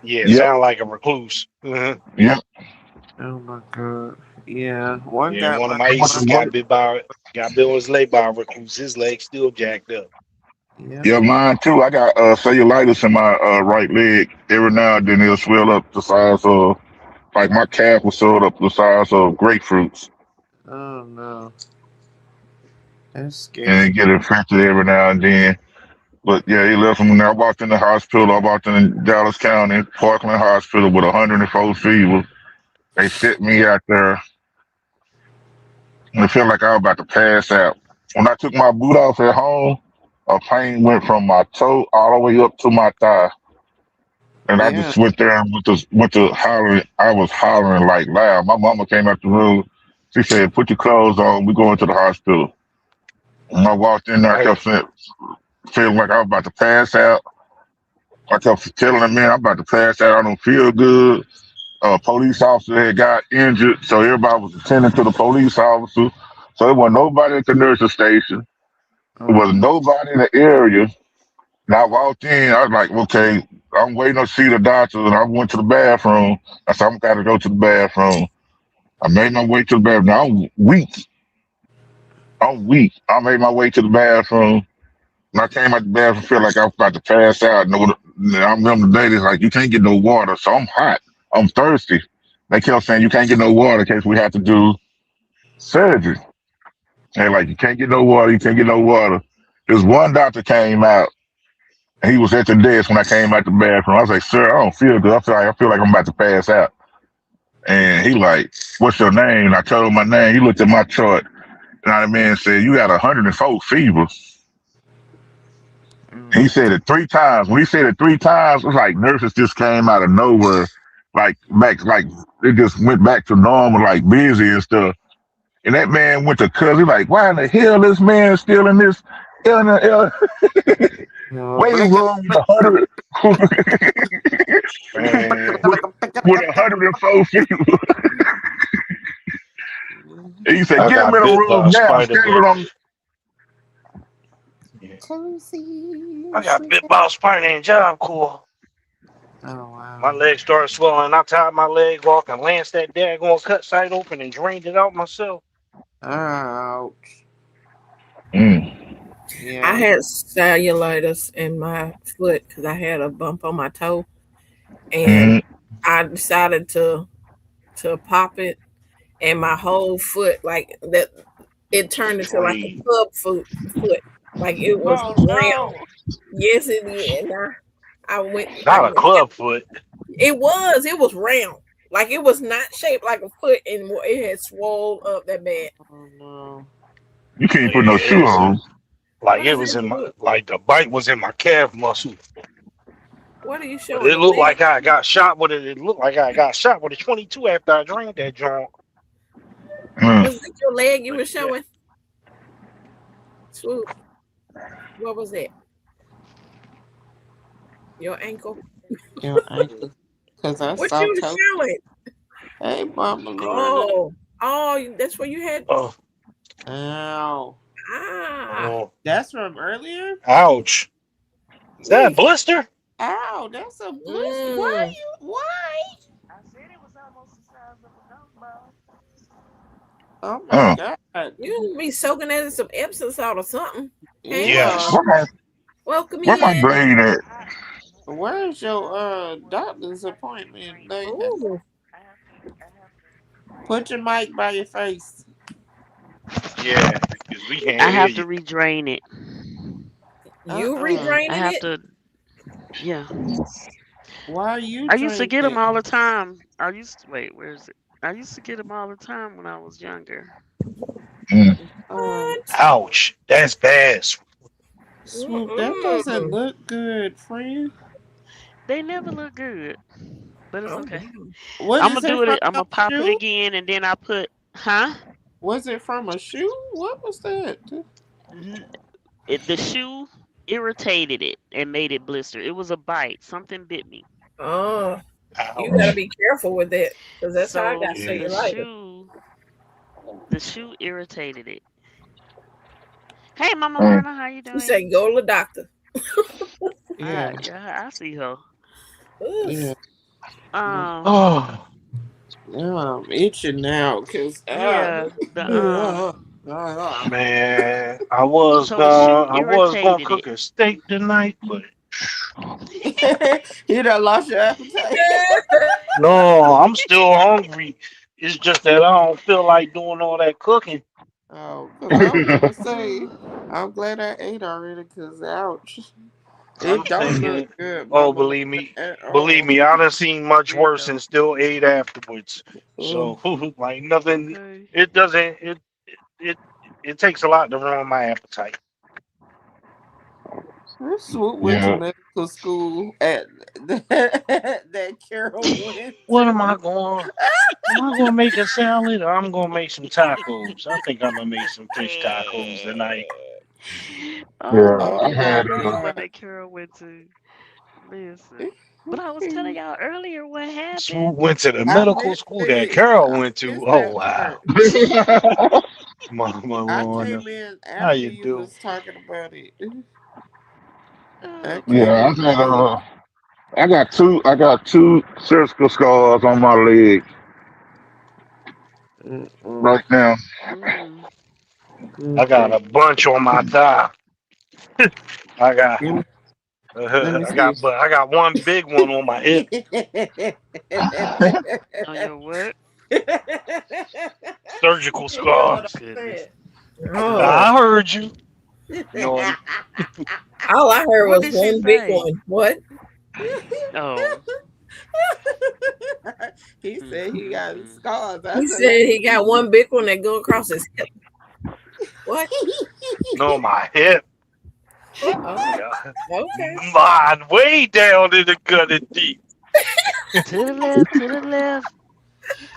Yeah, Yep, sound like a recluse. Mhm. yep. Oh my god. Yeah. One Yeah, got one of my my What aces mom. got bit on his leg by a recluse. His leg still jacked up. Yep. Yeah, mine too. I got cellulitis in my right leg. Every now and then it'll swell up the size of like my calf was swelled up the size of grapefruits, Oh no. That's and it scary. get infected every now and then. But yeah, he left me. I walked in the hospital. I walked in Dallas County Parkland Hospital with 104 fever. They set me out there, and it felt like I was about to pass out. When I took my boot off at home, a pain went from my toe all the way up to my thigh. And I Yeah. just went there and went to hollering. I was hollering like loud. My mama came out the room. She said, "Put your clothes on. We going to the hospital." When I walked in there, I kept Right. feeling like I was about to pass out. I kept telling the man, "I'm about to pass out. I don't feel good." A police officer had got injured, so everybody was attending to the police officer. So there wasn't nobody at the nursing station. There Oh was no. nobody in the area. And I walked in. I was like, "Okay, I'm waiting to see the doctor." And I went to the bathroom. I said, "I'm got to go to the bathroom." I made my way to the bathroom. Now I'm weak. I'm weak. I made my way to the bathroom. When I came out the bathroom, feel like I was about to pass out. No, I remember the ladies like, you can't get no water. So I'm hot. I'm thirsty. They kept saying you can't get no water in case we have to do surgery. And like, you can't get no water. You can't get no water. This one doctor came out. And he was at the desk when I came out the bathroom. I was like, "Sir, I don't feel good. I feel like I'm about to pass out." And he like, "What's your name?" And I told him my name. He looked at my chart. And the man said, "You got 104 fever." He Mm. said it 3 times. When he said it 3 times, it was like nurses just came out of nowhere, like back, like it just went back to normal, like busy and stuff. And that man went to cuss. He like, "Why in the hell this man still in this in the waiting room with 100 Man, with 104 fever?" And he said, I "Get him got in a bit by room a now. spider, Schedule but him." yeah. Cozy I got bit Street. by a spider in Job Corps. Oh My wow. leg started swelling. I tied my leg off and lanced that daggone cut site open and drained it out myself. Ouch. Mm, I Yeah. had cellulitis in my foot because I had a bump on my toe, and mm, I decided to pop it, and my whole foot like that it turned into like a Drained. club foot, like it was Oh round. no. Yes, it did. And I went. I Not a club foot. it was round, like it was not shaped like a foot anymore. It had swole up that bad. Oh no. you can't put no Yeah, shoe on. like What it is was that? in my like the bite was in my calf muscle. What are you But showing? it The looked leg? like I got shot with it. It looked like I got shot with a 22 after I drained that joint. Mm. Was it your leg you But were yeah. showing? Swoop. What was that? Your ankle? Your ankle. Cause I What saw you toe. were showing? Hey, Mama Lorna. Oh, that's where you had. Oh, Ow. Ah, oh, That's from earlier? ouch. Is that a oof. blister? Ow, that's a blister. Why Mm. you why? I said it was almost the size of a golf ball. Oh my Uh, god. You be soaking that in some Epsom salt or something. Hey, Yeah. Yes. where my welcome where my in. blade at? I Where's your I doctor's have to appointment, redrain it. lady? Ooh, I have to redrain Put it. your mic by your face. Yeah, because we I can't hear have to you. redrain it. you Uh-uh. I redraining have it? to. Yeah. Why are you I used to draining get them it? all the time. Wait, where is it? I used to get them all the time when I was younger. Mm. Um, What? Ouch. That's bad. Swoop, that doesn't Mm-mm. look good, friend. They never look good, but it's Oh okay. damn. What I'm is gonna it do from it. I'm your gonna pop it shoe? again, and then I put, huh? Was it from a shoe? What was that? N- the shoe irritated it and made it blister. It was a bite. Something bit me. Oh, you got to Mm. Ouch. be careful with that because that's how I got So Yeah. cellulitis. the shoe irritated it. Hey, Mama Mm. Lorna, how you You say doing? go to the doctor. Yeah, Yeah, I see her. yeah. Oof. Um, Oh, Yeah, I'm itching now because yeah, man. I was so the shoe going I was gonna irritated cook it. a steak tonight, but you done lost your appetite. no, I'm still hungry. It's just that I don't feel like doing all that cooking. Oh, because I was gonna say, Mm. I'm glad I ate already. Because ouch, I'm it don't look thinking, good, oh, Mama. Lorna, at believe all. me, I done seen much It worse and don't. still ate afterwards. Oh, So, like nothing, Okay. it doesn't, it, it takes a lot to ruin my appetite. this swoop went to Yeah. medical school at that Carol went What am to. I going? Am I gonna make a salad or I'm gonna make some tacos? I think I'm gonna make some fish tacos tonight. Yeah. Oh, Oh I yeah, my I had know the one god. that Carol went to. Listen. But I was telling y'all earlier what happened. Swoop went to the I medical missed school that it. Carol I went to. missed Oh that part. wow, Mama I Lorna, came in how after you you do? was talking about it. I Oh, came yeah. in I had late. I got two surgical scars on my leg Mm-mm. right now. mm. I got Okay. a bunch on my thigh. I got, Let me, let me see. but I got one big one on my hip. On your what? Surgical You hear Oh what scars. I'm saying? goodness. Oh, I heard you. No, all I heard What was did she one big say? one. What? Oh. He said he got Mm-mm-mm. scars. I He said, said he got one big one that go across his hip. What? no, my hip. Oh, Yeah. okay. Mine way down in the gut and deep. To the left, to the left.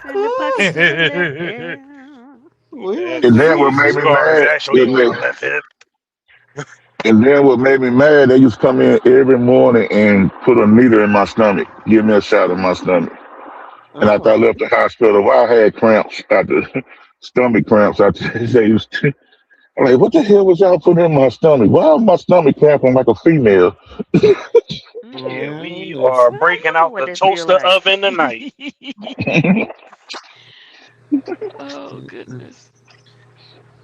In the pocket to the left. Yeah. Yeah, we And then what the made me scars mad, actually on my left hip. and then what made me mad, they used to come in every morning and put a needle in my stomach, give me a shot in my stomach. And after I oh, left the hospital, well, I had cramps after stomach cramps. After they used to, I'm like, what the hell was y'all putting in my stomach? Why is my stomach cramping like a female? Yeah, Mm. we well, are Well, I breaking wonder out what the they feel toaster like. oven tonight. Oh goodness.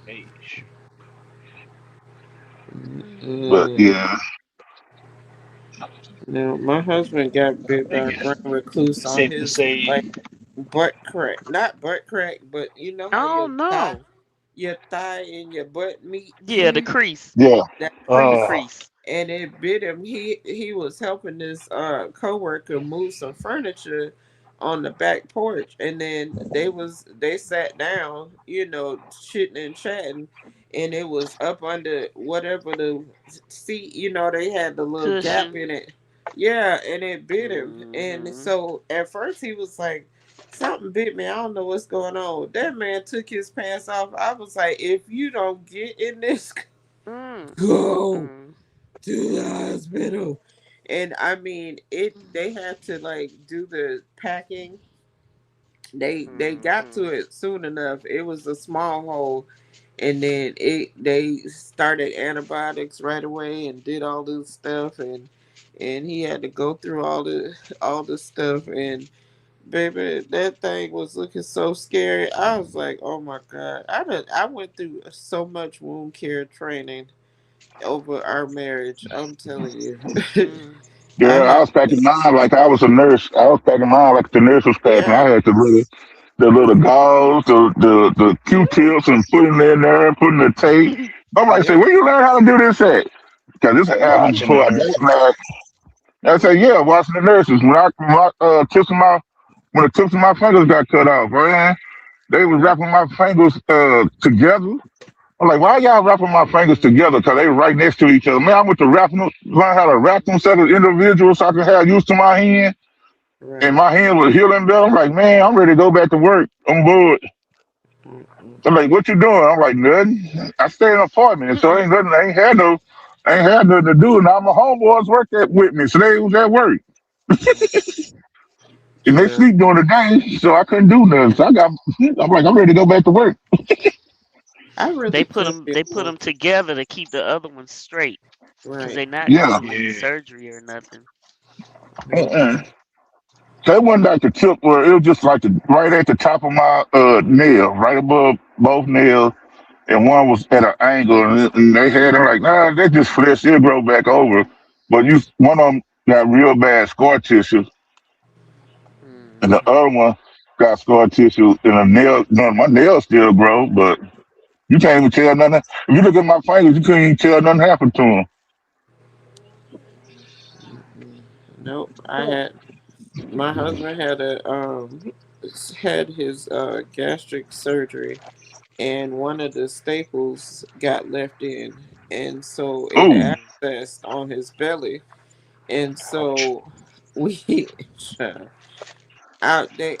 Hey, But Mm. mm, yeah, now my husband got I bit by think a it's brown recluse on safe to his say, like butt crack, not butt crack, but you know how Oh no. your thigh and your butt meet Yeah, the crease. yeah. that The crease, uh, crease. and it bit him. He was helping this coworker move some furniture on the back porch, and then they sat down, chitting and chatting, and it was up under whatever the seat, they had the little gap Cushion. in it. Yeah, and it bit him, and Mm-hmm. so at first he was like, something bit me. I don't know what's going on. That man took his pants off. I was like, if you don't get in this, Mm. go Mm-mm. to the hospital. And I mean, they had to like do the packing. They got to Mm-hmm. it soon enough. It was a small hole, and then they started antibiotics right away and did all this stuff, and he had to go through all the stuff. And baby, that thing was looking so scary. I was like, oh my god. I went through so much wound care training over our marriage. I'm telling you. Mm. I Girl, I had, was packing mine like I was a nurse. I was packing mine like the nurse was packing. yeah, I had the little gauze, the yeah, Q-tips, and putting it in there, putting the tape. I'm like, say, yep, where you learn how to do this at? Because this happened watching the before I got nurses. mad. I say, yeah, watching the nurses. When the tips of my fingers got cut off, man, they was wrapping my fingers together. I'm like, why y'all wrapping my fingers Mm. together? Because they were right next to each other. Man, I went to learn how to wrap them separate individuals so I can have used to my hand. And right. my hand was healing better. I'm like, man, I'm ready to go back to work. I'm bored. Mm-mm. I'm like, what you doing? I'm like, nothing. I stay in an apartment, so ain't nothing. I ain't had nothing to do. Now my homeboys work at with me, so they was at work and they Yeah, sleep during the day, so I couldn't do nothing. So I'm like, I'm ready to go back to work. I really They put couldn't them. be They put alone. them together to keep the other ones straight, cause Right. they not Yeah. doing any Yeah. surgery or nothing. Uh-uh. Mm-mm. So it wasn't like the tip where it was just like right at the top of my nail, right above both nails, and one was at an angle, and they had them like, nah, that's just flesh. It'll grow back over. But one of them got real bad scar tissue, and the Mm-hmm. other one got scar tissue, and a nail. No, my nails still grow, but you can't even tell nothing. If you look at my fingers, you couldn't even tell nothing happened to them. Mm-mm. Nope. I Oh, had my husband had his gastric surgery, and one of the staples got left in, and so it Ooh, Mm. accessed on his belly, and Ouch. so we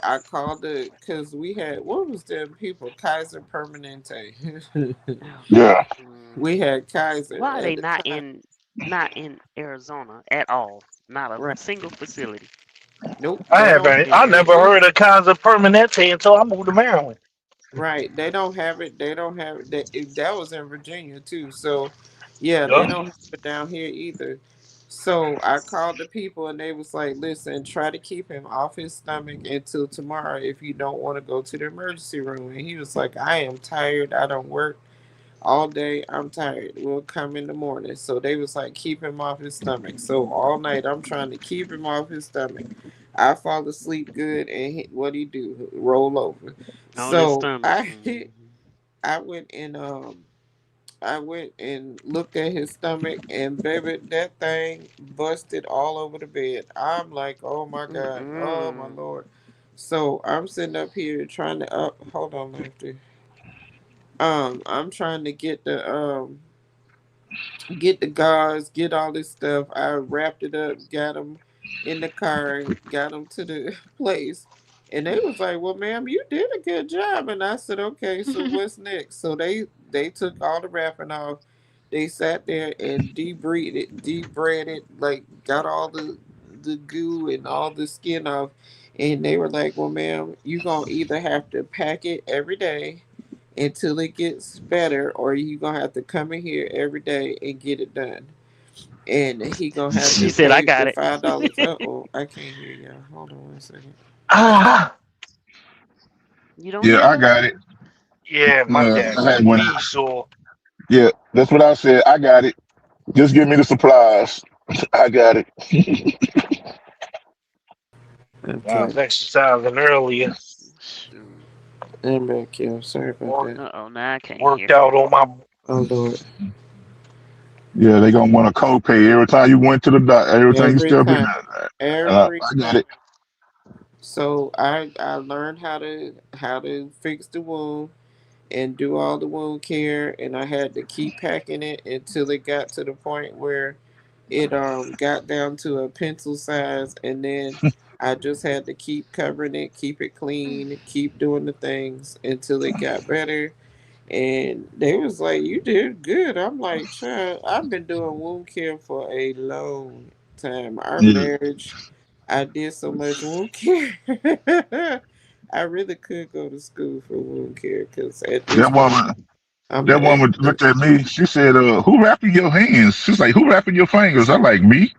I called it because we had, what was them people, Kaiser Permanente. yeah. Mm. We had Kaiser Why are at they the time. not in Arizona at all? Not a Right. single facility. Nope, I they don't haven't. In have I it. never Arizona. heard of Kaiser Permanente until I moved to Maryland. Right. They don't have it. They don't have it. That was in Virginia too. So, yeah, they Yeah. don't have it down here either. So I called the people and they was like, "Listen, try to keep him off his stomach until tomorrow if you don't want to go to the emergency room." And he was like, "I am tired. I don't work All day, I'm tired. We'll come in the morning. So they was like, keep him off his stomach. So all night, I'm trying to keep him off his stomach. I fall asleep good, and what he do? Roll over. On his So stomach. I Hmm. I went and I went and looked at his stomach, and baby, that thing busted all over the bed. I'm like, oh my God, oh my Mm-mm. Lord. So I'm sitting up here trying to up. Hold on, Lefty. I'm trying to get the gauze, get all this stuff. I wrapped it up, got them in the car, got them to the place. And they was like, "Well, ma'am, you did a good job." And I said, "Okay, so what's next?" So they took all the wrapping off. They sat there and deep bread it, like got all the goo and all the skin off. And they were like, "Well, ma'am, you gonna either have to pack it every day until it gets better, or you gonna have to come in here every day and get it done. And he gonna have She to said, "I pay got the it." $5. Oh, I can't hear y'all. Hold on one second. Ah, You don't Yeah, hear I her? got it. yeah, my I had daggone one. knee sore. Yeah, that's what I said. I got it. Just give me the supplies. I got it. I Okay, was exercising earlier. Shoot. I'm back here. Sorry about Work, that. Uh-oh, now I can't worked hear. out on my. Oh Lord, Yeah, they gonna want a copay every time you went to the doc. Every time you every step in time, there. every I got time. it. So I learned how to fix the wound and do all the wound care, and I had to keep packing it until it got to the point where it got down to a pencil size, and then I just had to keep covering it, keep it clean, keep doing the things until it got better. And they was like, "You did good." I'm like, "Child, I've been doing wound care for a long time. Our Yeah, marriage, I did so much wound care. I really could go to school for wound care because at this that point, woman. I'm That an woman expert." looked at me. She said, "Who wrapping your hands?" She's like, "Who wrapping your fingers?" I'm like, "Me."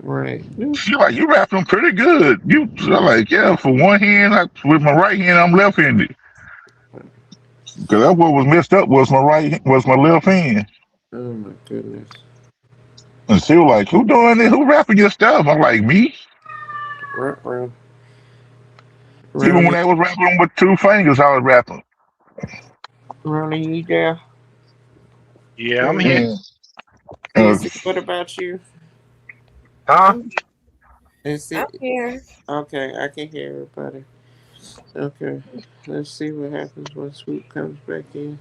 Right. She like, "You wrap them pretty good." I'm like, "Yeah." For one hand, with my right hand, I'm left-handed. Because that's what was messed up was my left hand. Oh my goodness. And she was like, "Who doing it? Who wrapping your stuff?" I'm like, "Me." Round, round, Even round, when they was wrapping them with two fingers, I was wrapping. round you there. Yeah, I'm Hey, here. And uh, Sissy, what about you? Huh? I'm Is I'm it here. okay? I can hear everybody. Okay, let's see what happens when Swoop comes back in.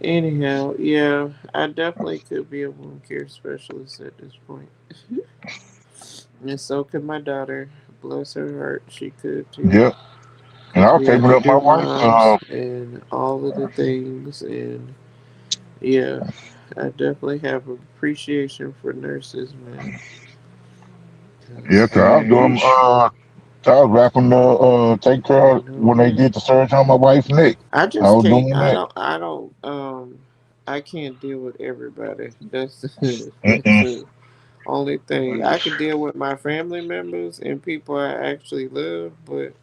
Anyhow, yeah, I definitely could be a wound care specialist at this point. And so could my daughter. Bless her heart, she could too. yeah, and I Because was we have taking to up my do wife. moms and all of the things. And yeah, I definitely have appreciation for nurses, man. Yeah, 'cause I was doing Yeesh. I was wrapping take care You of know when they what? did the surgery on my wife's neck. I I just was can't. doing that. I can't deal with everybody. That's that's Mm-mm. the only thing. I can deal with my family members and people I actually love, but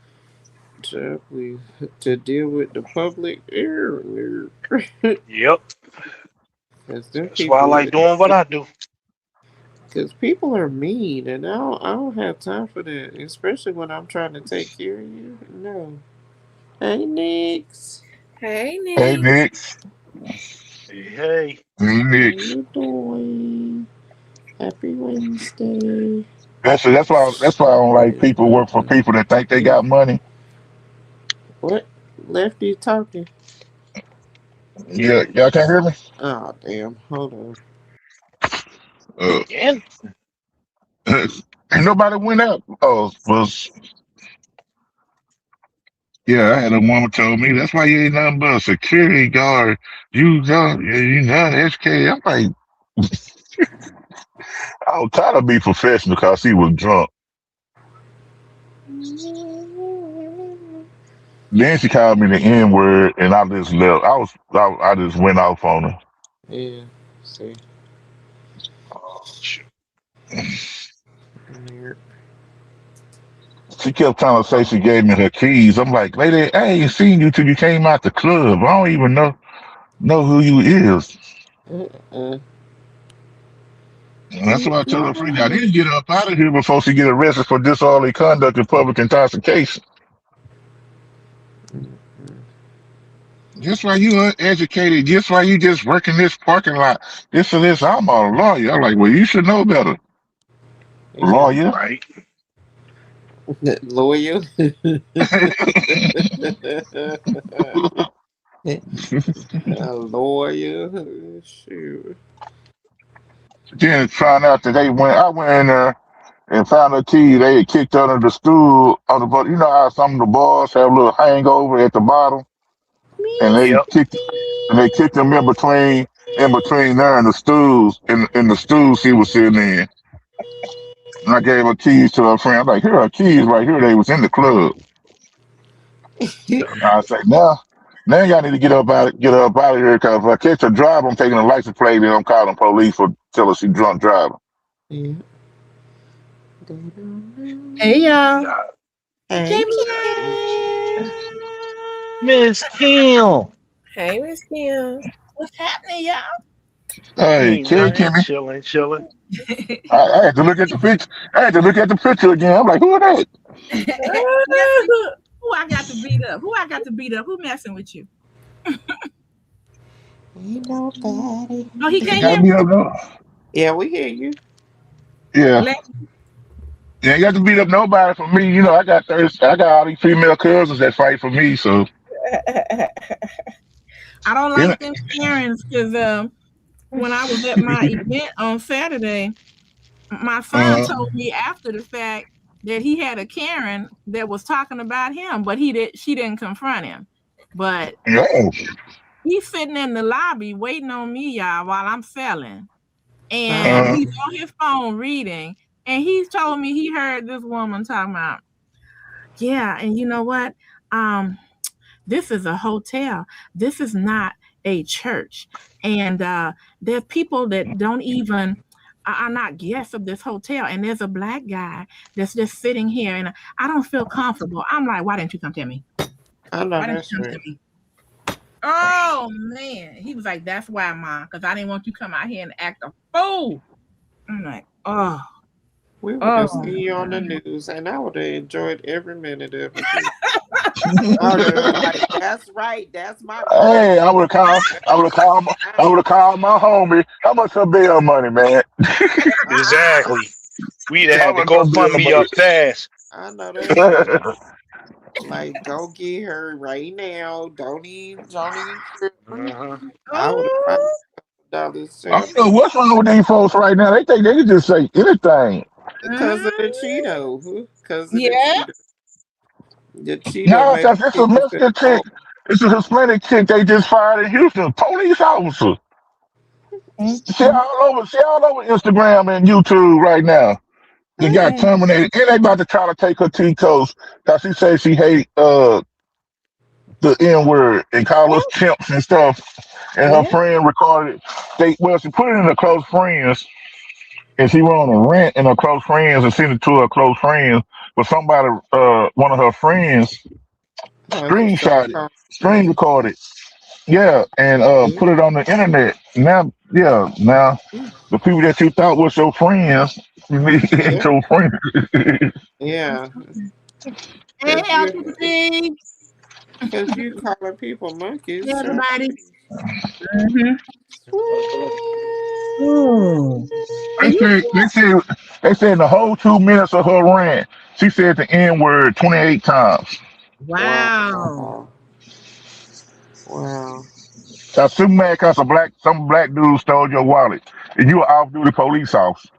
to deal with the public, Yep. because them That's why I people, like doing what I do. because people are mean, and I don't have time for that, especially when I'm trying to take care of you. No. Hey, Nix. Hey, Hey Nick. Nick, Hey, hey. hey How Nick. you doing? Happy Wednesday. That's why I don't like Yeah, people but work for people that think they yeah. got money. What? Lefty talking? Yeah, y'all can't hear me. Oh, damn. Hold on. Uh, Again? ain't nobody went out. Oh, was yeah. I had a woman told me that's why you ain't nothing but a security guard. You not educated. I'm like, I was trying to be professional because he was drunk. Then she called me the N word, and I just left. I just went off on her. Yeah. See. Oh, shoot. Here. She kept trying to say she gave me her keys. I'm like, lady, I ain't seen you till you came out the club. I don't even know. know who you is. Uh-uh. And that's why I told her freak I need to get her up out of here before she get arrested for disorderly conduct and public intoxication. Just why you uneducated, just why you just work in this parking lot, this and this. I'm a lawyer. I'm like, well, you should know better, Yeah. lawyer. Right. Lawyer. A lawyer. Shoot. Then found out that I went in there and found the key they had kicked under the stool on the but you know how some of the bars have a little hangover at the bottom and Miss. Yep. they kicked him in between there and the stools in the stools he was sitting in. And I gave her keys to her friend. I'm like, here are keys right here. They was in the club. I say now y'all need to get up out of here because if I catch her drive, I'm taking a license plate and I'm calling police for tell her she drunk driving. Yeah. Hey y'all. Nah. Hey, Kim Kim. Kim. Miss Kim. Hey Miss Kim. What's happening, y'all? Hey, Ain't nothing. Kimmy. Chilling, chilling. I had to look at the picture. I had to look at the picture again. I'm like, who are that? Messing, who I got to beat up? Who I got to beat up? Who messing with you? Ain't nobody. Oh, he You ain't can't got hear to me. be up no. Yeah, we hear you. Yeah. Let- You ain't got to beat up nobody for me. You know, I got all these female cousins that fight for me. So, I don't you know, like them Karens because when I was at my event on Saturday, my son uh, told me after the fact that he had a Karen that was talking about him, but she didn't confront him. But no. he's sitting in the lobby waiting on me, y'all, while I'm selling. And Uh-huh. Uh, he's on his phone reading. And he's told me he heard this woman talking about, yeah, and you know what? This is a hotel. This is not a church. And there are people that don't even are not guests of this hotel. And there's a black guy that's just sitting here, and I don't feel comfortable. I'm like, why didn't you come tell me? I know Why didn't that's you come tell right. me? Oh man, he was like, "That's why, Mom, because I didn't want you to come out here and act a fool." I'm like, "Oh, We would have oh." seen you on the news, and I would have enjoyed every minute of it too. I would have been like, "That's right. That's my girl. hey, I would have called my homie. How much her bail money, man? Exactly. We'd have How had to much go her fund bail me up fast. I know that's right. money? Like, go get her right now. Don't even trip. Uh-huh. I would have found Oh. dollars I too don't know what's wrong with these folks right now. They think they can just say anything. because of the Mm, Cheeto. Because of the yeah. Cheeto. The Cheeto No, made because it's a people feel Mexican chick. old. It's a Hispanic chick they just fired in Houston. Police officer. Mm, mm, She all over Instagram and YouTube right now. They got mm. terminated, and they about to try to take her T-codes because she says she hate the N word and call us chimps and stuff. And her Yeah. friend recorded it. She put it in her close friends, and she went on a rant in her close friends and sent it to her close friends. But somebody, one of her friends, Probably so screenshot it, screen concentrated. recorded, yeah, and Yeah. put it on the internet. Now the people that you thought was your friends, ain't Yeah. your friends. Yeah. Hey, Because Uncle Steve. you calling people Hey, monkeys. Sure. everybody. Mm-hmm. Oh. Are They you said they said they said in the whole 2 minutes of her rant, she said the N word 28 times. wow? Wow. Wow. Now super mad because some black dude stole your wallet and you were off duty police officer.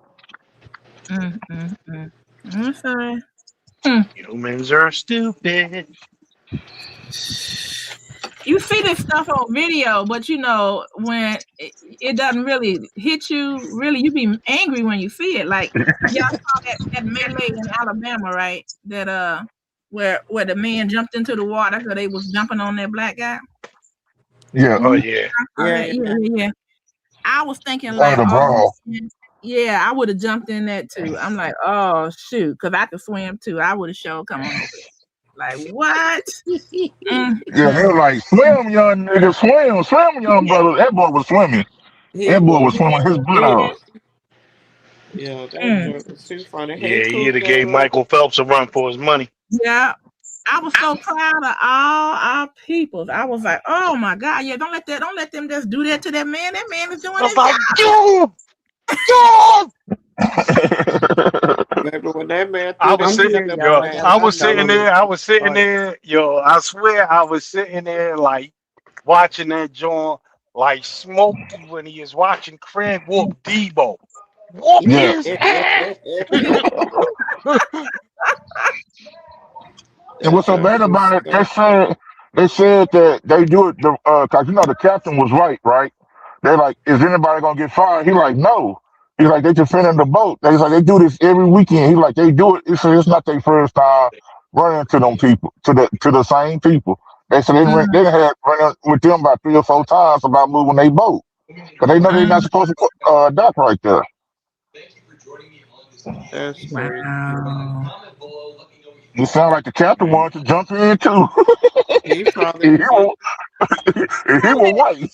Mm, mm, mm. I'm sorry. Hmm. Humans are stupid. You see this stuff on video, but you know when it doesn't really hit you. Really, you be angry when you see it. Like y'all saw that melee in Alabama, right? That where the man jumped into the water because they was jumping on that black guy. Yeah, Oh yeah. Oh, Yeah, that, yeah, yeah. yeah, yeah. I was thinking part like, of the oh, brawl. man, yeah, I would have jumped in that too. I'm like, oh shoot, because I could swim too. I would have sure come on over. Like what? Yeah, they were Mm-mm. like, swim, young nigga, swim, swim, young brother. That boy was swimming. He That boy was was. swimming his butt Yeah, off. yeah, that Mm. joke was too funny. Hey, Yeah, he'd cool have gave girl. Michael Phelps a run for his money. Yeah. I was so proud of all our peoples. I was like, oh my God, yeah, don't let them just do that to that man. That man is doing I was his like, job. dude, dude. Baby, when that man I threw the was I'm sitting, chair serious, at my yo, man, y'all. I I was sitting know it there, I was sitting was there, yo. I swear, I was sitting there like watching that joint, like Smokey when he is watching Craig whoop Debo, whoop Yeah. his ass. And that what's so joke bad was about it? so They said that they do it cause the captain was right, right? They're like, is anybody gonna get fired? He like, no. He's like, they defending the boat. He's like, they do this every weekend. He's like, they do it. He said it's not their first time running into them people, to the same people. They said they Mm, had running with them about 3 or 4 times about moving their boat. Cause they know they're not mm. supposed to dock right there. that's crazy. Wow. It sounds like the captain wanted to jump in too. He probably he did. was, he was white.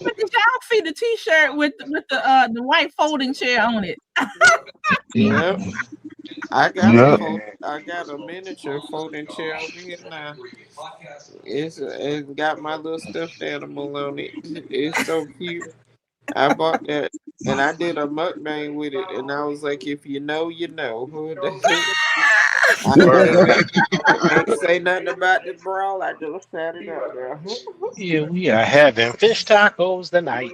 But did y'all see the T-shirt with the white folding chair on it? Yeah, Yeah. I got a miniature folding chair over here now. It's got my little stuffed animal on it. It's so cute. I bought that and I did a mukbang with it, and I was like, if you know, you know. I Word. ain't say nothing about the brawl. I just sat it up there. Yeah, we are having fish tacos tonight.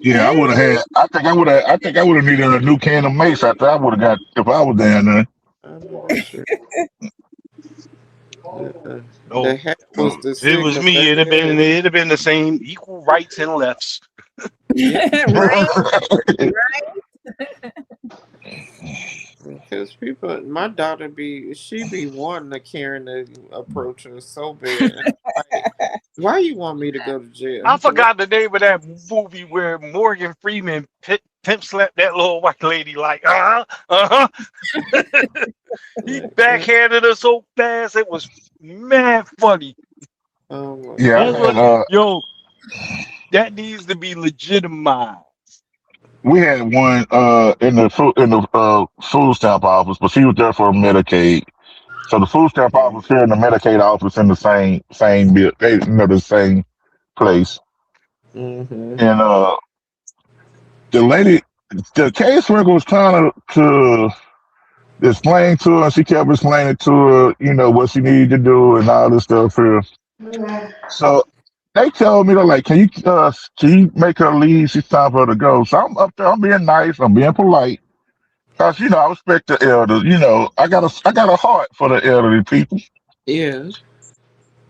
Yeah, I would have had. I think I would have. I think I would have needed a new can of mace after I would have got if I was down there. I know that's right. The Oh, hat was the if it was signal, me, baby. it'd have been the same equal rights and lefts. Yeah, Right, because people, my daughter she be wanting to Karen to approach her so bad. Like, why you want me to go to I jail? forgot the name of that movie where Morgan Freeman pimp slapped that little white lady like, he Like, backhanded her so fast it was mad funny. oh my yeah, I That's god. what, had. yo, that needs to be legitimized. We had one in the food stamp office, but she was there for Medicaid. So the food stamp office here and the Medicaid office in the same they the same place. Mm-hmm. And the lady, the caseworker was trying to explain to her, and she kept explaining to her, what she needed to do and all this stuff here. So they told me, they're like, can you make her leave? It's time for her to go. So I'm up there, I'm being nice, I'm being polite. Cause I respect the elders. I got a heart for the elderly people. Yeah.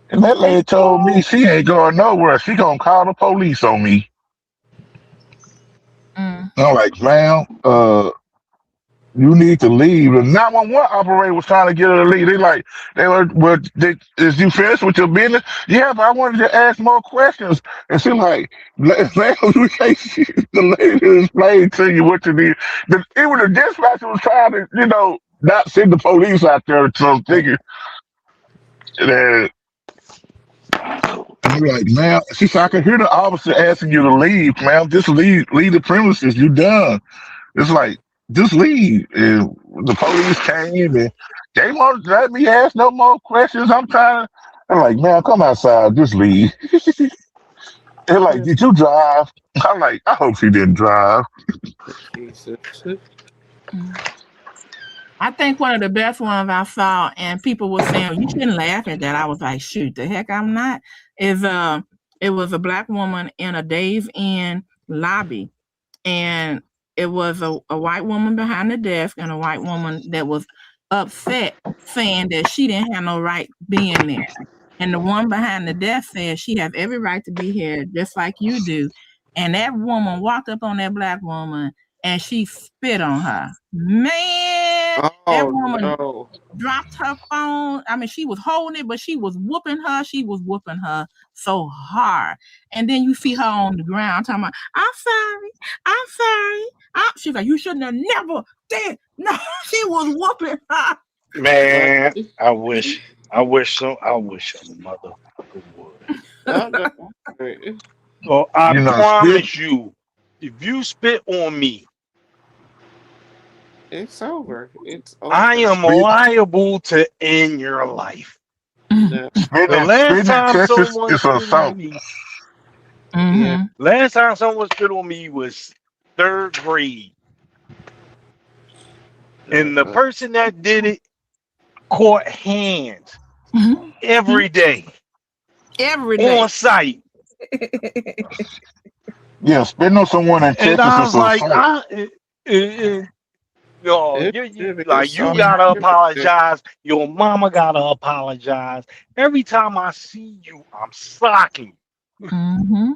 And that lady told me she ain't going nowhere. She gonna call the police on me. mm. And I'm like, ma'am, you need to leave. The 911 operator was trying to get her to leave. Is you finished with your business? Yeah, but I wanted to ask more questions. And she like, ma'am, we can't the lady explained to you what you need. Even the dispatcher was trying to, not send the police out there. So I'm thinking, that and you're like, ma'am, she said, I can hear the officer asking you to leave, ma'am. Just leave the premises. You done. It's like, just leave. And the police came and they won't let me ask no more questions. I'm like, man, come outside. Just leave. They're like, That's did you drive? I'm like, I hope she didn't drive. Jesus. I think one of the best ones I saw, and people were saying you shouldn't laugh at that. I was like, shoot, the heck, I'm not. Is it was a black woman in a Days Inn lobby, and it was a white woman behind the desk and a white woman that was upset, saying that she didn't have no right being there. And the one behind the desk said she has every right to be here, just like you do. And that woman walked up on that black woman and she spit on her. Man, that Oh woman no. dropped her phone. I mean, she was holding it, but she was whooping her. She was whooping her so hard. And then you see her on the ground talking about, I'm sorry. I'm sorry. She's like, you shouldn't have never did. No, she was whooping her. Like, Man, I wish a motherfucker would. I know. Right. So I You know, spit. promise you, if you spit on me, It's over. It's I over. am Spit, liable to end your life. No. The last spitting in time Texas someone is spit on assault. me, Yeah. Mm-hmm. last time someone spit on me was third grade. And the Uh, person that did it caught hands every day Every on day. site. Yeah, spitting on someone in And Texas I is was like, assault. yo, it you should be like you assault. gotta Every day. apologize. Your mama gotta apologize. Every time I see you, I'm socking. Mm-hmm.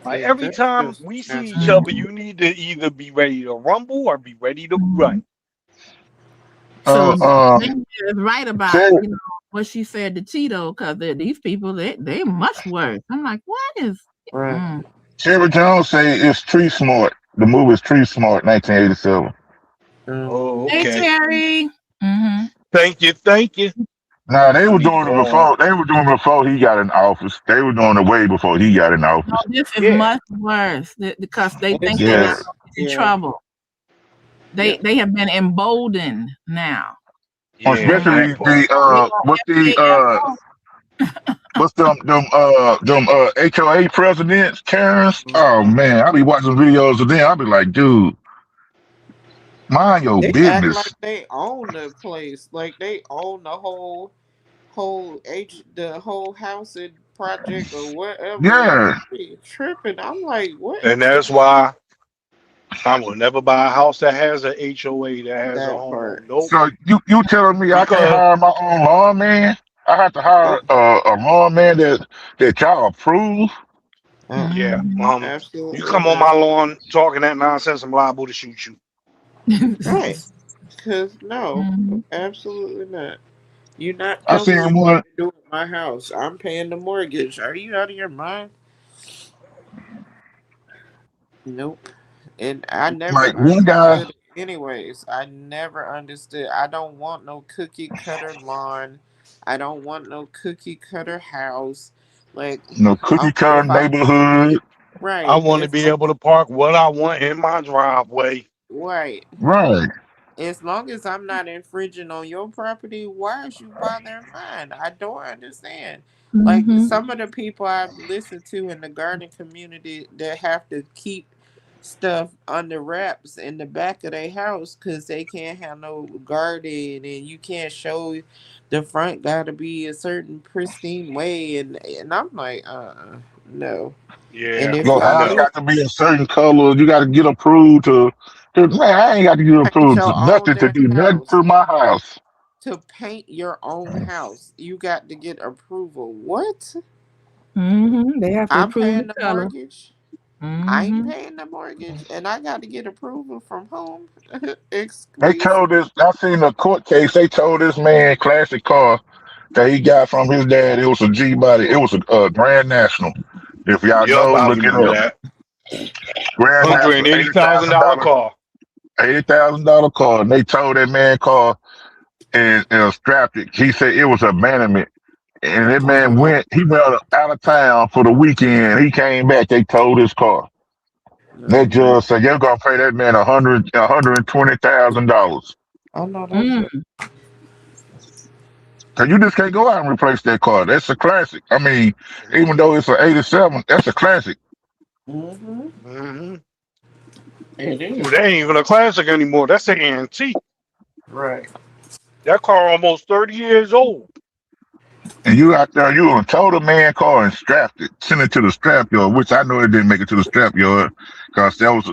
Like Cause every that's time just we see each nasty. other, you need to either be ready to rumble or be ready to run. So Uh, Linda is right about Cherry, what she said to Tito because these people they much worse. I'm like, what is? Right. Mm. Cherry Jones say it's Tree Smart. The movie is Tree Smart, 1987. Oh, Hey okay. Terry. Mm-hmm. Thank you, thank you. Nah, they I were need to doing it go on. before. They were doing it before he got in office. They were doing it way before he got in No, office. this is Yeah. much worse because they It's think they're not Yeah, just going to get in yeah. trouble. Yeah. They have been emboldened now. Yeah, Mm-hmm. that especially part. They what's them HOA presidents, Karens. Oh Mhm. man, I be watching videos of them. I be like, dude, mind your They act like business. they own the place, like they own the the whole housing project or whatever. Like Yeah. they tripping. I'm like, what? And that's why I will never buy a house that has a HOA that has a That home. part. Nope. So you telling me I can't Because hire my own lawn man? I have to hire Nope. a lawn man that y'all approve. yeah, Mm-hmm. you Absolutely come on not. my lawn talking that nonsense, I'm liable to shoot you. Right. Cause no, Mm-hmm. absolutely not. You're not I telling me seen what one to do with my house. I'm paying the mortgage. Are you out of your mind? Nope. And I never like one guy. understood it anyways. I never understood. I don't want no cookie cutter lawn. I don't want no cookie cutter house. Like, Cookie cutter if I neighborhood. I right, want to be able to park what I want in my driveway. right. Right. As long as I'm not infringing on your property, why is you bothering mine? I don't understand. Like Mm-hmm. some of the people I've listened to in the garden community that have to keep stuff under wraps in the back of their house because they can't have no garden and you can't show the front got to be a certain pristine way and I'm like no. And Yeah, if Your y'all house no. do got to be a certain color. You got to get approved to. Man, I ain't got to get paint approved your to own nothing to damn do nothing house, to my house. to paint your own house, you got to get approval. What? Mm-hmm. They have to I'm approve paying the the color. mortgage. I ain't Mm-hmm. paying the mortgage, and I got to get approval from whom? It's They crazy. told this. I seen a court case. They told this man classic car that he got from his dad. It was a G body. It was a Grand National. If y'all Yup, know, I look it remember up. that. Grand hundred and National, eighty thousand dollar car. $80,000 car. And they told that man car and strapped it. He said it was abandonment. And that Oh man no, he went out of town for the weekend. He came back. They towed his car. no That man. judge said you're gonna pay that man $120,000. Oh no, that's Mm. right. Cause you just can't go out and replace that car. That's a classic. I mean, even though it's an '87, that's a classic. Mm-hmm. Mm-hmm. It Well, is that ain't even a classic anymore. That's an antique. right. That car almost 30 years old. And you out there, you gonna tow the man car and strapped it, send it to the scrap yard, which I know it didn't make it to the scrap yard, cause that was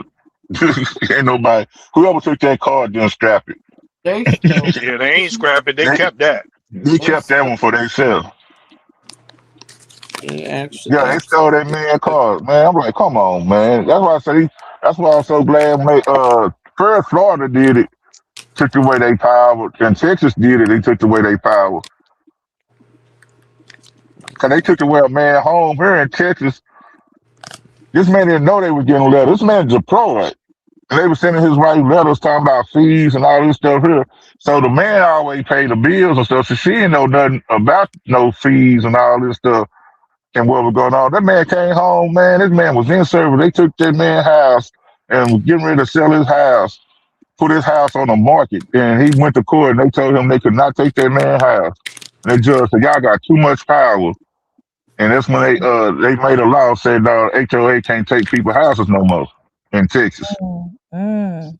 ain't nobody whoever took that car didn't strap it. They still, Yeah, they ain't scrap it. They They kept that. they they kept that still, one for themselves. they actually, Yeah, they stole that man car, man. I'm like, come on, man. That's why I'm so glad when first Florida did it, took away their power, and Texas did it, they took away their power. Cause they took away a man home here in Texas. This man didn't know they were getting a letter. This man's a pro, right? And they were sending his wife letters talking about fees and all this stuff here. So the man always paid the bills and stuff. So she didn't know nothing about no fees and all this stuff and what was going on. That man came home, man. This man was in service. They took that man's house and was getting ready to sell his house, put his house on the market. And he went to court and they told him they could not take that man's house. And the judge said, y'all got too much power. And that's when they made a law said HOA can't take people's houses no more in Texas. Mm, mm.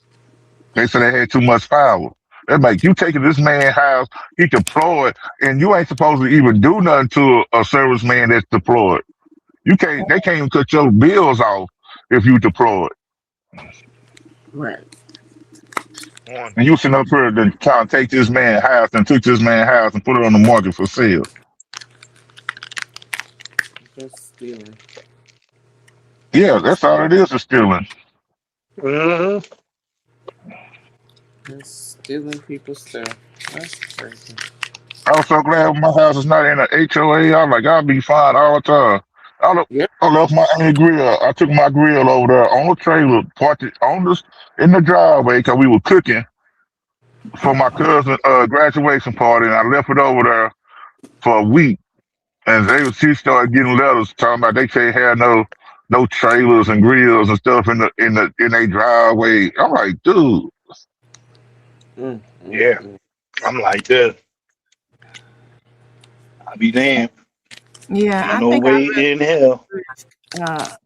They said they had too much power. That like you taking this man's house, he deployed, and you ain't supposed to even do nothing to a serviceman that's deployed. You can't. They can't even cut your bills off if you deployed. Right. One. And you sitting up here to try to take this man's house and took this man's house and put it on the market for sale. Just stealing. Yeah, that's all it is stealing. Mm-hmm. Just stealing people's stuff. That's crazy. I was so glad my house is not in an HOA. I was like, I'll be fine all the time. I, le- Yep. I left my grill. I took my grill over there on the trailer, parked it on this in the driveway because we were cooking for my cousin's graduation party, and I left it over there for a week. And she started getting letters talking about they can't have no trailers and grills and stuff in their driveway. I'm like, dude, Mm, mm, Yeah. mm. I'm like that. I be damned. Yeah, Ain't I no think I'd way in hell. rather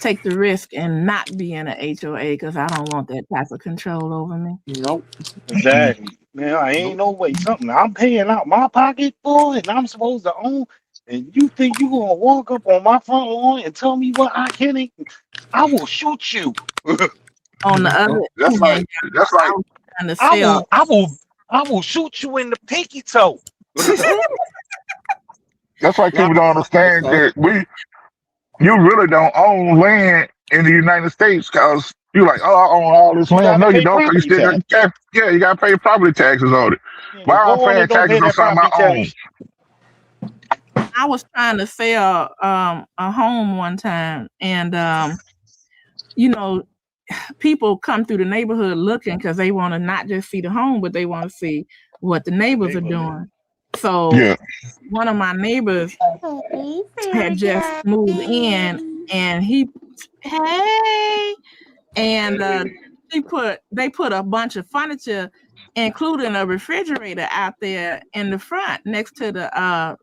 take the risk and not be in a HOA because I don't want that type of control over me. Nope. Exactly. Man, I ain't Nope. no way. Something I'm paying out my pocket for and I'm supposed to own. And you think you gonna walk up on my front lawn and tell me what I can eat? I will shoot you. On the other that's like hand, that's I like was trying to I sell. will I will I will shoot you in the pinky toe. that's like Not people don't the understand so. that you really don't own land in the United States because you're like, oh, I own all this You land. gotta No, you pay don't. 'Cause you property still got, tax. yeah, you got to pay property taxes on it. Yeah, Why I'm go on paying and don't pay taxes on that something property I own? tax. I was trying to sell a home one time, and you know, people come through the neighborhood looking because they want to not just see the home, but they want to see what the neighbors are Neighborhood. doing. So Yeah. one of my neighbors had just moved in, and hey, and they put a bunch of furniture, including a refrigerator, out there in the front next to the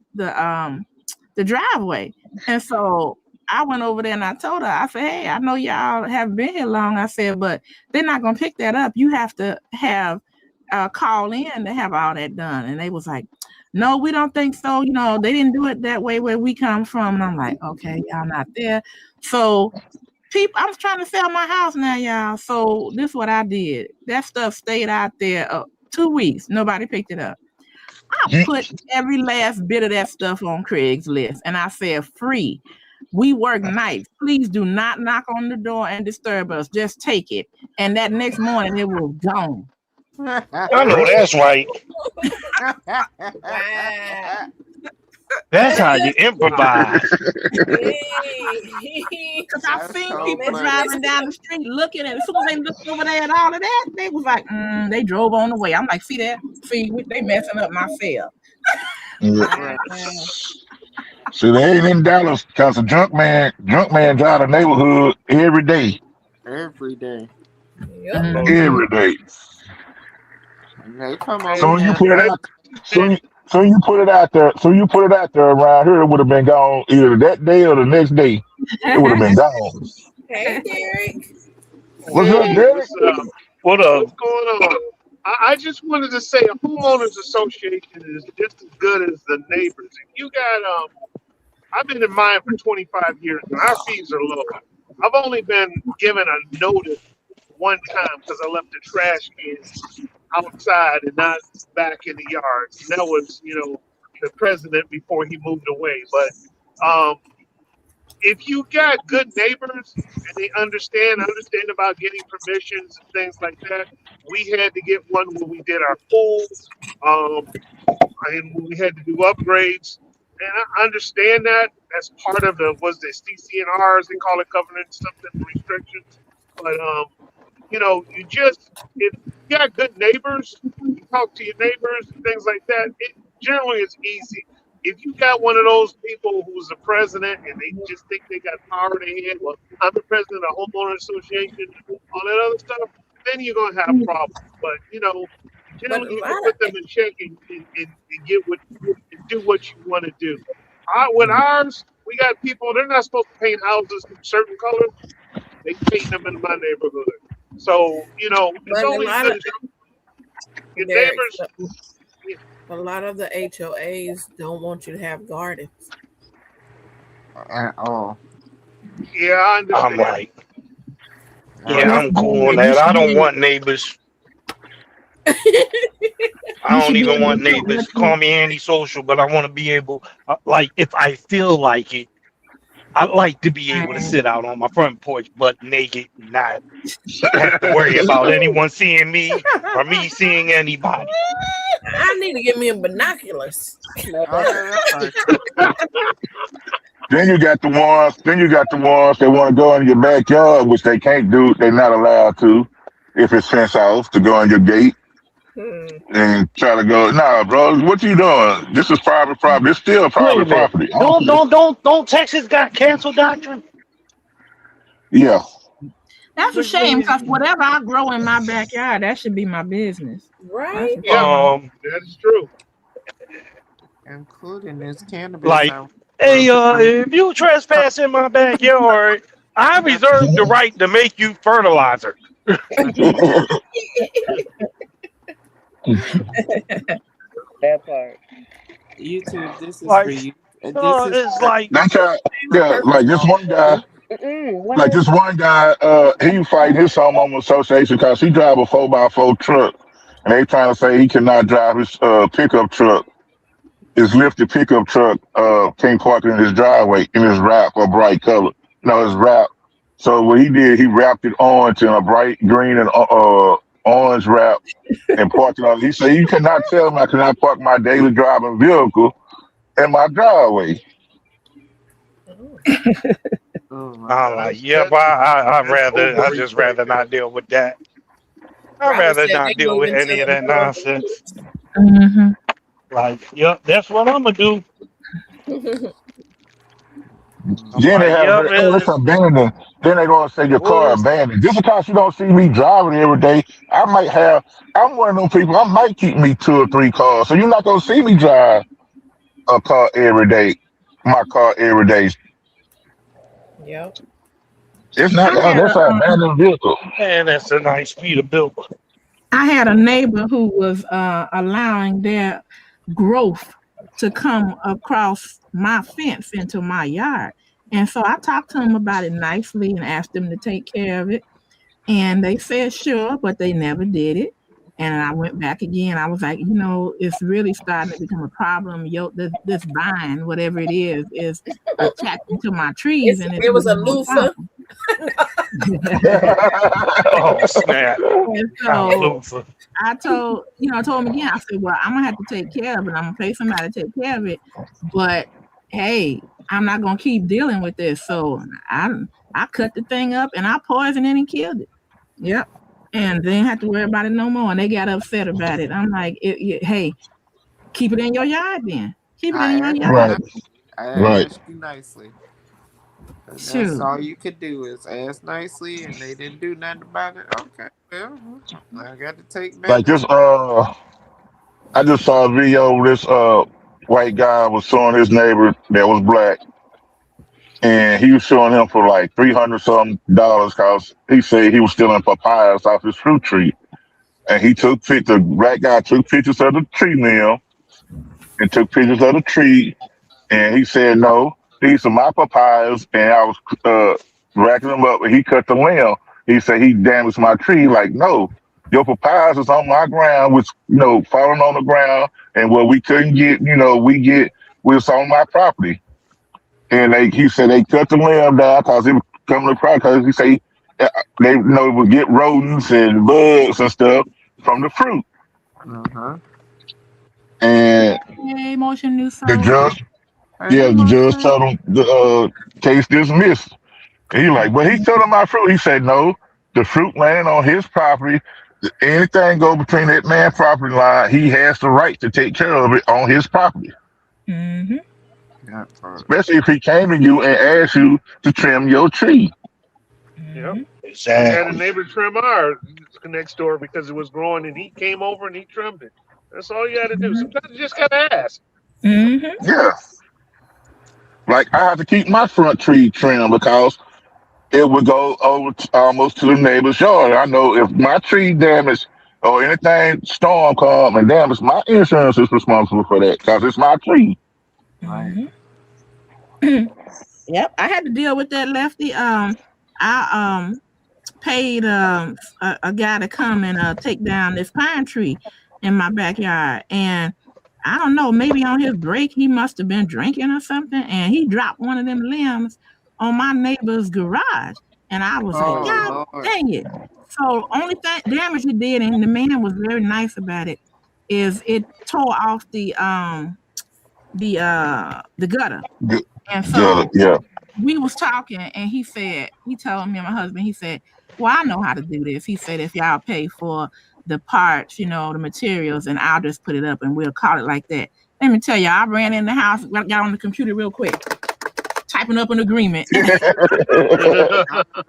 driveway. And so I went over there and I told her, I said, hey, I know y'all haven't been here long. I said, but they're not gonna pick that up. You have to have call in to have all that done. And they was like, no, we don't think so. They didn't do it that way where we come from. And I'm like, okay, y'all not there. So people, I'm trying to sell my house now, y'all. So this is what I did. That stuff stayed out there 2 weeks. Nobody picked it up. I put every last bit of that stuff on Craigslist and I said, free. We work nights. Please do not knock on the door and disturb us. Just take it. And that next morning it was gone. I know that's right. Wow. That's how you improvise. Because I've That's seen so people funny. driving down the street looking, and as soon as they looked over there at all of that, they was like, they drove on the way. I'm like, see that? See, they messing up my sale. Yeah. Right. Wow. See, they ain't in Dallas because a drunk man drive the neighborhood every day. Every day. Yep. Mhm. Every day. And they come over So when you here. put it out, so you put it out there, so you put it out there around here, it would have been gone either that day or the next day. It would have been gone. Hey, Derek. What's up, Hey, Derek? what's up? What up? What's going on? I just wanted to say a homeowners association is just as good as the neighbors. If you got I've been in mine for 25 years and our fees are low. I've only been given a notice one time because I left the trash cans outside and not back in the yard. And that was, the president before he moved away. But um, if you got good neighbors and they understand about getting permissions and things like that, we had to get one when we did our pool, um, and when we had to do upgrades. And I understand that as part of the CCNRs, they call it covenant something restrictions. But You just if you got good neighbors, you talk to your neighbors and things like that. It generally is easy. If you got one of those people who's the president and they just think they got power in their head, well, I'm the president of the homeowner association, all that other stuff, then you're gonna have problems. But But generally a you can lot of put them in check and get what and do what you want to do. With ours, we got people, they're not supposed to paint houses certain colors. They paint them in my neighborhood. So, it's but a only as lot good of as your Derek, neighbors. Yeah, a lot of the HOAs don't want you to have gardens. At all. yeah, I I'm understand. like, At yeah, Yes, I'm cool on Derek, you that. I should don't be. want neighbors. I You don't should be even able want to put neighbors. what Call you. me antisocial, but I want to be able, like, if I feel like it, I like to be able to Right. sit out on my front porch, but naked, not have to worry about anyone seeing me or me seeing anybody. I need to get me a binoculars. Okay, that part. Then you got the ones that want to go in your backyard, which they can't do. They're not allowed to if it's fenced off to go in your gate Hmm. and try to go. Nah, bro, what you doing? This is private property. It's still Wait a private minute. property. I don't Don't care. don't don't don't Texas got canceled doctrine? Yeah, That's a Which shame means because whatever I grow in my backyard, that should be my business. That's right. a Yeah, shame. that is true. Including this cannabis Like, out for hey, if you trespass in my backyard, I not reserve the right to make you fertilizer. YouTube. This is for Like, you. This is it's for like, that's how. the Yeah, purpose like this on one guy. YouTube. Like this one guy, he fighting his homeowner association because he drive a 4x4 truck, and they trying to say he cannot drive his pickup truck. His lifted pickup truck can't park in his driveway in his wrap or bright color. No, his wrap. So what he did, he wrapped it orange in a bright green and orange wrap and parked it on. He said, "You cannot tell me I cannot park my daily driving vehicle in my driveway." Oh. Oh my I'm god. like, That's yeah, but that's I overreach just right rather there. not deal with that. I'd Robert rather said not they deal with moving to any of them that nonsense. cornfields. Hmm. Like, yep, that's what I'm gonna do. I'm Mhm. Then they like, have, yep, oh, it's abandoned. Then they gonna say your car well, abandoned. Just because you don't see me driving every day, I might have. I'm one of those people. I might keep me 2 or 3 cars, so you're not gonna see me drive a car every day. My car every day. Yep. It's not. I Oh, had that's a an abandoned vehicle. man, that's a nice Peterbilt. I had a neighbor who was allowing their growth to come across my fence into my yard. And so I talked to them about it nicely and asked them to take care of it. And they said sure, but they never did it. And I went back again. I was like, it's really starting to become a problem. Yo, this vine, whatever it is attaching to my trees, and it's It was a making more loofah. problem. Oh snap! And I'm so Luther. I told him again. I said, well, I'm gonna have to take care of it. I'm gonna pay somebody to take care of it. But hey, I'm not gonna keep dealing with this. So I cut the thing up and I poisoned it and killed it. Yep. And they didn't have to worry about it no more. And they got upset about it. I'm like, hey, keep it in your yard then. Keep it in I your asked you yard. Right, nice. I right. asked you nicely. And that's Shoot. all you could do is ask nicely, and they didn't do nothing about it. Okay, well, I got to take Like matters. this. I just saw a video. This white guy was showing his neighbor that was black, and he was showing him for like $300 because he said he was stealing papayas off his fruit tree. And he took the black guy took pictures of the tree limb and took pictures of the tree, and he said, "No, these are my papayas," and I was racking them up, and he cut the limb. He said he damaged my tree. Like, no, your papayas is on my ground, which falling on the ground, and what we couldn't get, was on my property. And he said they cut the limb down because it was coming to property. Because he said they would get rodents and bugs and stuff from the fruit. Uh-huh. And Hey, motion new the soul. judge, Hey, yeah, the judge Marshall. told him the case dismissed. And he like, but he told him my fruit. He said, no, The fruit land on his property. Anything go between that man property line, he has the right to take care of it on his property. Mm-hmm. That part. Especially if he came to you and asked you to trim your tree. Yep. Mm-hmm. We had a Exactly. neighbor trim ours next door because it was growing, and he came over and he trimmed it. That's all you got to do. Sometimes you just gotta ask. Mm-hmm. Yeah. Like I have to keep my front tree trimmed because it would go over almost to the neighbor's yard. I know if my tree damaged or anything storm come and damage, my insurance is responsible for that because it's my tree. Right. Mm-hmm. Yep, I had to deal with that, Lefty. I paid a guy to come and take down this pine tree in my backyard, and I don't know, maybe on his break he must have been drinking or something, and he dropped one of them limbs on my neighbor's garage, and I was like, God Oh Lord. dang it! So only thing damage it did, and the man was very nice about it, is it tore off the gutter, G- and Good, so yeah. we was talking, and he told me and my husband, he said, well, I know how to do this. He said, if y'all pay for the parts, the materials, and I'll just put it up and we'll call it like that. Let me tell you, I ran in the house, got on the computer real quick, typing up an agreement and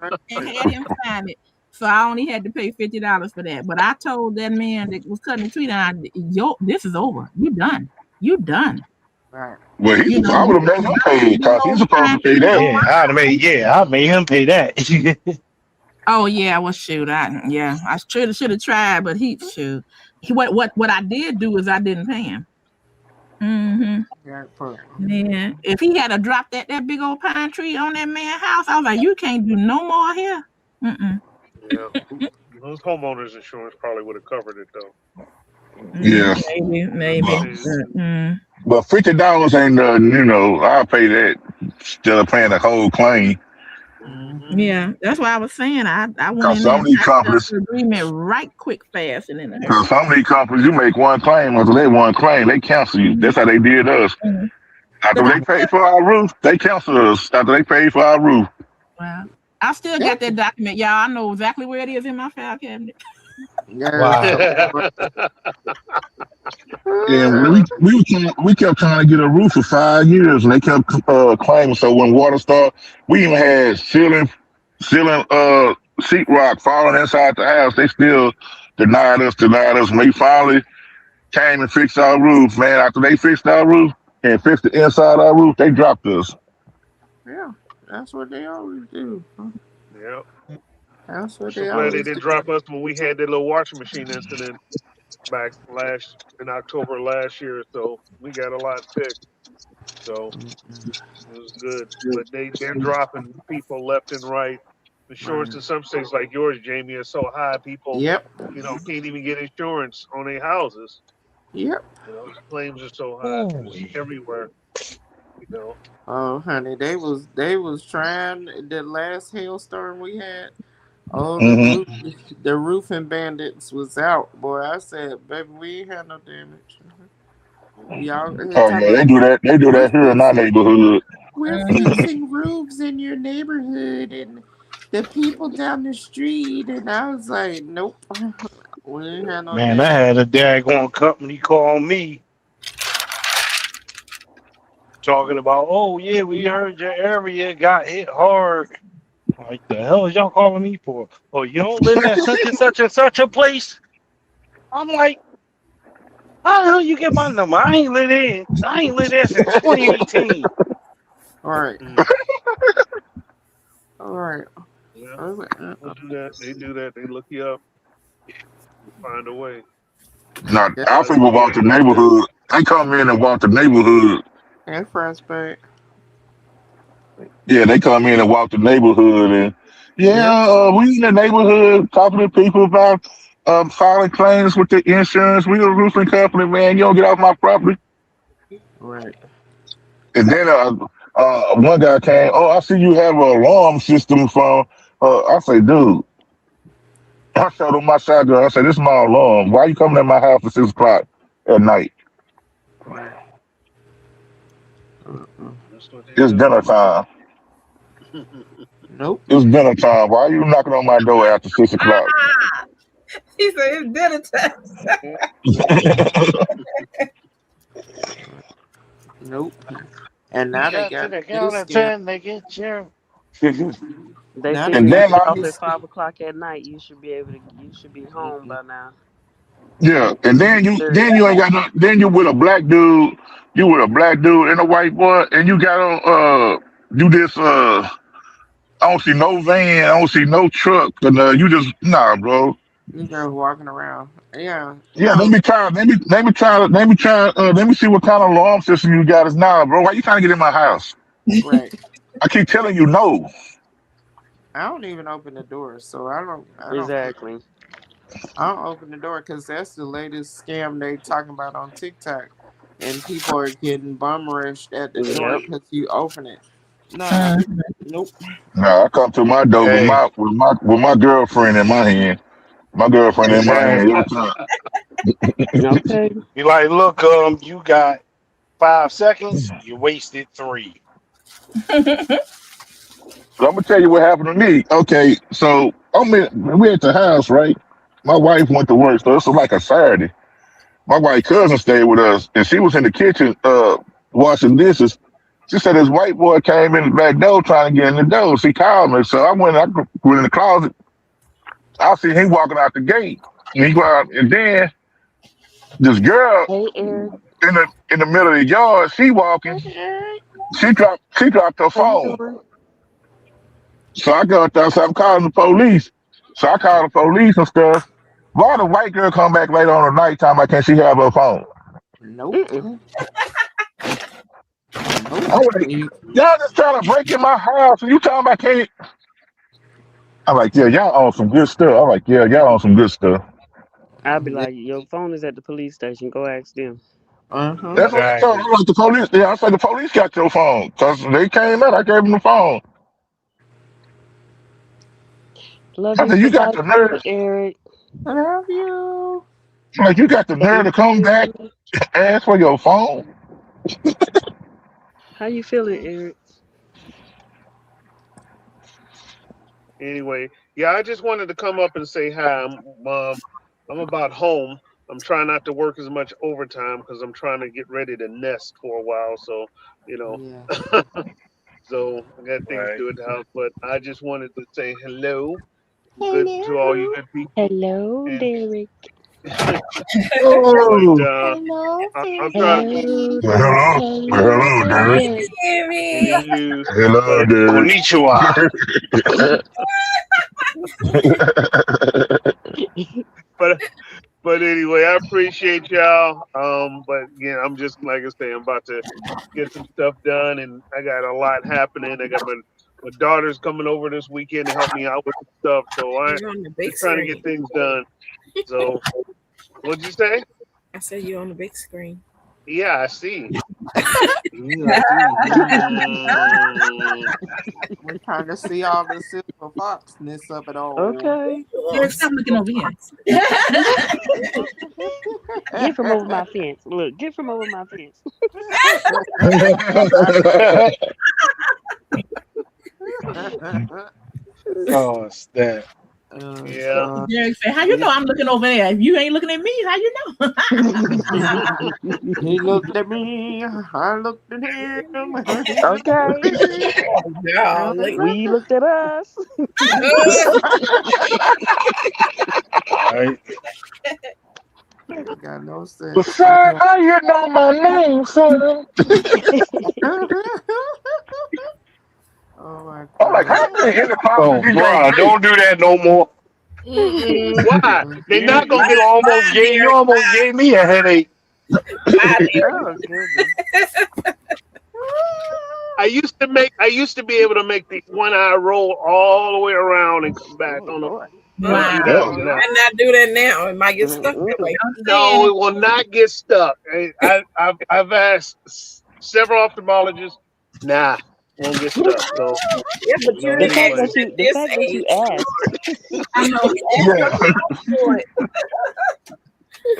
Right. had him sign it. So I only had to pay $50 for that. But I told that man that was cutting the tree down, yo, this is over. You done. You done. Right. Well, I would You have made him burn pay this it big because he's old supposed to pine pay tree that. on Yeah, my property. I made him pay that. Oh yeah, well shoot, I should have tried, but what I did do is I didn't pay him. Hmm. That part. Man, if he had a dropped that big old pine tree on that man's house, I was like, you can't do no more here. Mm-mm. Yeah. Those homeowners insurance probably would have covered it though. Yeah, Maybe. but They- Mm. $50 ain't nothing. I'll pay that instead of paying the whole claim. Mhm. Yeah, that's why I was saying I went Because in there some and of these typed up companies, the agreement right quick, fast, and in a because hurry. some of these companies, you make one claim after they one claim, they cancel you. That's how they did us. Mm-hmm. After But I they paid for our roof, they canceled us. After they paid for our roof. well, I still Yeah. got that document, y'all. I know exactly where it is in my file cabinet. Yeah. So, Wow. And uh, we kept trying to get a roof for 5 years, and they kept claiming. So when water started, we even had ceiling sheetrock falling inside the house. They still denied us. And they finally came and fixed our roof. Man, after they fixed our roof and fixed the inside of our roof, they dropped us. yeah. That's what they always do. Yep. That's I'm what so they glad they always didn't do. drop us when we had that little washing machine incident back last in October last year. So we got a lot fixed. So Mm-mm. it was good. But they're dropping people left and right. Insurance Right. in some states like yours, Jamie, is so high people, Yep. can't even get insurance on their houses. Yep. Claims are so high just Holy. everywhere. You know. Oh, honey, they was trying the last hailstorm we had. Oh, Hmm the roofing bandits was out, boy. I said, baby, we ain't had no damage. Y'all here Oh talking yeah, about they do that. They do we're that here in our fixing neighborhood. we're Mhm. fixing roofs in your neighborhood and the people down the street, and I was like, nope, we ain't had no Man, I damage. had a daggone company call me talking about, oh yeah, we heard your area got hit hard. Like the hell is y'all calling me for? Oh, you don't live at such and such a place? I'm like, how the hell you get my number? I ain't lived there since 2018. All right, Mm. all right. Yeah, All right. people do that. They do that. They look you up and find a way. Now, Yeah, our Glad people we walk the ain't like that. neighborhood. They come in and walk the neighborhood. and frostbite. Yeah, they come in and walk the neighborhood, and Yep. yeah, we in the neighborhood talking to people about filing claims with the insurance. We a roofing company, man. You don't get off my property. Right. And then one guy came. Oh, I see you have an alarm system from. I say, dude. I showed him my shotgun. I said, this is my alarm. Why you coming at my house at 6 o'clock at night? Right. Uh-uh. That's what they It's do. dinner time. Nope. It's dinner time. Why are you knocking on my door after 6 o'clock? He said it's dinner time. Nope. And You now they got to got the a new count of scam. 10 to get you. They Now they figure And you got then get a I, off new at scam. 5 o'clock at night. You should be home by now. yeah, and then you Sure. then you ain't got no. Then you with a black dude. You with a black dude and a white boy, and you got on you just I don't see no van, I don't see no truck, and you just nah, bro. You girls walking around. Yeah. Yeah, let me try. Let me see what kind of alarm system you got. Is now, bro. Why you trying to get in my house? Right. I keep telling you no. I don't even open the door, so I don't care. Exactly. I don't open the door because that's the latest scam they talking about on TikTok, and people are getting bum rushed at the door Yep. because you open it. Nah, Uh, nope. No, I come to my door with Hey, my girlfriend in my hand. My girlfriend in my hand every exactly. time. Okay. Be like, look, you got 5 seconds. You wasted three. So I'm gonna tell you what happened to me. Okay, so we at the house, right? My wife went to work, so it's like a Saturday. My white cousin stayed with us, and she was in the kitchen washing dishes. She said this white boy came in the back door trying to get in the door. She called me, so I went in the closet. I see him walking out the gate, and he go out, and then this girl Hey, Eric. in the middle of the yard, she walking. Hey, Eric. She dropped her How you phone. doing? So I go out there, so I'm calling the police. So I call the police and stuff. Why the white girl come back later on at nighttime? Why can't she have her phone? Nope. Mm-mm. Nope. I'm like, y'all just trying to break in my house, and you talking about can't. I'm like, yeah, y'all on some good stuff. I'm like, yeah, y'all on some good stuff. I'll be like, your phone is at the police station. Go ask them. Uh-huh. That's what I told her. Exactly. I'm like, the police. Yeah, I said the police got your phone because they came out. I gave them the phone. Love I you said, you to got life, the Uncle nerve. Eric. I love you. I'm like, you got the nerve to Thank come back you. and ask for your phone. How you feeling, Eric? Anyway, yeah, I just wanted to come up and say hi. I'm about home. I'm trying not to work as much overtime because I'm trying to get ready to nest for a while. So, you Yeah. know, so I got things to Right. do at the house. But I just wanted to say hello, good to all you Hello. good people, Hello, and Derek. but Oh, Hello, I'm trying. Hello, Fifi. hello, hello, hello, Derek. Derek. Derek. Hello, Hello, but Derek. Konnichiwa. but but anyway, I appreciate y'all. But again, I'm just like I say, I'm about to get some stuff done, and I got a lot happening. I got my daughter's coming over this weekend to help me out with some stuff, so I You're on the big just trying to get screen. things done. So, what'd you say? I said you're on the big screen. Yeah, I see. Yeah, I see. We're trying to see all the silver foxness of it all. Okay. Eric, stop looking over here. Get from over my fence. Look, get from over my fence. Oh, it's that. Oh, Yeah. God. Derek said, "How you know I'm looking over there? If you ain't looking at me, how you know?" He looked at me, I looked at him, he looked at Okay. me. Golly. We looked at us. Right. Got no But sense. sir, how you know my name, sir? Oh my I'm like, God. how many helicopters Oh, you gonna bruh, take? don't do that no more. Mm-mm. Why? They're You not gonna you get. almost Bye, gave you Derek. almost gave me a headache. Bye, Derek. Oh, goodness. I used to be able to make the one eye roll all the way around and come back. Oh, On the Lord. can't do Uh-uh. that Oh, one You now. better not do that now. It might get stuck that Mm-mm. way. I'm No, saying, it will not get stuck. I've asked several ophthalmologists. Nah, won't get stuck. So Yeah, but you're The an fact anyway. that actor you at the this fact that you age. asked. I know. Ask your yeah. mom for it.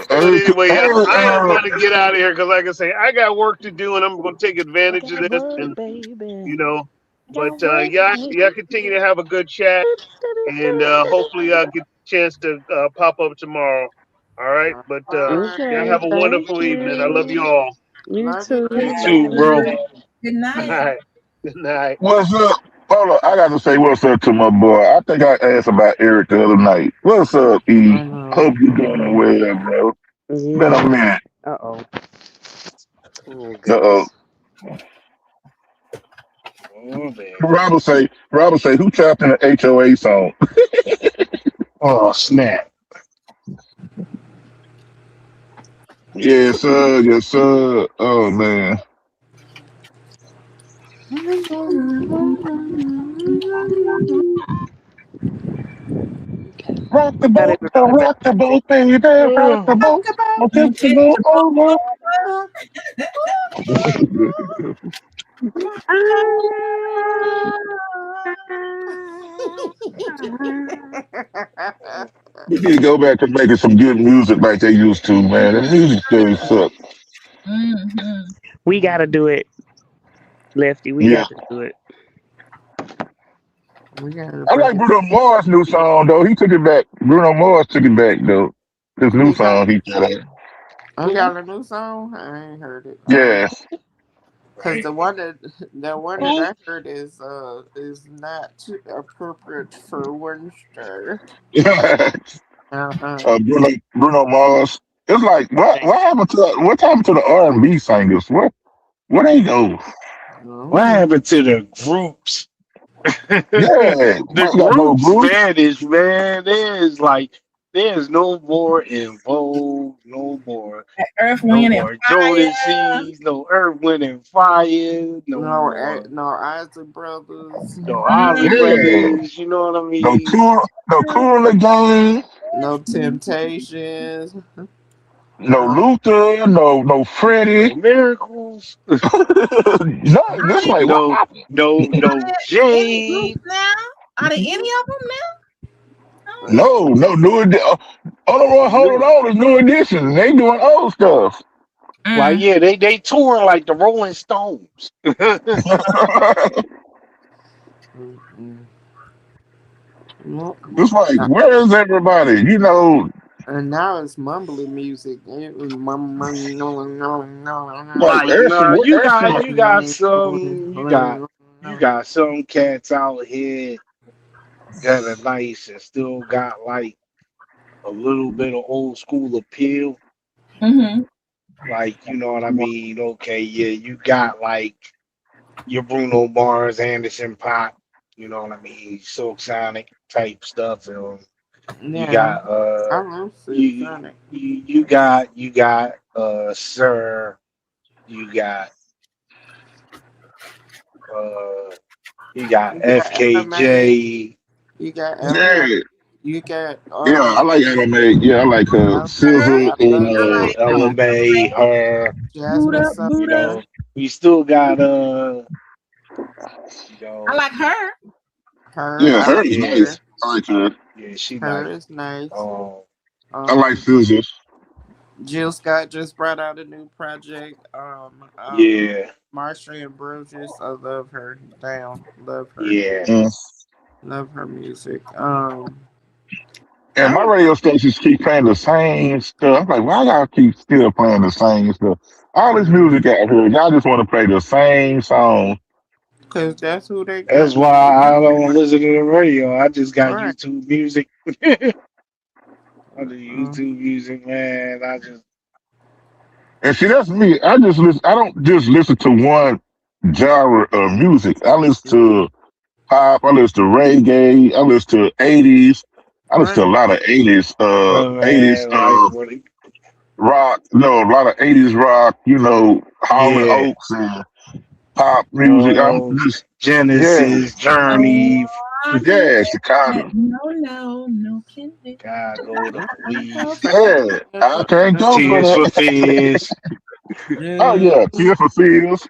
But Hey, anyway, I am uh, going to get out of here because, like I say, I got work to do, and I'm going to take I advantage got of this. work, And baby. you know, But y'all continue to have a good chat, and hopefully I'll get a chance to pop up tomorrow. All right, but All y'all right. have Okay, a thank wonderful evening. I love you you. all. You Love you You All too. too, too. bro. Good right, night. good night. What's up? Hold on, I got to say what's up to my boy. I think I asked about Eric the other night. What's up, E? Uh-huh. Hope you doing well, bro. Been a Yeah. minute. Uh oh. Oh Uh oh. goodness. Oh man. Robert say, who chopped in the HOA song? Oh snap. Yes, sir. Yes, sir. Oh man. Got everybody back. Rock the boat, baby, rock the boat. Don't tip the boat over. We need to go back to making some good music like they used to, man. The music still sucks. Mm-hmm. We gotta do it, Lefty. We Yeah. got to do it. We gotta I bring like it. Bruno Mars' new song, though. He took it back. Bruno Mars took it back, though. His new He got. song, he put out. I Who? got a new song. I ain't heard it. Yeah. Cause Right. the one that I heard is not too appropriate for Wednesday. Uh-uh. Bruno Mars. It's like what Thanks. happened to the R&B singers? Where they go? What Oh, happened to the groups? Yeah, we The ain't got no groups group. vanished, man. There's no more in Vogue, Earth, no Wind, and more Fire. Jodeci, no Earth, Wind and Fire, no no, more no Isaac Brothers. no Isley Yeah, Brothers. You know what I no mean? cool, no cool again. No Temptations. No Uh, Luther, no Freddie. No miracles. No, Are that's there, like what happened? No any groups Jade. now? Are there any of them now? No new edition. All the one holding on is new editions. They doing old stuff. Like Mm. yeah, they touring like the Rolling Stones. mm-mm. No. It's like, where is everybody? And now it's mumbly music. Like Like Ashton, nah, what Ashton? you got some cats out here that are nice and still got like a little bit of old school appeal. Mm-hmm. Like, you know what I mean? Okay, yeah, you got like your Bruno Mars, Anderson Pop, you know what I mean, Silk Sonic type stuff. You Yeah, got I love Silk you Sonic. you got Sir, you got uh you got You got anime. FKJ. You got anime. Yeah, You got yeah, I like anime. Yeah, I like Her, Scissor I and love I like LMA, her, Boot Jasmine Up, you Boot Up. Sullivan. know. We still got you I know, like her. Her, yeah, I her like is yeah, her. nice. I like her. yeah, she Her nice. is nice. Um, I like Um, Scissors. Jill Scott just brought out a new project. yeah, Marsha and Bruges. I love her. Damn, love her. yeah. Mm. Love her music. And I my was radio stations keep playing the same stuff. I'm like, why y'all keep still playing the same stuff? All this music out here, y'all just want to play the same song. because that's who they That's got. why I don't listen to the radio. I just got Right. YouTube music. I do Uh, YouTube music, man. I just And see, that's me. I just listen. I don't just listen to one genre of music. I listen to pop. I listen to reggae. I listen to 80s. I listen to right. a lot of 80s, man, like what? rock. No, a lot of 80s rock. Hall and Yeah, Oates and pop music. I'm no just, yeah, Genesis, Oh, Journey. I can't yeah, that. Chicago. No, no, no, can't do. God go the police. Yeah, I can't go for Tears for that. Fears. Oh Yeah. yeah, Tears for Fears.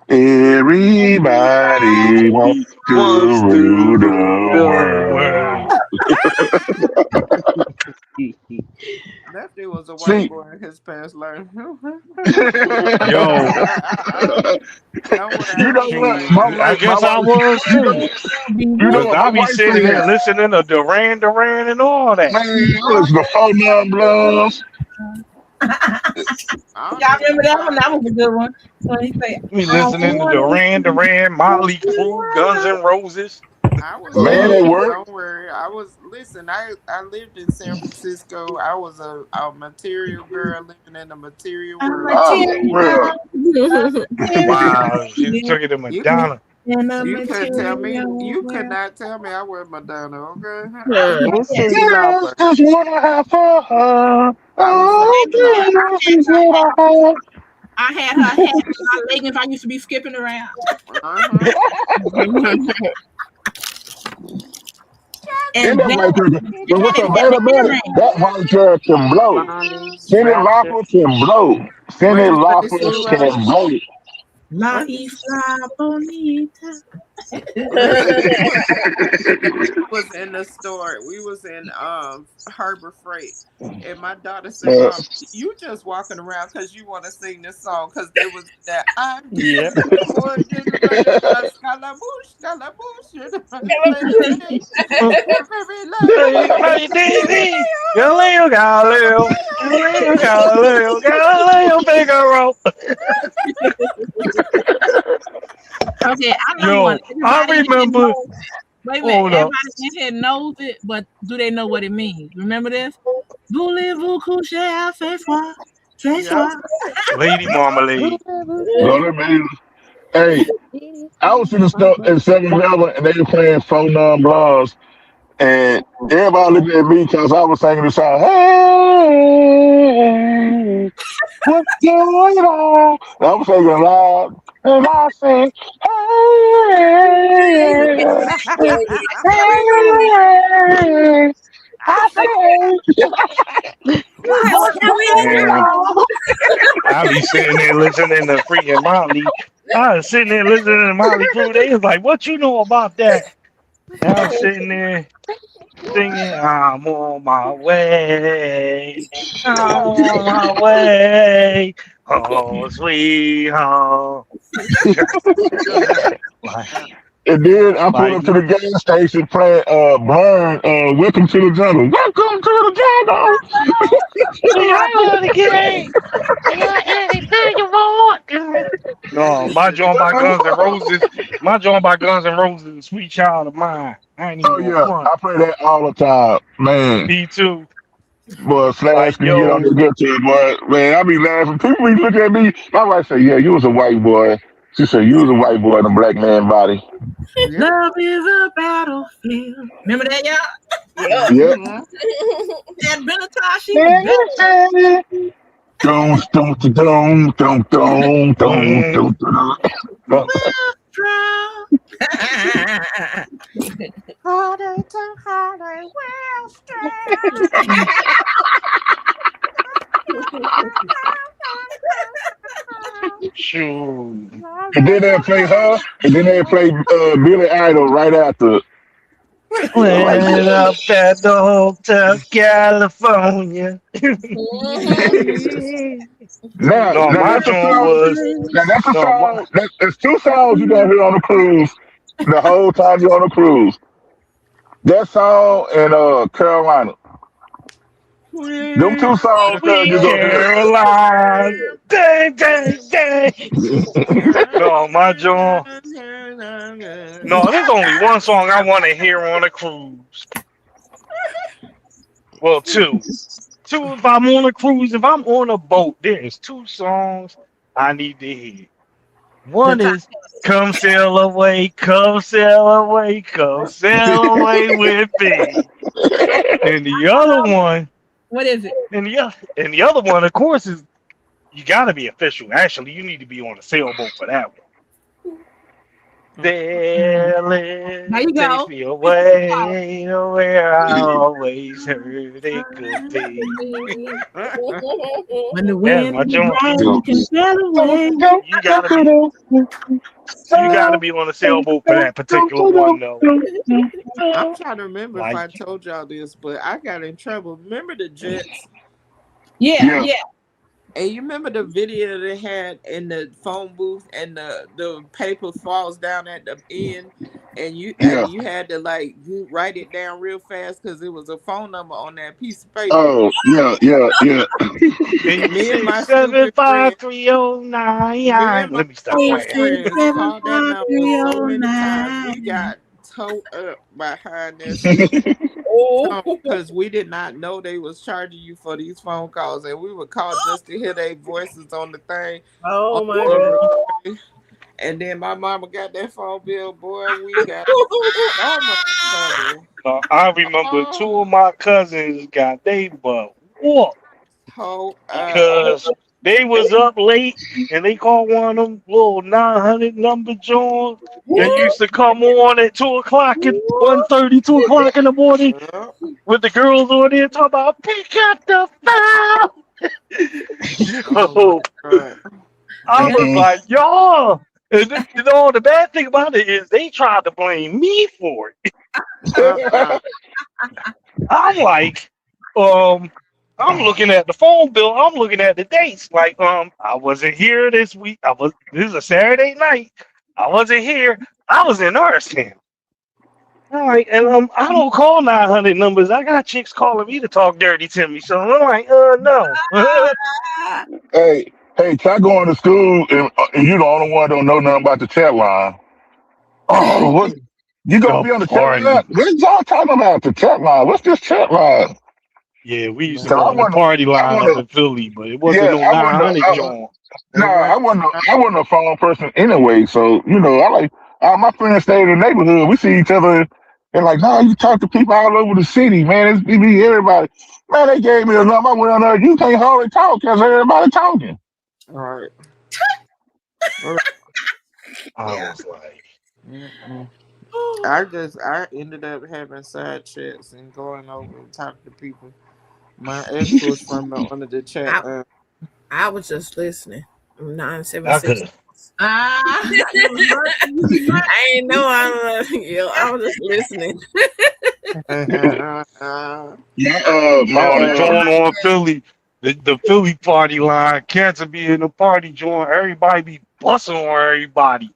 Everybody wants Everybody to wants to rule rule the the world. world. Lefty was a white See, boy in his past life. Don't Yo, worry, I you know was what? white. shoot, My I wife, my guess I wife, was you know, too. you know Cause what I my be wife sitting there said? listening to Duran and all that. Man, I listen to Four Non Blondes. I don't Y'all even remember know that why one? I That like was a it. good one. When he said, We I listening to want to Duran, Motley see Crue, Guns you. N' Roses. I was Man at young. work. Don't worry. I was listen. I lived in San Francisco. I was a material girl living in a material I'm world. Oh, material. well. Wow, she took it to You could Madonna. In a you could tell me. material You could world. not tell me I was Madonna. Okay, I was Hmm. a Yeah. Cyndi Lauper. Just what I have for her. I was I Cyndi Oh, had, Lauper. I this is what I have. I had her hat and my leggings. I used to be skipping around. Uh-huh. In And that that white person. But what's hat so had bad an about it? earring. That white girl can blow. Blondie, Cindy Rapture. Lauper can blow. What Cindy you say, Lauper Sue can Ellen? blow. La What you say? isla bonita. Listen, we was in the store. We was in Harbor Freight, and my daughter said, Uh, "Mom, you just walking around because you want to sing this song because they was that I'm Yeah. just a boy just running a scalaboosh, scalaboosh, baby, baby, Lady, lady, dee, dee. Galileo, Galileo, Galileo, Galileo, Galileo, Figaro. Okay, I know one. Yo, I Everybody in here remember. knows. Wait a minute. Hold up, Everybody in here knows it, but do they know what it means? Remember this? Voulez-vous coucher avec moi? Ce Yep. soir? Lady Marmalade. Lord have mercy. Hey, I was in the store in 7-Eleven and they were playing Four Non Blondes. And everybody looking at me because I was singing the song. Hey, what's going on? And I'm singing loud. And I sing, hey, hey, I say, What what's can we going Man, on? I be sitting there listening to freaking Motley. I was sitting there listening to Motley Crue. They was like, "What you know about that?" And I was sitting there singing, "I'm on my way. I'm on my way. Oh, sweet home." like, And then I pulled like, up to the gas station playing Burn, Welcome to the Jungle. Welcome to the we got the game. You got anything you want. No, my joint by Jungle. Guns N' Roses. My joint by Guns N' Roses, Sweet Child of Mine. I ain't even Oh gonna yeah, front. I play that all the time, man. Me too. Boy, Slash Like, can get on the yo, guitar, boy. Man, I be laughing. People be looking at me. My wife say, "Yeah, you was a white boy." She said, "You was a white boy in a black man body." Yep. Love is a battlefield. Remember that, y'all? Yep. Yep. Mhm. That Benatar, she was better. Don't, don't, don't, don't, don't, don't, mm, don't, don't. Strong. Harder to harder, well strong. shoot. And then they play her, and then they play Billy Idol right after. I'm like, Went up at the Hotel California. Mhm. No, now my that's a joint song. was Now that's a no. song. There's two songs you gonna hear on the cruise the whole time you're on the cruise. That song and Carolina. Them two songs you're Sweet gonna hear. Caroline, dang, dang, dang. No, my joint. No, there's only one song I want to hear on a cruise. Well, two. Two if I'm on a cruise. If I'm on a boat, there's two songs I need to hear. The One top. is "Come Sail Away, Come Sail Away, Come Sail Away with me," and the other one, What is it? and the other one, of course, is you got to be official. Actually, you need to be on a sailboat for that one. There Sailing you takes go. me It's the song. away to where I always heard it could be. When the That's wind my is joint. right, Yo. you can sail away. You gotta be you gotta be on the sailboat for that particular one though. I'm trying to remember if Like I told y'all this, but I got in trouble. Remember the Jets? Yeah, Yeah. yeah. And you remember the video they had in the phone booth, and the paper falls down at the end, and Yeah. you had to like you write it down real fast because it was a phone number on that piece of paper. Oh, yeah, yeah, yeah. and you Me and say my seven stupid five friend, three oh me nine. and my Let me stop Eight stupid playing. six friends seven called that five number three so oh many times we nine. got towed up behind that shit. Oh, Because we did not know they was charging you for these phone calls, and we would call just to hear their voices on the thing on oh my the God. recording. And then my mama got that phone bill, boy. We got so much trouble. I remember Oh, two of my cousins got they butt whooped hold up. because they was up late and they called one of them little 900 number joints that What? used to come on at 2 o'clock and one What? thirty, 2 o'clock in the morning Yep. with the girls on there talking about pick up the Oh my phone. god. I And was like, y'all. And you know, the bad thing about it is they tried to blame me for it. uh-uh. I'm like, um, I'm looking at the phone bill. I'm looking at the dates. Like, I wasn't here this week. This is a Saturday night. I wasn't here. I was in Norristown. I'm like, and I don't call 900 numbers. I got chicks calling me to talk dirty to me. So I'm like, no. Hey, hey, try going to school and you the only one don't know nothing about the chat line. Oh, what? You gonna The be on the chat line? party. What is y'all talking about? The chat line? What's this chat line? Yeah, we used to Cause go Man, on the party I line want up to, in Philly, but it wasn't yeah, no I want 900 to. joint. it wasn't. I wasn't a phone person anyway. So you know, I like my friends stay in the neighborhood. We see each other, and like, no, you talk to people all over the city, man. It's be everybody. Man, they gave me a number. I went on there. You can't hardly talk because everybody talking. All right. All right. I Yeah. was like, Mm-mm. Oh, I ended up having side chats and going over and talking to people. My ex was from the under the chat I, line. I was just listening. I 976. could. Ah, you was right. I ain't know I was just listening. My Now the Oh, joint on Philly, the Philly party line, cats will be in the party joint. Everybody be busting on everybody.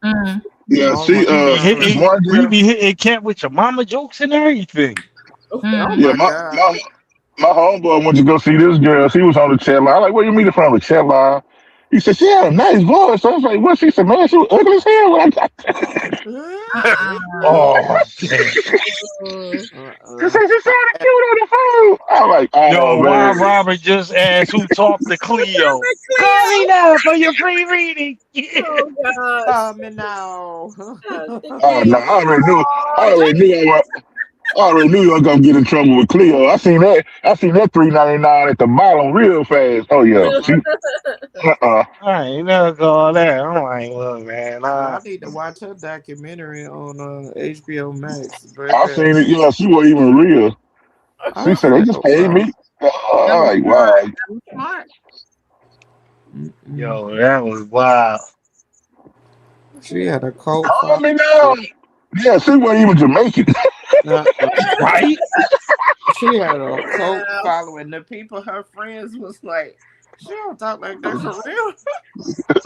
Mm. yeah, oh see, my We be god. this hitting, one we girl, be hitting cat with your mama jokes and everything. Oh Mm. yeah, my god. my homeboy went to go see this girl. She was on the chat line. I'm like, where you meet her from? The chat line. He said she had a nice voice. So I was like, what? She said, man, she was ugly as hell. When I Uh-uh. Oh damn. Oh, she Uh-uh. said she sounded cute on the phone. I'm like, oh Yo, why man. Robert just asked who talked to Cleo? Call me now for your free reading. oh gosh. Call me now. Oh, Oh no, Cleo. I Oh, already knew I already knew I was gonna get in trouble with Cleo. I seen that $3.99 at the bottom real fast. Oh yeah. Oh my She uh I ain't never call that. I'm like, look, man, god. I need to watch her documentary on HBO Max, I baby. seen it, yeah, she wasn't even real. I She said they just feel paid well. me. That I'm was like, smart. wow. That was smart. Mm-mm. yo, that was wild. She had a cult Calm following. me down. Yeah, she wasn't even Jamaican. Uh-uh. Right? She had a cult wow. following. The people, her friends, was like, she don't talk like that for real.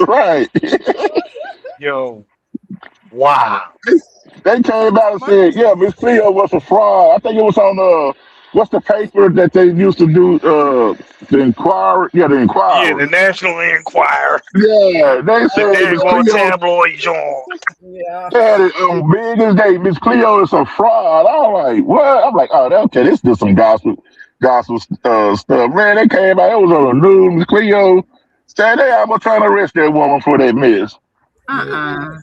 Right. Yo, wow. They came out and What? said, yeah, Miss Cleo was a fraud. I think it was on what's the paper that they used to do the Inquirer? Yeah, the Yeah, Inquirer. the National Enquirer, Yeah, they the said Miss daggone Cleo tabloid joint. Yeah. they had it on big as day. Miss Cleo is a fraud. I'm like, what? I'm like, oh, okay, this is some gospel stuff. Man, they came out. It was on the news. Miss Cleo said they almost trying to arrest that woman for that mess. Yeah. Uh-uh.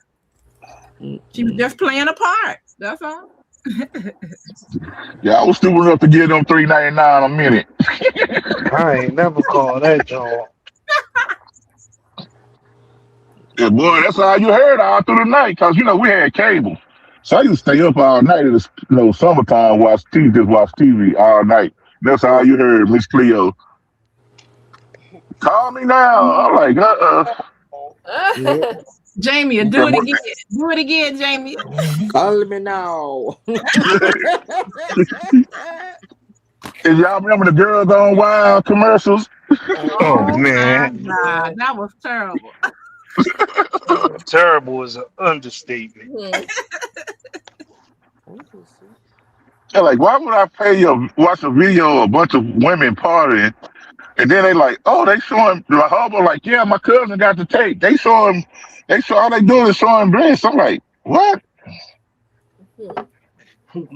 She was Mm-mm. just playing a part. That's all. Yeah, I was stupid enough to give them $3.99 a minute. I ain't never called that joint. Yeah, boy, that's all you heard all through the night, cause we had cable. So I used to stay up all night in the summertime, watch TV, just watch TV all night. That's all you heard, Miss Cleo. Call me now. I'm like, Yep. Jamie, do it again. Do it again, Jamie. Call me now. And y'all remember the Girls Gone Wild commercials? Oh Oh my man, God, that was terrible. terrible is an understatement. They're like, why would I pay you watch a video of a bunch of women partying? And then they like, oh, they showing the hubble like, yeah, my cousin got the tape. They show all they doing is showing breasts. I'm like, what?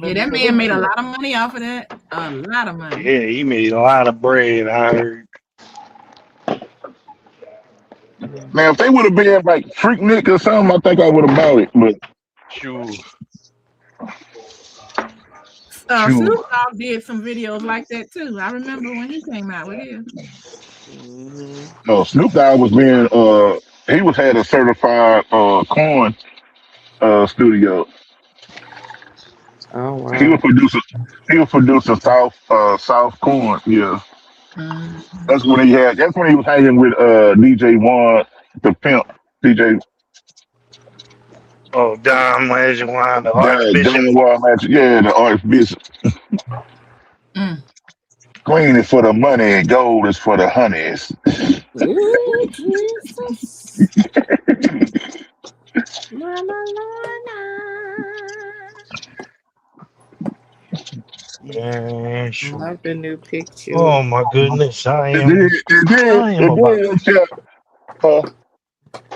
Yeah, that man made a lot of money off of that. A lot of money. Yeah, he made a lot of bread. I heard. Now, if they would have been like Freak Nick or something, I think I would have bought it. But Sure, Snoop sure. Dogg did some videos like that too. I remember when he came out with his. Mhm. no, Snoop Dogg was being he was had a certified corn studio. Oh He was wow. producing South corn. Yeah, Mhm. that's when he was hanging with DJ One the pimp. DJ Oh, Don Legend, the Archbishop. John Wall Magic. Yeah, the Archbishop. Mm. Green is for the money and gold is for the honeys. Ooh, Jesus. Mama Man, Lorna. sure. Love the new picture. Oh my goodness, And then, and then, I am and about. then,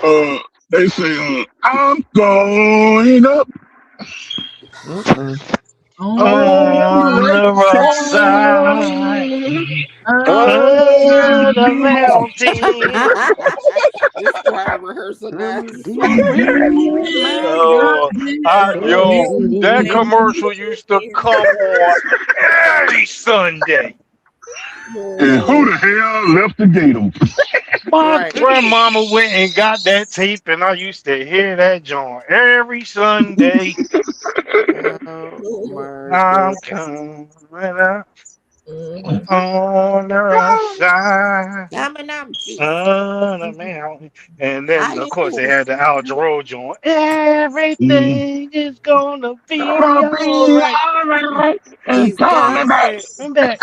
uh, they say, I'm going up Mm-mm. On on On the the rough side the of the lakeside. mountain. It's choir rehearsal now. my Oh, yo, that God. commercial used to come on every Sunday. And who the hell left the gate open? My Right. grandmama went and got that tape, and I used to hear that joint every Sunday. Oh my I'm goodness. coming up Mhm. on the rough side Coming up, Jesus. of the mountain. And then, of course, they Hallelujah. had the Al Jarreau joint. Mm. Everything is gonna be Gonna all be right. alright. And He's coming back. coming I'm back.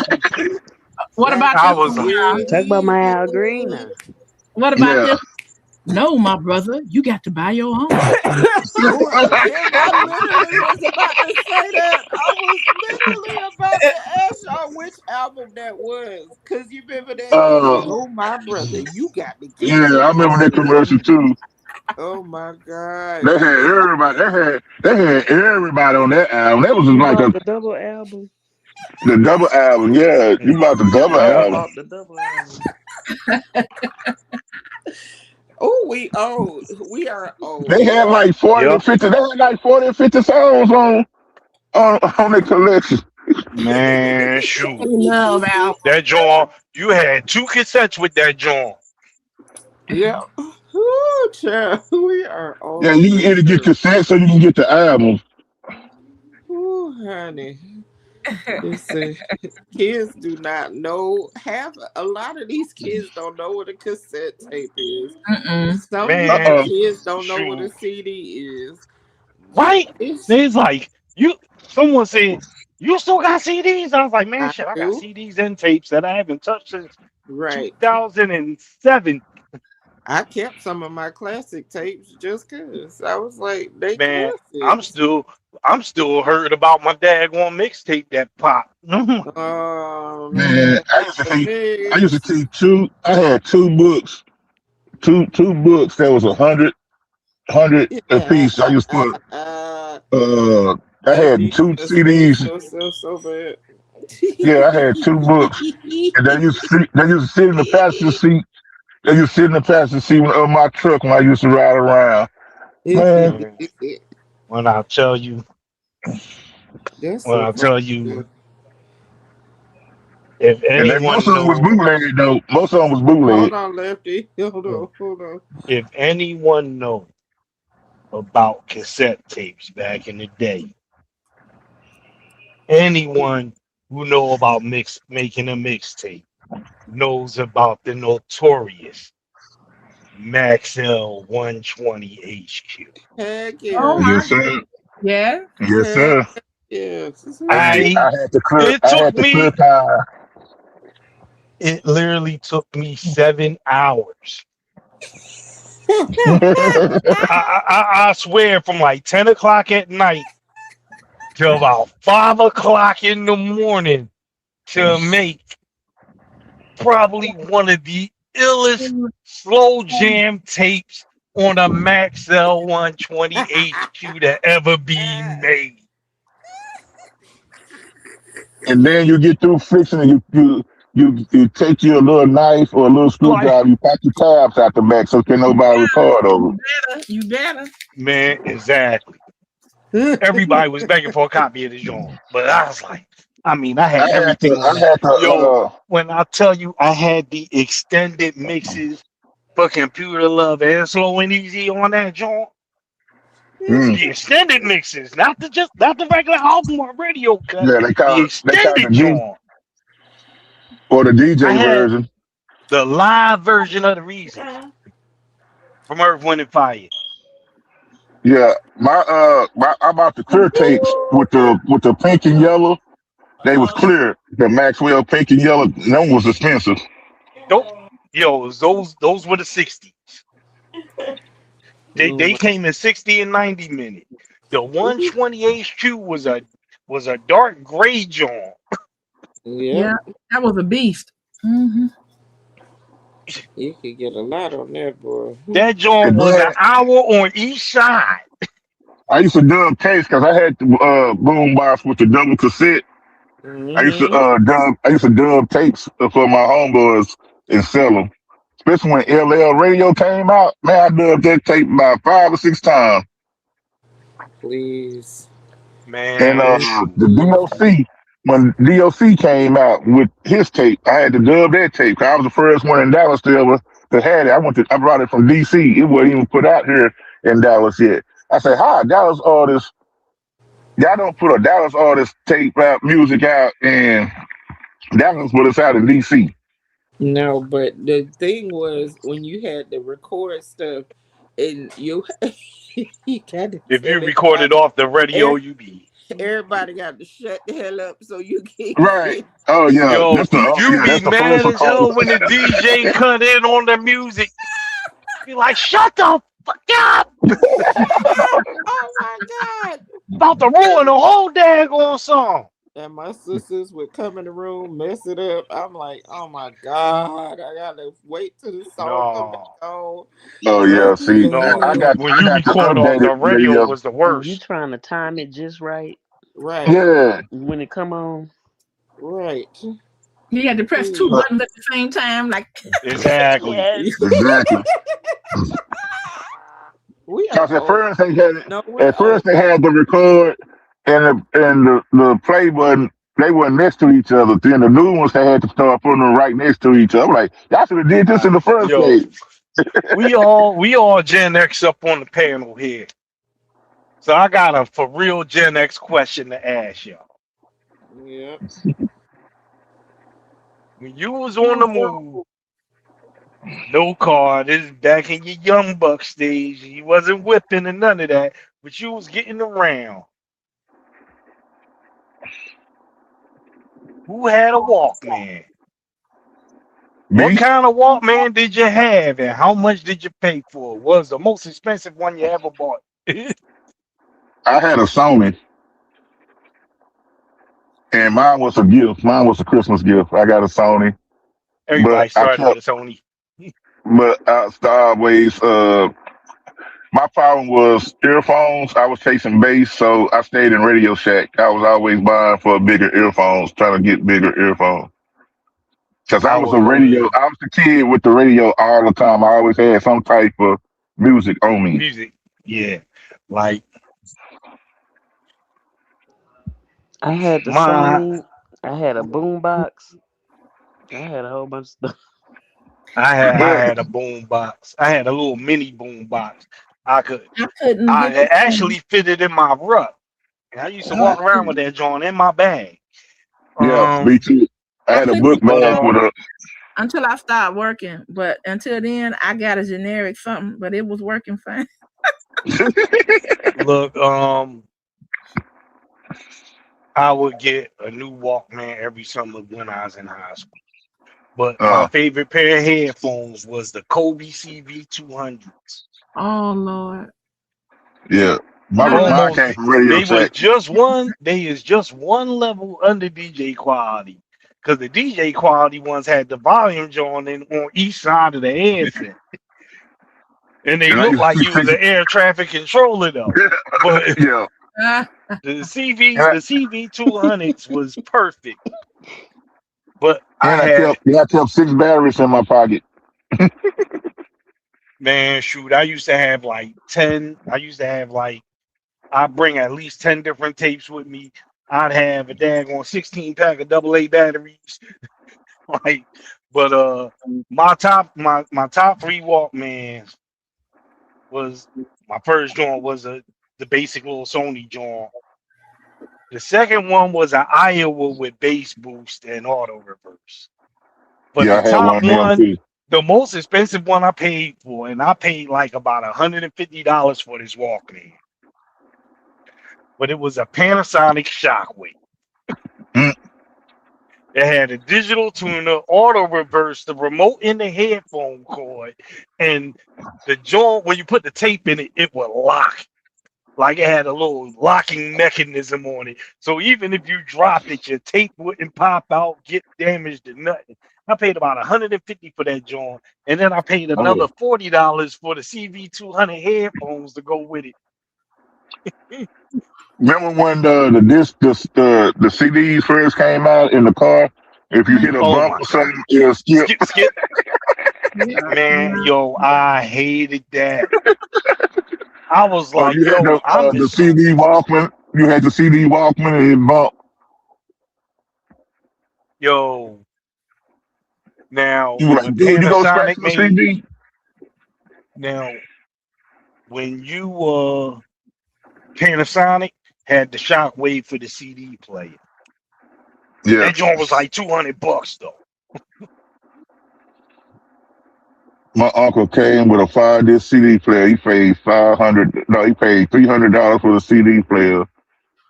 What back about I this to was one? give Talk about you. my Al Green now. What about Yeah. this? No, my brother, you got to buy your own. Oh, Kim, I literally was about to say that. I was literally about to ask y'all which album that was. Because you remember that hit? Uh, No, my brother, you got to get yeah, I your remember that commercial own. too. Oh my God. They had everybody. They had everybody on that album. That was just You like bought the double album. the double album. Yeah, you bought the double Yeah, I Yep. album. bought the double album. Oh, we old. We are They old. had like 40 to Yep. 50. They had like 40 or 50 songs on their collection. Man, shoot. We love Al. That joint, you had two cassettes with that joint. Yeah. Ooh, child. We are Yeah, old you for can either get sure. cassettes or you can get the album. Ooh, honey. Listen, kids do not know a lot of these kids don't know what a cassette tape is. Mm-mm. Some of Man, these Uh-uh. kids don't know what a shoot. CD is. Right? It's, It's like, someone said, you still got CDs? I was like, man, I shit, I got do. CDs and tapes that I haven't touched since Right. 2007. I kept some of my classic tapes just cause I was like, they Man, I'm classics. still, I'm still heard about my daggone mixtape that popped. Oh Man, man, I used to mix. keep two. I had two books, two books that was a hundred a piece. I used to put. I Baby, had you two suspect CDs. yourself so bad. Yeah, I had two books, and they used to sit in the passenger seat. They used to sit in the passenger seat of my truck when I used to ride around. Man, Man, when I tell you, That's when so I funny. tell you, If And then most anyone of them was know, bootleg though. Most of them was bootleg. Hold on, Lefty. Hold uh, on, hold on. if anyone know about cassette tapes back in the day, anyone who know about making a mixtape knows about the notorious Maxell 120 HQ. Heck Oh yeah. my Yes, sir. yes. Yes, Heck sir. yes. Hey, I it I took had to clear me time. it literally took me 7 hours. I swear from like 10 o'clock at night till about 5 o'clock in the morning to make probably one of the illest slow jam tapes on a Maxell 120 HQ to ever be made. And then you get through fixing it, you take your little knife or a little Like, screwdriver, you pack your tabs out the back so can nobody record over. You better. You better. man, exactly. Everybody was begging for a copy of the joint. But I was like, I mean, I had everything on I that. had to Yo, when I tell you I had the extended mixes for Computer Love and Slow and Easy on that joint, mm, the extended mixes, not the regular album or radio cut, yeah, the they call it the extended D joint. or the I DJ had version. the live version of the Reasons from Earth, Wind and Fire. Yeah, I bought the clear tapes with the pink and yellow. They was clear. The Maxwell pink and yellow. That one was expensive. Those, yo, those were the 60s. They Mm, came in 60 and 90 minutes. The 120 HQ was a dark gray joint. yep, Yeah, that was a beast. Hmm. you could get a lot on that, boy. That joint And was an then hour on each side. I used to dub tapes because I had the boom box with the double cassette. Mm-hmm. I used to dub tapes for my homeboys and sell them. Especially when LL Radio came out, man, I dubbed that tape about 5 or 6 times. Please. And Man, shoot. the DOC, when DOC came out with his tape, I had to dub that tape. 'Cause I was the first one in Dallas to ever to had it. I brought it from DC. It wasn't even put out here in Dallas yet. I said, "Hi, Dallas artists. Y'all don't put a Dallas artist tape out, music out, and Dallas put us out in DC." No, but the thing was when you had to record stuff and you you got to If tell you recorded everybody off the radio, every, you be everybody got to shut the hell up so you can Right. get Oh yeah, yo, you be that's the first mad as recording. hell when the DJ cut in on the music. Be like, shut the fuck up! oh my god. About to ruin the whole daggone song. And my sisters would come in the room, mess it up. I'm like, oh my God, I gotta wait till the song come back No, on. Oh yeah, see, no. When I you got the record off updated the radio radio. was the And you worst. trying to time it just right Right, Yeah, when it come on. right. You had to press two Please. uh, buttons at the same time. Like, Exactly. Yes. exactly. We are Because old. No, we're at old. first they had the record and the play button. They were next to each other. Then the new ones they had to start putting them right next to each other. I'm like, y'all should have did this in the first Yo, place. we all Gen X up on the panel here. So I got a for real Gen X question to ask y'all. Yep. When you was on the move, no car, this is back in your young buck stage. You wasn't whipping and none of that, but you was getting around. Who had a Walkman? What Me, kind of Walkman did you have, and how much did you pay for it? Was the most expensive one you ever bought? I had a Sony, and mine was a gift. Mine was a Christmas gift. I got a Sony, but Everybody started with a Sony. I always my problem was earphones. I was chasing bass, so I stayed in Radio Shack. I was always buying for bigger earphones, trying to get bigger earphones. Cause I was only I was the kid with the radio all the time. I always had some type of music on me. music. Yeah, like I had the my Sony. I had a boombox. I had a whole bunch of stuff. I But had a boom box. I had a little mini boom box. I could I couldn't I get the had phone. actually fitted in my ruck. And I used to Oh, I walk around with couldn't. that joint in my bag. yeah, me Um, too. I I had a couldn't book get but bag with a until I started working. But until then, I got a generic something, but it was working fine. look, I would get a new Walkman every summer when I was in high school. But my uh favorite pair of headphones was the Kobe CV 200s. Oh Lord, yeah. My my last. mine Almost came from Radio Shack. they is just one level under DJ quality. Because the DJ quality ones had the volume joint in on each side of the headset. And they And I looked used to like you was fix an air traffic controller though. it. But Yeah. Ah, And The CV 200s was perfect. But I kept 6 batteries in my pocket. man, shoot, I used to have like 10. I used to have like I bring at least 10 different tapes with me. I'd have a daggone 16 pack of AA batteries. Like, but my top three Walkmans was my first joint was the basic little Sony joint. The second one was an Iowa with bass boost and auto reverse. But Yeah, the I had one top of them one, too. the most expensive one I paid for, and I paid like about $150 for this Walkman. But it was a Panasonic Shockwave. Mm. It had a digital tuner, auto reverse, the remote in the headphone cord, and the joint when you put the tape in it, it would lock. Like it had a little locking mechanism on it. So even if you dropped it, your tape wouldn't pop out, get damaged, or nothing. I paid about 150 for that joint, and then I paid Oh, another $40 for the CV 200 headphones to go with it. remember when the CDs first came out in the car? If you hit a Oh bump my or god. something, it'll skip. Skip. yeah, Man, yeah. yo, I hated that. I was Or like, you had yo, I'm the just CD Walkman. You had the CD Walkman and it bump. yo. Now You were like, when dude, you go Panasonic scratching the made CD? now when you Panasonic had the Shockwave for the CD player. Yeah. That joint was like $200 though. My uncle came with a 5 disc CD player. He paid 500. No, he paid $300 for the CD player.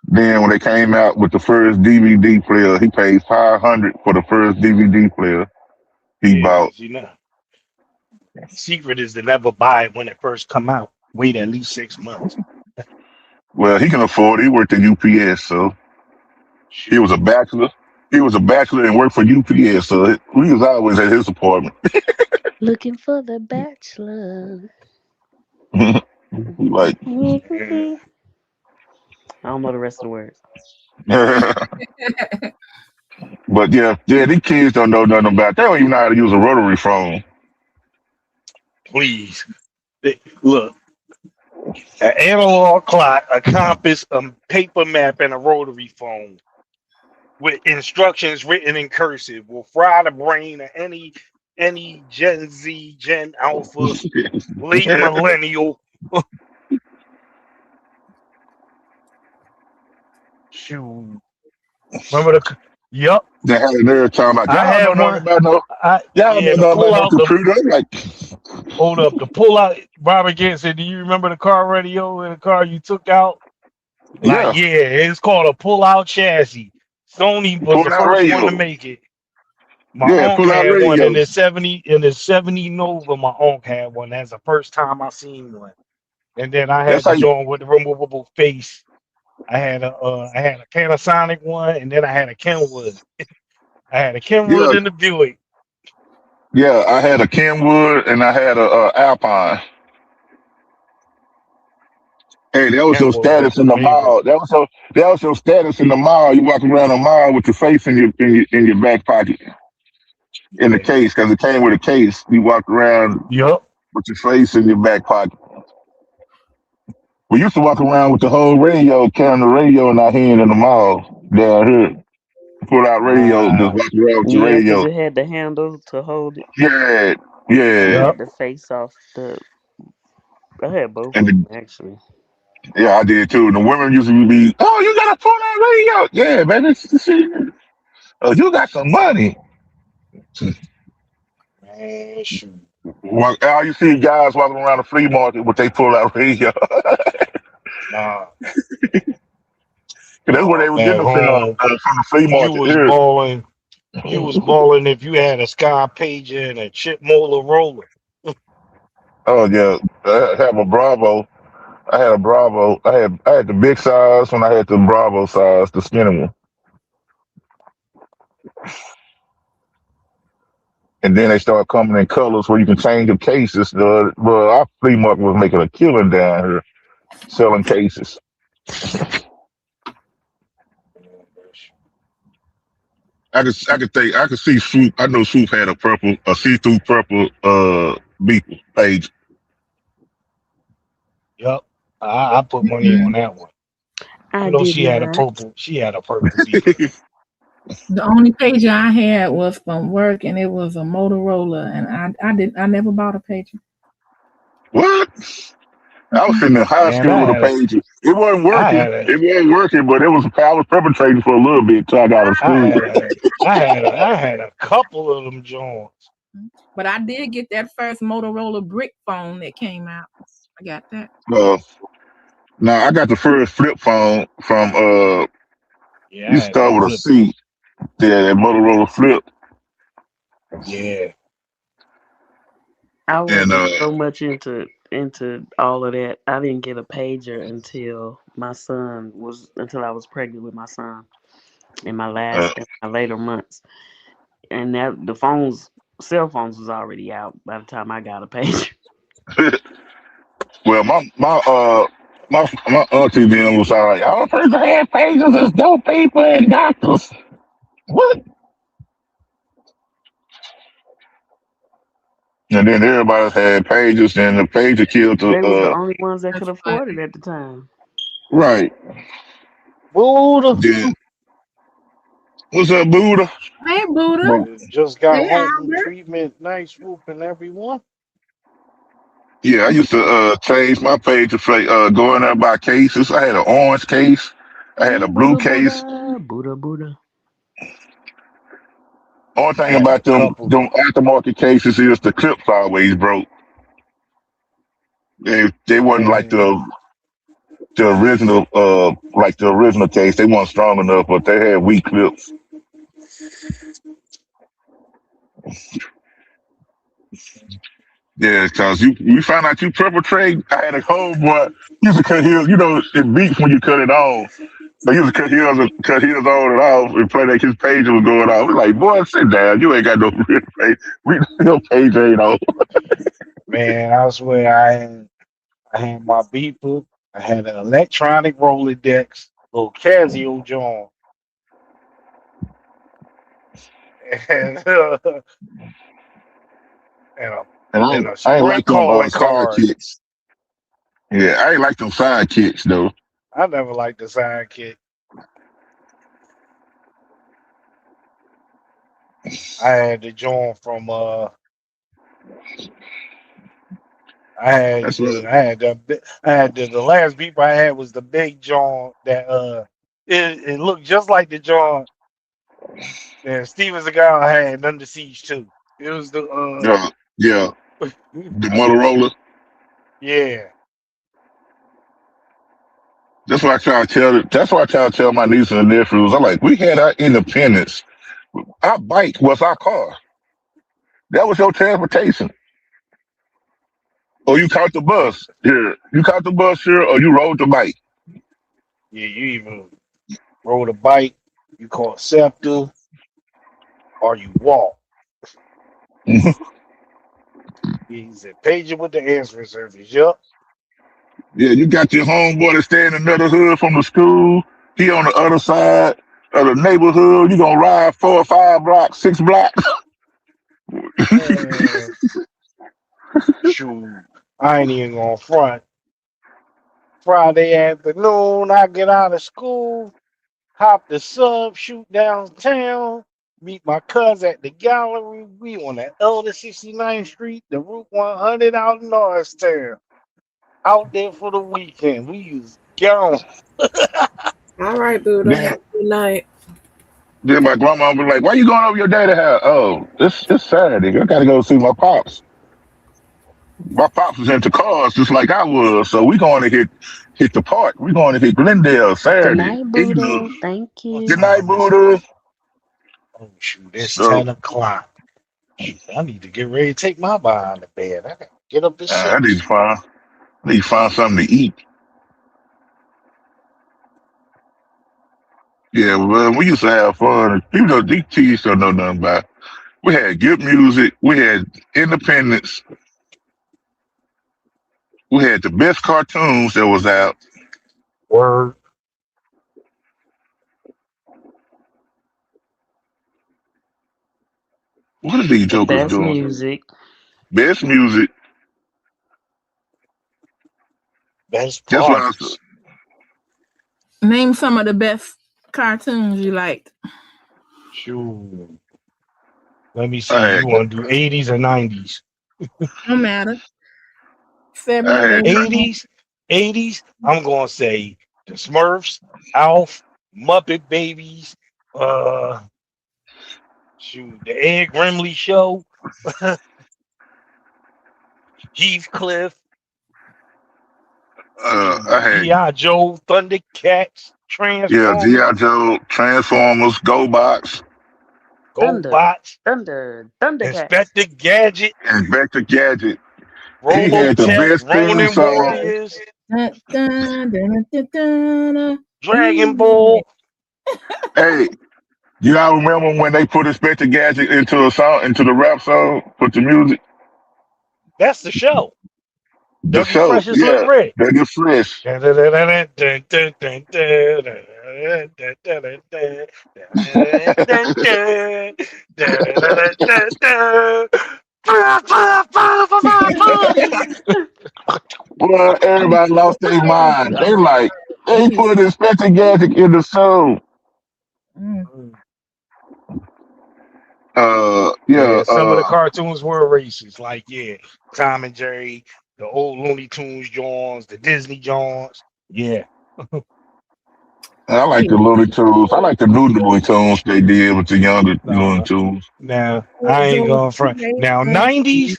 Then when they came out with the first DVD player, he paid 500 for the first DVD player he Yeah, bought. because secret is to never buy it when it first come out. Wait at least 6 months. Well, he can afford it. He worked at UPS, so he was a Shoot. bachelor. He was a bachelor and worked for UPS, so we was always at his apartment. Looking for the bachelor. Like, Yeah. I don't know the rest of the words. but yeah, these kids don't know nothing about. They don't even know how to use a rotary phone. Please. Look, an analog clock, a compass, a paper map, and a rotary phone with instructions written in cursive will fry the brain of any Gen Z, Gen Alpha, late millennial. Shoot. Remember the Yup. They had a nerd talking about I y'all don't had know one. nothing about no I y'all yeah, don't to know about pull no out the computer. I'm like, hold up, to pull out Robert Gant said, do you remember the car radio in the car you took out? Like, yeah, yeah, it's called a pull out chassis. Sony was pull the out first one to radio. make it. My Yeah, uncle pull out had one radios. in the 70 Nova. My uncle had one. That's the first time I seen one. And then I That's had how the you. joint with the removable face. I had a Panasonic one, and then I had a Kenwood. I had a Yeah, Kenwood in the Buick. yeah. I had a Kenwood and I had a Alpine. Hey, that was your Kenwood was status my in the favorite. mall. That was your status in the mall. You walk around the mall with your face in your back pocket in the Yeah. case because it came with a case. You walked around Yup. with your face in your back pocket. We used to walk around with the whole radio, carrying the radio in our hand in the mall down here. pull out radio, just Wow. walk around with your Yeah, 'cause radio. it had the handle to hold it, Yeah, and it yeah. had Yep. the face off the. I had both And of the, them actually. yeah, I did too. And the women used to be, oh, you gotta pull that radio. Yeah, man. Oh, you got some money. Man, shoot. Well, all you see guys walking around the flea market, but they pull out radio. Nah. That's where they were getting Back the film home, from the flea you market was here. balling. You was balling if you had a Sky Pager and a chip molar roller. Oh yeah, I have a Bravo. I had a Bravo. I had the big size when I had the Bravo size, the skinny one. And then they started coming in colors where you can change the cases. Well, our flea market was making a killing down here selling cases. I could see Swoop. I know Swoop had a see-through purple Beeple page. Yup. I put money on that one. I You know did she had a not. purple. She had a purple beeper. The only pager I had was from work, and it was a Motorola, and I never bought a pager. What? I was Mm-mm. sitting in high Man, school with a pager. It wasn't I working. had a, It wasn't working, but it was I was perpetrating for a little bit until I got out of I school. had a, I had a couple of them joints. But I did get that first Motorola brick phone that came out. I got that. Uh, now I got the first flip phone from Yeah, I you had start that with a flip. C. Yeah, that Motorola flip. Yeah, I And wasn't so much into all of that. I didn't get a pager until I was pregnant with my son uh, in my later months. And that the phones cell phones was already out by the time I got a pager. well, my auntie then was like, "All person had pages is dope people and doctors." What? And then everybody had pages, and the pager killed the They was the only ones that could That's afford it funny. at the time. right. Buddha. Then what's up, Buddha? Hey, Buddha. Just got Hey, home from Albert. treatment. Nice whooping everyone. Yeah, I used to change my page to say go in there by cases. I had an orange case, I had a Yeah, blue Buddha, case. Buddha, Buddha, Buddha. Only I thing had a about couple. them aftermarket cases is the clips always broke. They wasn't like Man, the original like the original case. They weren't strong enough, but they had weak clips. Yeah, cause you find out you perpetrate. I had a homeboy used to cut his. You know, it beats when you cut it on. They used to cut his on and off, and play like his page was going off. We're like, boy, sit down. You ain't got no real page. Your page ain't on. man, I swear I had my beeper. I had an electronic Rolodex, little Casio John, and and a And I ain't Sprint like them calling card. sidekicks. Yeah, I ain't like them sidekicks though. I never liked the sidekick. I had the joint from That's what. I had the last beeper I had was the big joint that it looked just like the joint that Steven Seagal had Under Siege too. It was the Yeah, the Motorola. yeah. That's why I try to tell my nieces and nephews. I'm like, we had our independence. Our bike was our car. That was your transportation. Or you caught the bus here. You caught the bus here, or you rode the bike. Yeah, you even rode a bike, you caught Scepter, or you walk. He said, page it with the answering service. Yup. Yeah, you got your homeboy to stay in another hood from the school. He on the other side of the neighborhood. You gonna ride 4 or 5 blocks, 6 blocks. Man, shoot. I ain't even gonna front. Friday afternoon, I get out of school. hop the sub, shoot downtown, meet my cousin at the gallery. We on the Elder 69th Street, the Route 100 out in Norristown. Out there for the weekend. We was gone. All right, Buddha. Then, Have a good night. then my grandma was like, "Why you going over your daddy house?" Oh, it's Saturday. I gotta go see my pops. My pops was into cars just like I was, so we going to hit the park. We going to hit Glendale Good Saturday. night, Eagle. Buddha. Thank What Good you. night, time is it? Buddha. Oh shoot, it's So 10 o'clock. Shoot, I need to get ready to take my behind to bed. I gotta get up at I need 6. to find something to eat. Yeah, well, we used to have fun. People know these kids don't know nothing about. We had good music. We had independence. We had the best cartoons that was out. Word. What are these The jokers best doing? music. Best music. Best Just like I said. parties. Name some of the best cartoons you liked. Shoot. Let me see. I had, You want to do 80s or 90s? No matter. I 70s, had, 80s. 80s. 80s. I'm gonna say the Smurfs, Alf, Muppet Babies, uh shoot, the Ed Grimley show, Heathcliff, shoot, I had, G.I. Joe, Thundercats, yeah, G.I. Transformers, Joe, Transformers, GoBots, Thunder. GoBots, Thunder. Thundercats. Inspector Gadget, and Vector Gadget. He had the Robotech, best theme Ronin song. Warriors, Dun, dun, dun, dun, dun, dun. Dragon Ooh. Ball. Hey, you all remember when they put Inspector Gadget into a song, into the rap song, put the music, That's the show. the Dougie show, Fresh and Slick yeah, Rick. they get fresh. Well, everybody lost their mind. They like they Jeez. put Inspector Gadget in the show. Mm. Yeah, Yeah, some of the cartoons were racist. Like, yeah, Tom and Jerry, the old Looney Tunes Johns, the Disney Johns. Yeah. I like Yeah. the Looney Tunes. I like the new Looney Tunes they did with the younger Looney No, Tunes. now I ain't going front. Now, 90s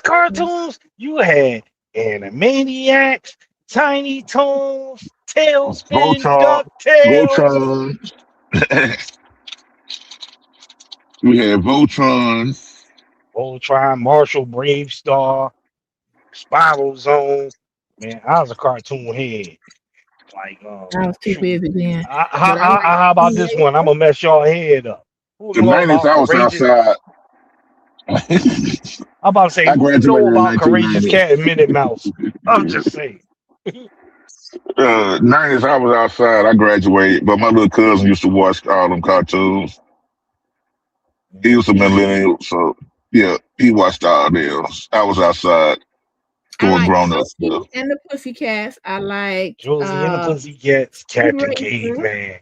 cartoons, you had Animaniacs, Tiny Toons, Tailspin, Voltron, DuckTales, Voltron. We had Voltron. Voltron, Marshall, Brave Star, Spiral Zone. Man, I was a cartoon head. Like, I was too shoot. busy then. I, But I like how about this one? I'm gonna mess y'all head up. Who The know nineties, about I was Courageous? outside. I'm about to say, I who know graduated in about Courageous 1990. Cat and Minute Mouse? I'm just saying. 90s, I was outside. I graduated, but my little cousin used to watch all them cartoons. He was a millennial, so yeah, he watched all them. I was outside I doing like grown up Josie stuff. and the Pussycats. I liked Josie and the Pussycats, Speed Captain Racer. Caveman.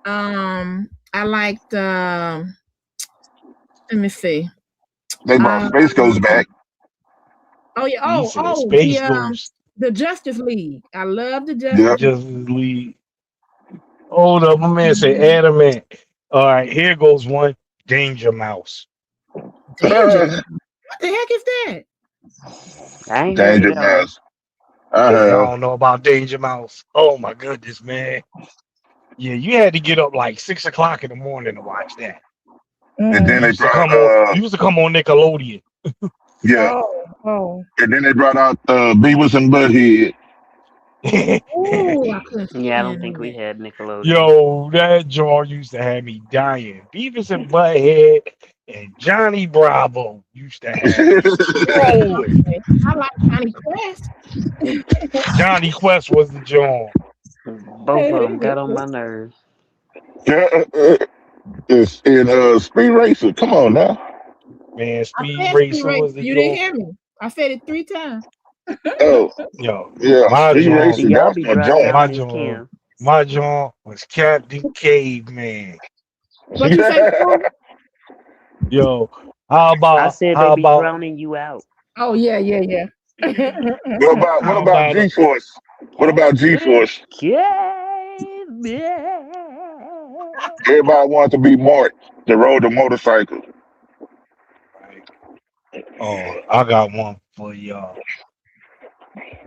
I liked let me see. They brought Um Space Ghost back. oh yeah, He oh, said oh, Space Ghost. the Justice League. I love the Yep. Justice Just leave. Hold up, my man said League. adamant. All right, here goes one. Danger Mouse. Danger. What the heck is that? I ain't heard Danger it all. Mouse. I Y'all have. don't know about Danger Mouse. Oh my goodness, man. Yeah, you had to get up like 6 o'clock in the morning to watch that. And then Mm. they Used to brought come on. Used to come on Nickelodeon. yeah. Oh. And then they brought out Beavis and Butthead. Oh, I couldn't Yeah, I don't stand think we that. had Nickelodeon. Yo, that jaw used to have me dying. Beavis and Butthead and Johnny Bravo used to have me rolling. Okay. I like Johnny Quest. Johnny Quest was the jaw. Both of them got on my nerves. It's in Speed Racer. Come on now. Man, I Speed said Speed Racer Racer. was the You didn't jaw. hear me. I said it 3 times. Oh Yo, yeah, my Speed jaw, See, Racer. y'all That's be my driving joint. down my Miss jaw. Kim. My joint was Captain Caveman. What you say, Paul? Yo, how I about said they how be about drowning you out. Oh yeah, yeah, yeah. What how about about G Force? What about G Captain Force? Caveman. Everybody wanted to be Mark that rode the motorcycle. right? Oh, I got one for y'all.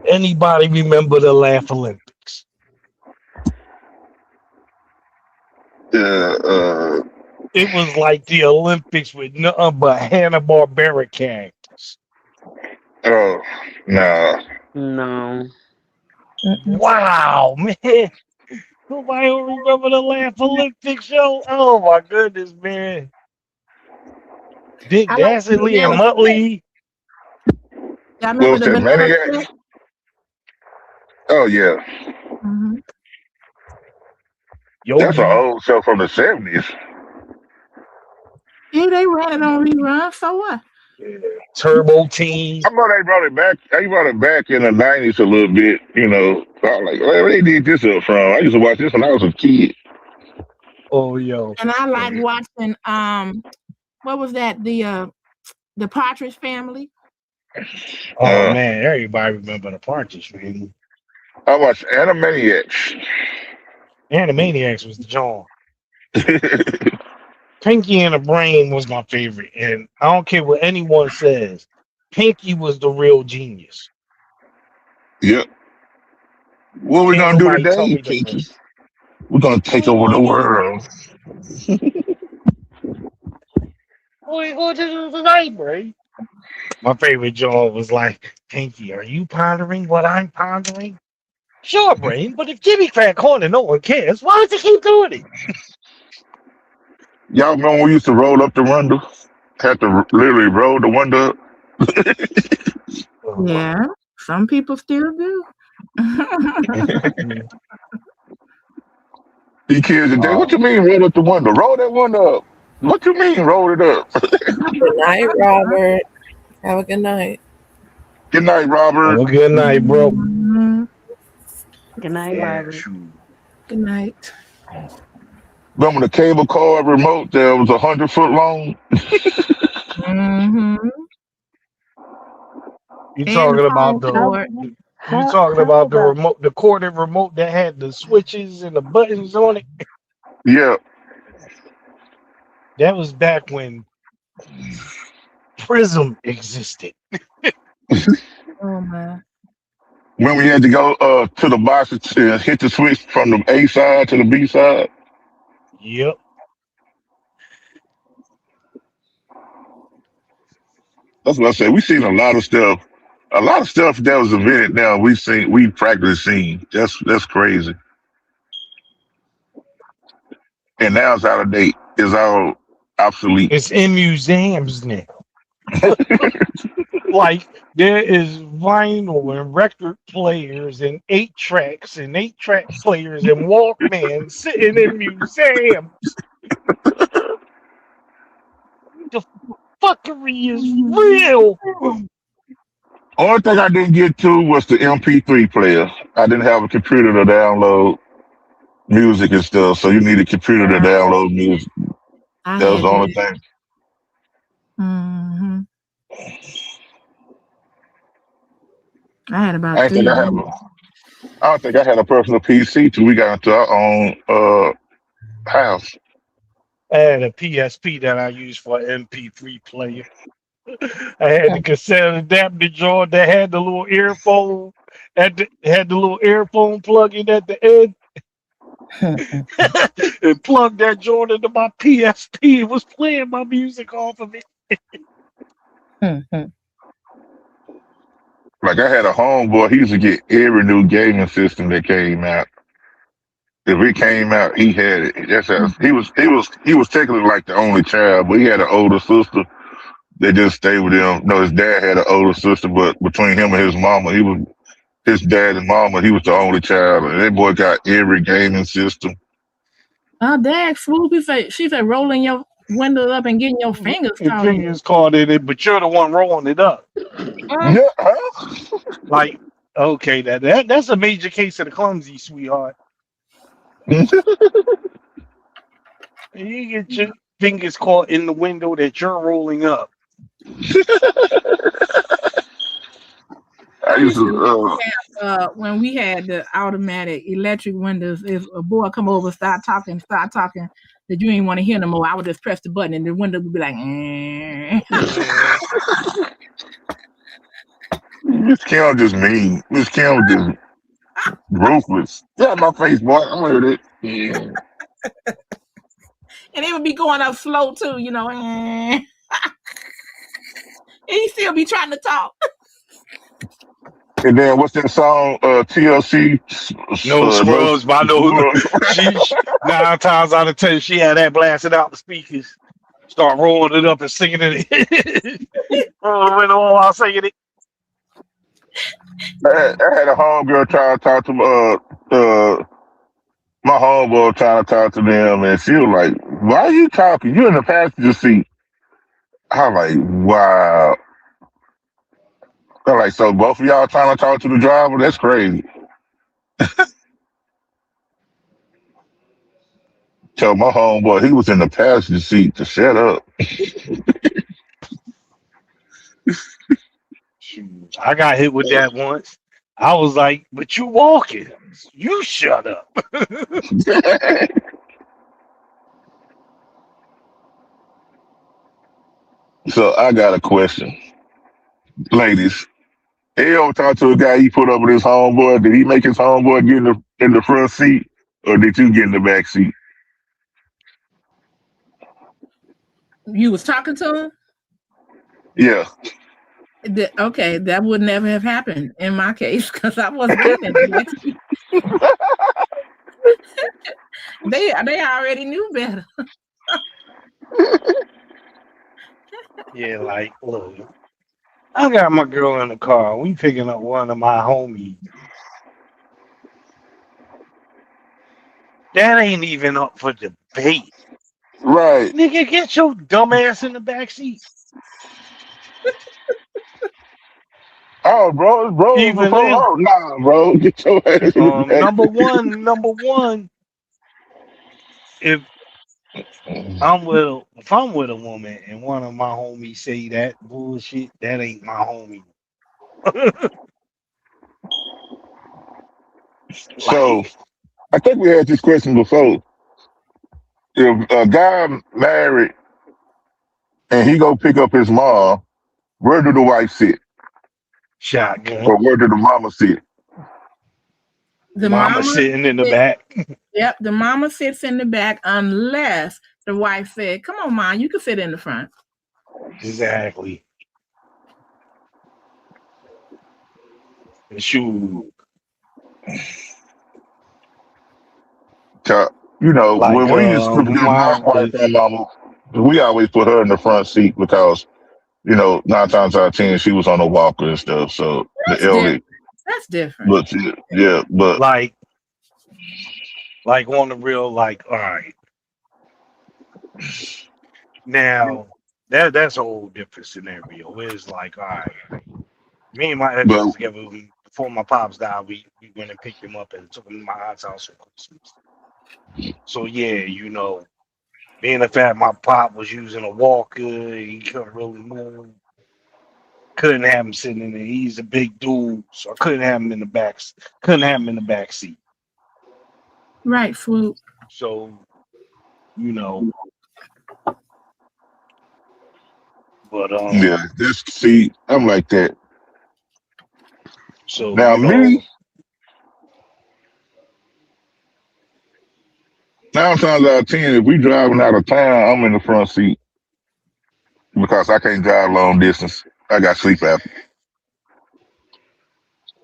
Anybody remember the Laugh Olympics? Uh, It was like the Olympics with nothing but Hanna Barbera characters. oh, nah. No. Mm-mm. Wow, man. Nobody will remember the Laugh Olympics show. Oh my goodness, man. Dick I like the Dastardly and banana split. Muttley. Y'all What remember was the that, banana Maniacs? split? Oh, yeah. Hmm. That's an Yogi. old show from the 70s. Yeah, they ran it on rerun. So what? Yeah. Turbo Team. I know they brought it back. They brought it back in the 90s a little bit, you know. So I was like, where they did this up from? I used to watch this when I was a kid. Oh, yo. And I like And, watching what was that? The Partridge Family. oh, Uh, man. Everybody remember the Partridge Family. I watched Animaniacs. Animaniacs was the John. Pinky and the Brain was my favorite. And I don't care what anyone says. Pinky was the real genius. Yep. What we Can't gonna do nobody tell today, me different. Pinky? We're gonna take What you over the gonna do today? world. What you gonna do tonight, Bray? My favorite John was like, Pinky, are you pondering what I'm pondering? Sure, Brain, but if Jimmy crack corn and no one cares, why does he keep doing it? Y'all remember when we used to roll up the window? Had to literally roll the window up. Oh, Yeah, some people still do. mm, These kids today, what you wow. mean roll up the window? Roll that window up. What you mean roll it up? Good night, Robert. Have a good night. Good night, Have Robert. a good night, bro. Mhm. Good night, Yeah, Robert. shoot. Good night. Remember the cable car remote that was 100 foot long? Hmm. You And the talking phone about the How cord. you how talking how about the about remote, the corded remote that had the switches and the buttons on it? Yeah. That was back when Prism existed. Oh my. When we had to go to the box and hit the switch from the A side to the B side. Yep. That's what I said. We seen a lot of stuff. A lot of stuff that was invented now we practically seen. That's crazy. And now it's out of date. It's all obsolete. It's in museums now. Like there is vinyl and record players and 8 tracks and 8 track players and Walkman sitting in museums. The fuckery is real. Only thing I didn't get to was the MP3 player. I didn't have a computer to download music and stuff, so you need a computer to Yeah, download music. I That was had the only that. thing. Hmm. I had I about didn't three think of I have them. a. I don't think I had a personal PC till we got into our own house. I had a PSP that I used for an MP3 player. I had the cassette adapter joint that had the little earphone had the little earphone plug in at the end and plugged that joint into my PSP. It was playing my music off of it. Like I had a homeboy, he used to get every new gaming system that came out. If it came out, he had it. That's how he was technically like the only child, but he had an older sister that just stayed with him. No, his dad had an older sister, but between him and his mama, he was his dad and mama, he was the only child. And that boy got every gaming system. Oh, Dad, Swoop, she said rolling your windows up and getting your fingers And caught in it. fingers caught in it, but you're the one rolling it up. Uh, Yeah, huh? Like, okay, that's a major case of the clumsy, sweetheart. And you get your fingers caught in the window that you're rolling up. I I used used to to. when we had the automatic electric windows, if a boy come over, start talking that you ain't want to hear no more, I would just press the button and the window would be like, eh. Mm, Miss Kim just mean. Miss Kim just ruthless. Get out my face, boy. I'm with it. Yeah. And it would be going up slow too, and he still be trying to talk. And then what's that song? TLC. no No. scrubs, but I know she 9 times out of 10 she had that blasted out the speakers. Start rolling it up and singing it. Rolling it while singing it. I had a homegirl trying to talk to my homeboy trying to talk to them, and she was like, "Why are you talking? You in the passenger seat." I was like, "Wow." I'm like, "So both of y'all trying to talk to the driver? That's crazy." Tell my homeboy he was in the passenger seat to shut up. Shoot, I got hit with that once. I was like, but you walking. You shut up. So I got a question, ladies. He ever talk to a guy he put up with his homeboy? Did he make his homeboy get in the front seat, or did you get in the back seat? You was talking to him? Yeah. Okay, that would never have happened in my case because I wasn't getting it. They already knew better. Yeah, like, look, I got my girl in the car. We picking up one of my homies. That ain't even up for debate. Right. Nigga, get your dumb ass in the back seat. Oh, bro, Even before. then, Oh, nah, bro, get your ass in the back. number one, if if I'm with a woman and one of my homies say that bullshit, that ain't my homie. So Like, I think we had this question before. If a guy married and he go pick up his mom, where do the wife sit, shotgun. or where do the mama sit? The Mama mama sitting in the sit, back. yep, the mama sits in the back unless the wife said, "Come on, mom, you can sit in the front." Exactly. And shoot. You know, Like when we used to pick up my mom wife and was mama, we always put her in the front seat because, 9 times out of 10 she was on a walker and stuff. So the That's different. elderly, That's different. but yeah, but like on the real, like, all right. Now that's a whole different scenario. It's like, all right, me and my ex but was together before my pops died. We went and picked him up and took him to my aunt's house for Christmas. So yeah, being the fact my pop was using a walker, he couldn't really move. Couldn't have him sitting in there. He's a big dude, so I couldn't have him in the back. Couldn't have him in the back seat. Right, Swoop. So you know, but yeah, this see, I'm like that. so Now me, 9 times out of 10, if we driving out of town, I'm in the front seat because I can't drive long distance. I got sleep apnea.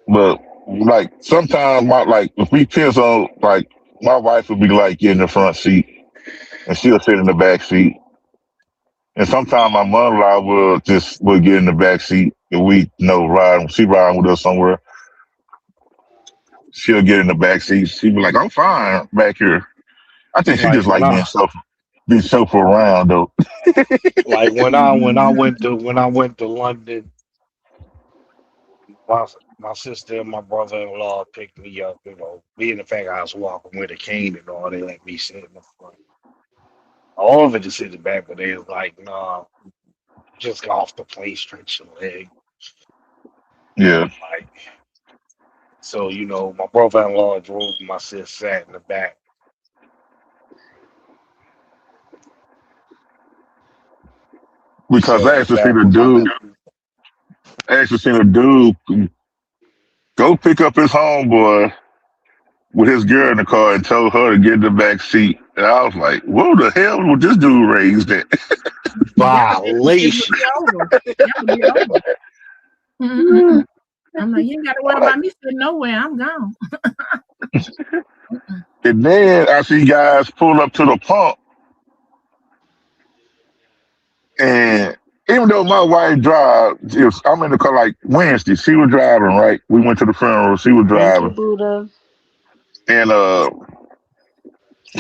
But like sometimes if we piss on, like, my wife would be like, get in the front seat and she'll sit in the back seat. And sometimes my mother-in-law will get in the back seat and we she riding with us somewhere. She'll get in the back seat. She'll be like, I'm fine back here. I think she like just when like I being chauffeur around though. like when I went to London, my sister and my brother-in-law picked me up. Being the fact I was walking with a cane and all, they let me sit in the front. All of it is in the back, but they was like, "Nah, just get off the plane, stretch your leg." Yeah, Like, so my brother-in-law drove, my sister sat in the back. because Sat in I the actually seen back a with my dude. nephew. I actually seen a dude go pick up his homeboy with his girl in the car and told her to get in the back seat. And I was like, "Whoa, the hell would this dude raise that?" Yeah, it would Violation. be over. That would be over. Mm-mm-mm. I'm like, you ain't got to worry I'm like, about me sitting nowhere. I'm gone. Mm-mm. and then I see guys pull up to the pump, and even though my wife drives, if I'm in the car like Wednesday, she was driving, right? We went to the funeral, she was Thank you, driving. Buddha. And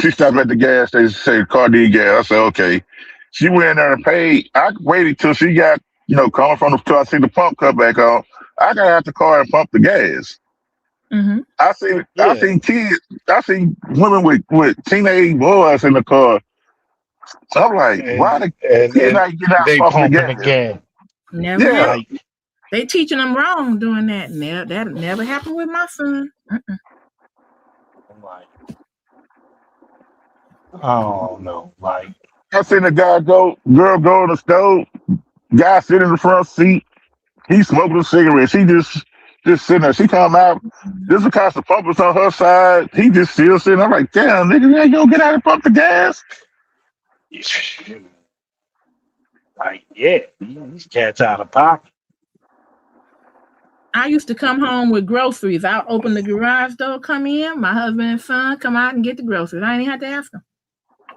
she stopped at the gas station, said car need gas. I said, okay. She went in there and paid. I waited till she got, coming from the till I see the pump cut back on. I got out the car and pumped the gas. Mm-hmm. I Yeah, seen kids, I seen women with teenage boys in the car. I'm like, why and the and kid and not get out they pumping the pumping the gas? gas. Never happened. Yeah. Like, They teaching them wrong doing that. That never happened with my son. I'm like, I don't know. Like, I seen the girl go in the stove, guy sit in the front seat. He smoking a cigarette. She just sitting there. She come out. There's a constant pumpers on her side. He just still sitting. I'm like, damn, nigga, yeah, you don't get out and pump the gas. like, yeah, these cats out of pocket. I used to come home with groceries. I'll open the garage door, come in, my husband and son come out and get the groceries. I ain't even have to ask them.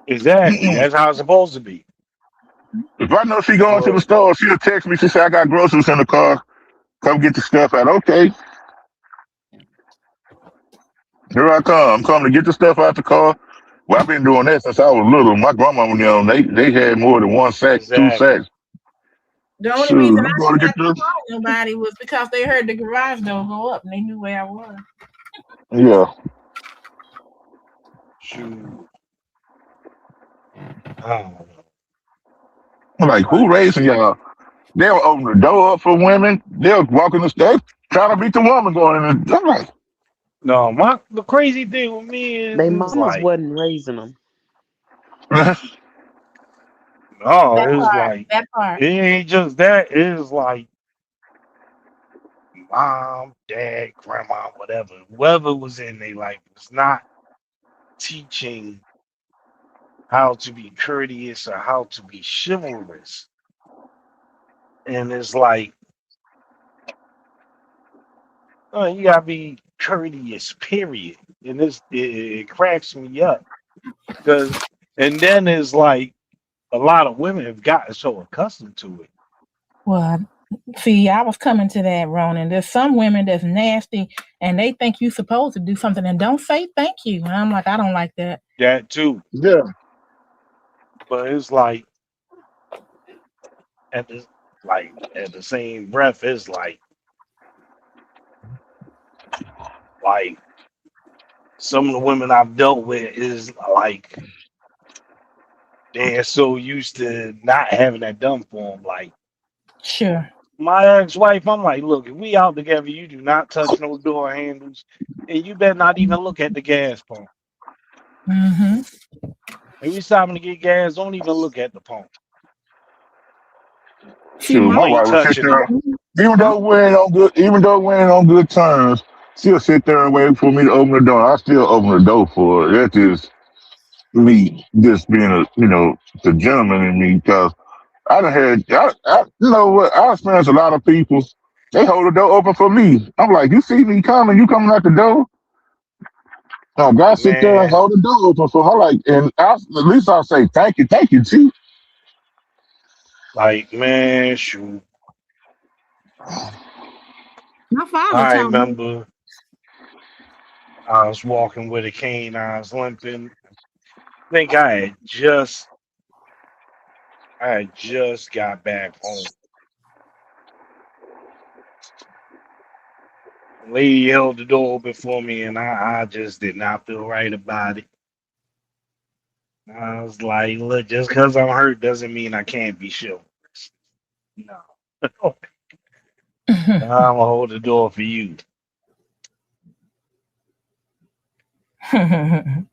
Exactly. Mm-mm. That's how it's supposed to be. If I know she going to the But store, she'll text me. She say, I got groceries in the car. Come get the stuff out. Okay, here I come. I'm coming to get the stuff out the car. Well, I've been doing that since I was little. My grandma, they had more than one sack, two exactly. sacks. The only reason Shoot, I I'm going didn't to have get to this. call nobody was because they heard the garage door go up and they knew where I was. Yeah. Shoot. I don't know. I'm like, who Like, raising y'all? They'll open the door up for women. They'll walk in the steps, trying to beat the woman going in. I'm like, no, the crazy thing with me They is mamas like, wasn't raising them. no, That it's part, like, that part. it ain't just that. It's like mom, dad, grandma, whatever, whoever was in their life was not teaching how to be courteous or how to be chivalrous. And it's like, oh, you gotta be courteous, period. And it cracks me up because, and then it's like a lot of women have gotten so accustomed to it. Well, see, I was coming to that, Ronan. There's some women that's nasty and they think you're supposed to do something and don't say thank you. And I'm like, I don't like that. That too, yeah. but it's at the at the same breath, it's like some of the women I've dealt with is like they're so used to not having that done for them. Like Sure. my ex-wife, I'm like, look, if we out together, you do not touch no door handles, and you better not even look at the gas pump. Mm-hmm. If we stopping to get gas, don't even look at the pump. See, Shoot, my You my ain't wife will sit touching it. there, even though we ain't on good terms, she'll sit there and wait for me to open the door. I still open the door for her. That's just me, just being the gentleman in me. Because I done had, you know what? I experienced a lot of people. They hold the door open for me. I'm like, you see me coming, you coming out the door. No, guys sit there and Man, hold the door open for her. Like, and at least I'll say thank you, chief. like, man, shoot. father I taught me. remember I was walking with a cane, I was limping. I think I had just got back home. Lady held the door open for me, and I just did not feel right about it. I was like, look, just because I'm hurt doesn't mean I can't be sure. No. I'm gonna hold the door for you. Now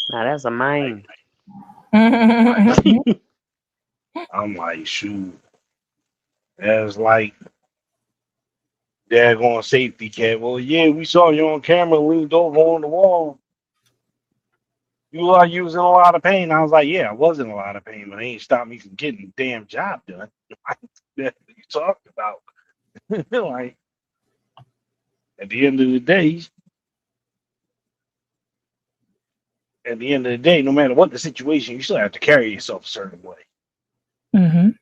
that's a man. Like, I'm like, shoot. That's like daggone safety cat. Well, yeah, we saw you on camera leaned over on the wall. You are using a lot of pain. I was like, yeah, I was in a lot of pain, but it ain't stopped me from getting the damn job done. That's what you talked about. Like, at the end of the day, at the end of the day, no matter what the situation, you still have to carry yourself a certain way. Mhm.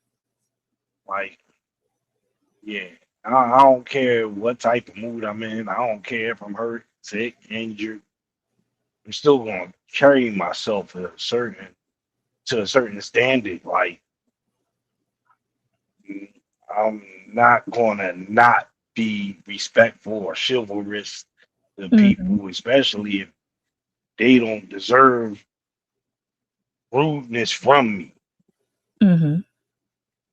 Like, yeah, I don't care what type of mood I'm in. I don't care if I'm hurt, sick, injured. I'm still going to carry myself to a certain standard. Like, I'm not going to not be respectful or chivalrous to Mhm. people, especially if they don't deserve rudeness from me. Mhm.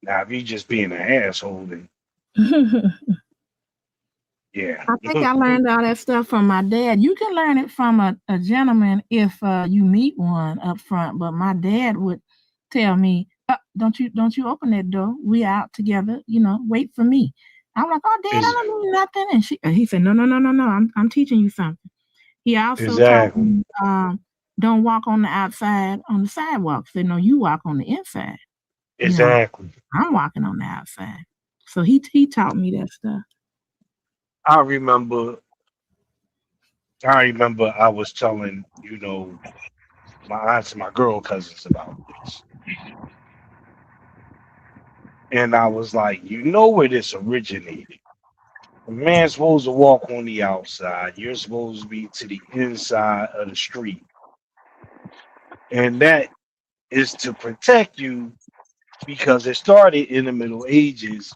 Now, if you just being an asshole, then yeah. I think I learned all that stuff from my dad. You can learn it from a gentleman if you meet one up front, but my dad would tell me, don't you open that door. We out together, wait for me. I'm like, oh, Dad, I Is don't mean nothing. And he said, no, no, no, no, no. I'm teaching you something. He also taught exactly, me, don't walk on the outside on the sidewalk. Said, no, you walk on the inside. You know, exactly. I'm walking on the outside. So he taught me that stuff. I remember, I remember I was telling, my aunts and my girl cousins about this. And I was like, you know where this originated. A man's supposed to walk on the outside. You're supposed to be to the inside of the street. And that is to protect you because it started in the Middle Ages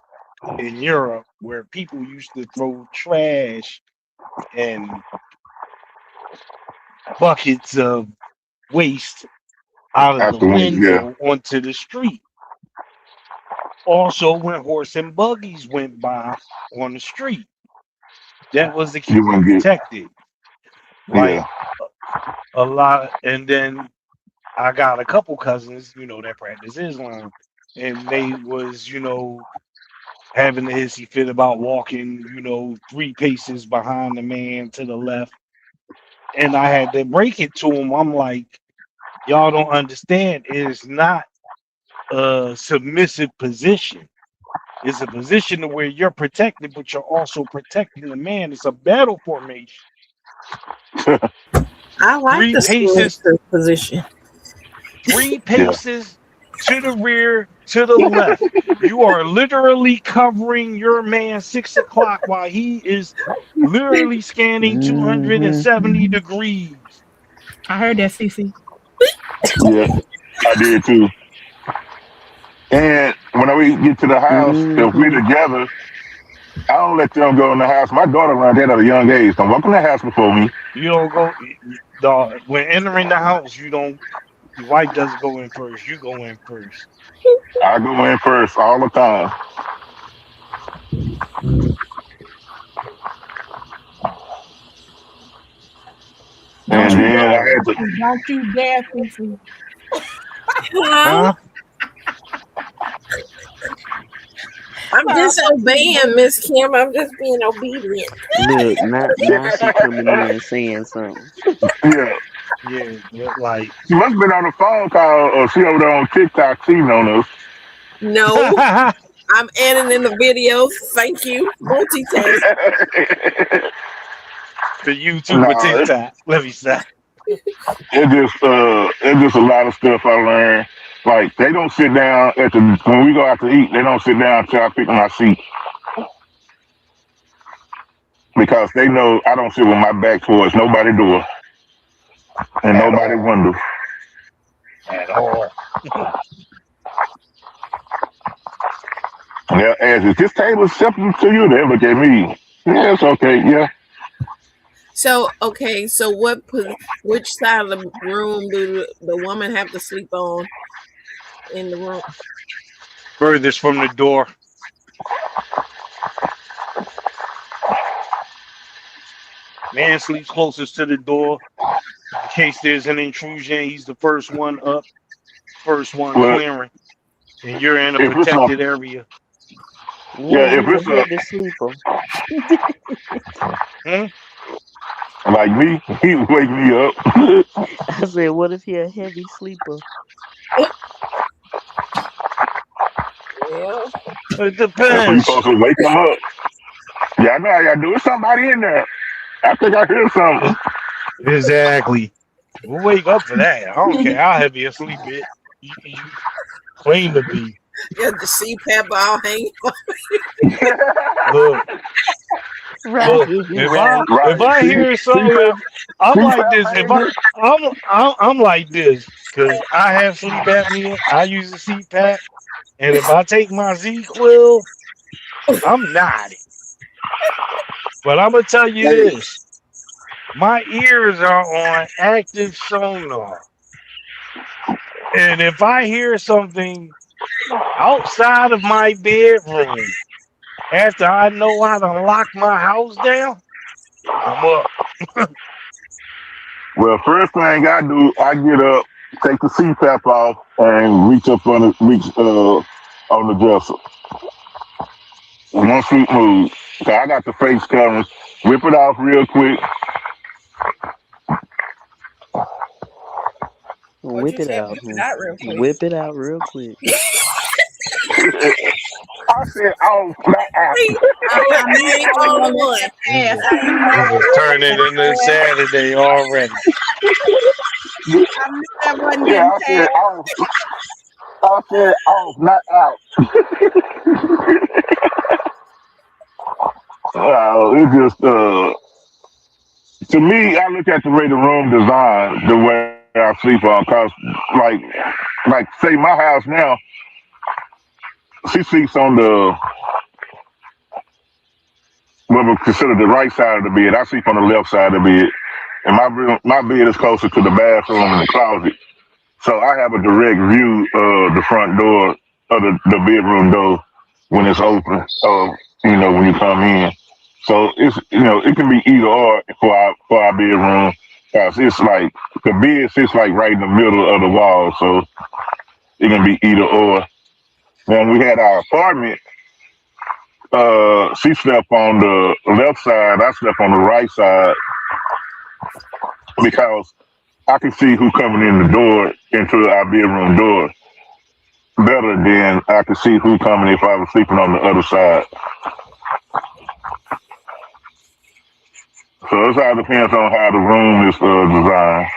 in Europe where people used to throw trash and buckets of waste out of the Absolutely, yeah. window onto the street. Also, when horse and buggies went by on the street, that was to You keep you wouldn't get, protected. yeah. Like a lot, and then I got a couple cousins, that practice Islam, and they was, having the hissy fit about walking, 3 paces behind the man to the left, and I had to break it to them. I'm like, y'all don't understand. It's not a submissive position. It's a position to where you're protected, but you're also protecting the man. It's a battle formation. I like Three the paces, submissive position. three Yeah. paces to the rear, to the left. You are literally covering your man 6 o'clock while he is literally scanning Hmm. 270 degrees. I heard that, Cece. Yeah, I did too. And when we get to the house, if we're Hmm. together, I don't let them go in the house. My daughter learned that at a young age. Don't walk in the house before me. You don't go, dog. When entering the house, you don't. Your wife doesn't go in first. You go in first. I go in first all the time. Don't And you then I dare, had to, Cece. Don't you dare, Cece. Hello? Huh? I'm Sorry, I thought you was disobeying, Miss Kim. I'm just being obedient. Look, now she coming in saying something. yeah. Yeah, but like, She must have been on a phone call or she over there on TikTok cheating on us. No, I'm editing the videos. Thank you. Multitask. the YouTube or No, TikTok. Let me stop. it's just a lot of stuff I learned. Like they don't sit down at the when we go out to eat, they don't sit down until I pick my seat because they know I don't sit with my back towards nobody door and At nobody all. window. At all. And they'll ask, is this table acceptable to you? They look at me. Yeah, it's okay. Yeah. So okay, so which side of the room do the woman have to sleep on in the room? Furthest from the door. Man sleeps closest to the door. In case there's an intrusion, he's the first one up, first one Well, clearing, and you're in a if it's a protected area. What yeah, if if he a it's a heavy sleeper? Hmm? like me, he wake me up. I said, what if he a heavy sleeper? Well, It That's when you supposed depends. to wake him up. Yeah, I know how y'all do. There's somebody in there. I think I hear something. Exactly. We'll wake up for that. I don't care how heavy a sleep it you claim to be. yeah, the CPAP all hanging. Look, Right, look. If I right. if Right. I hear something, CPAP, if I'm like CPAP, this, if baby. I'm like this because I have sleep apnea. I use a CPAP, and if I take my Z-Quil, I'm nodding. But I'm gonna tell you this: my ears are on active sonar, and if I hear something outside of my bedroom after I know how to lock my house down, I'm up. Well, first thing I do, I get up, take the CPAP off, and reach up on the reach on the dresser. One sweet move. So I got the face coverings. Whip it off real quick. What you Whip it say? out, Whip it huh? out real quick. Whip it out real quick. I said, oh, not out. See, I you knew ain't I the was only gonna let one. that pass. Niggas, I knew that niggas turning into Saturday already. I knew that wasn't Yeah, getting I said, passed. oh, I said, oh, not out. It's just to me, I look at the way the room designed, the way I sleep on, cause like, like say my house now, she sleeps on the what we consider the right side of the bed. I sleep on the left side of the bed, and my bed is closer to the bathroom and the closet, so I have a direct view of the front door of the bedroom door when it's open. When you come in. So it's it can be either or for our bedroom. Cause it's like the bed sits like right in the middle of the wall, so it can be either or. When we had our apartment, she slept on the left side, I slept on the right side because I could see who coming in the door into our bedroom door better than I could see who coming if I was sleeping on the other side. So it all depends on how the room is designed.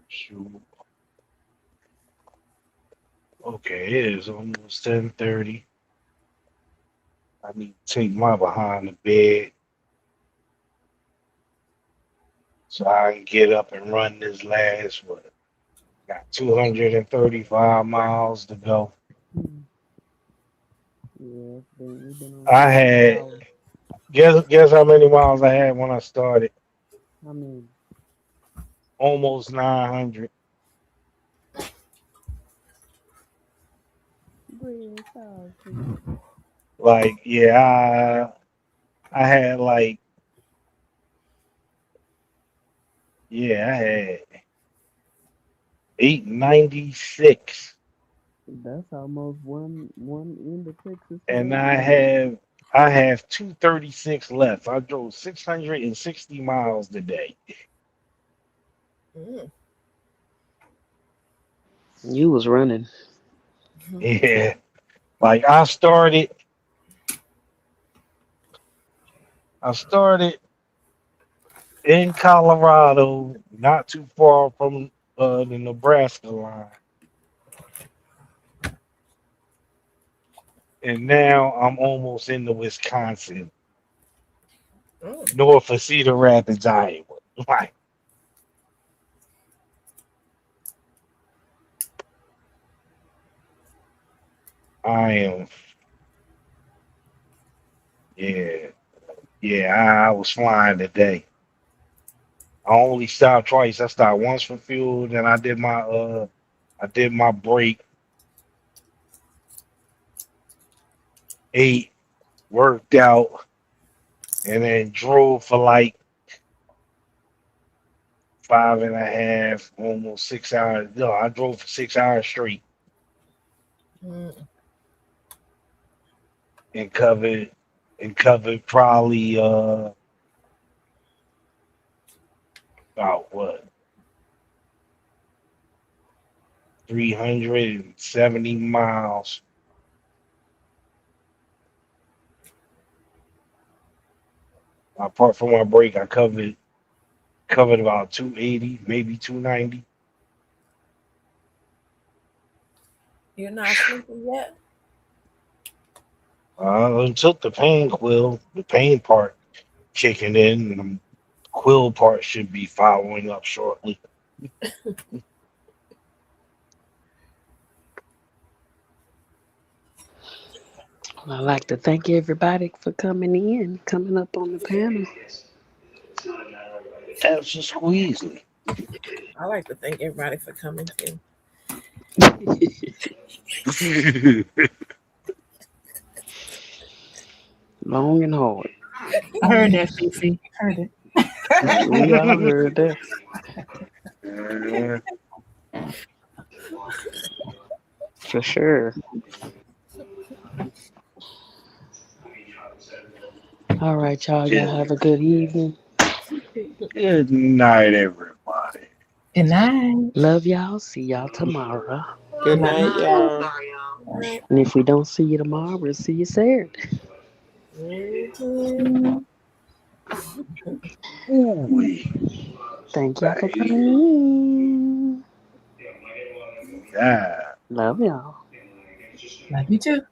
Shoot. Okay, it is almost 10:30. I need to take my behind the bed so I can get up and run this last one. Got 235 miles to go. Hmm. Yeah, we've been on I here 2 had hours. guess how many miles I had when I started? I mean, Almost 900. bread, sausage. Like, yeah, I had like, yeah, I had 896, That's almost one end of Texas to and the other end. I have 236 left. I drove 660 miles today. Mm. You was running. Yeah, like I started in Colorado, not too far from the Nebraska line, and now I'm almost into Wisconsin, Mm. north of Cedar Rapids, Iowa. Like, I am, yeah, yeah. I was flying today. I only stopped twice. I stopped once for fuel, then I did my break, ate, worked out, and then drove for like 5.5, almost 6 hours. No, I drove for 6 hours straight Mm. and covered probably about what 370 miles. Apart from my break, I covered about 280, maybe 290. You're not sleeping yet? Until the pain part kicking in, and the quill part should be following up shortly. I'd like to thank everybody for coming in, coming up on the panel. That's just squeezely. I like to thank everybody for coming too. Long and hard. I heard that, Fifi. Heard it. We all heard that. Uh, For sure. All right, y'all Good have a good evening. good night, everybody. Good night. Love y'all. See y'all tomorrow. Good Love you night, too. y'all. All right. And if we don't see you tomorrow, we'll see you Saturday. Mhm. Mm. Ooh, Thank y'all for bye. coming in. Yeah. Love y'all. Love you too.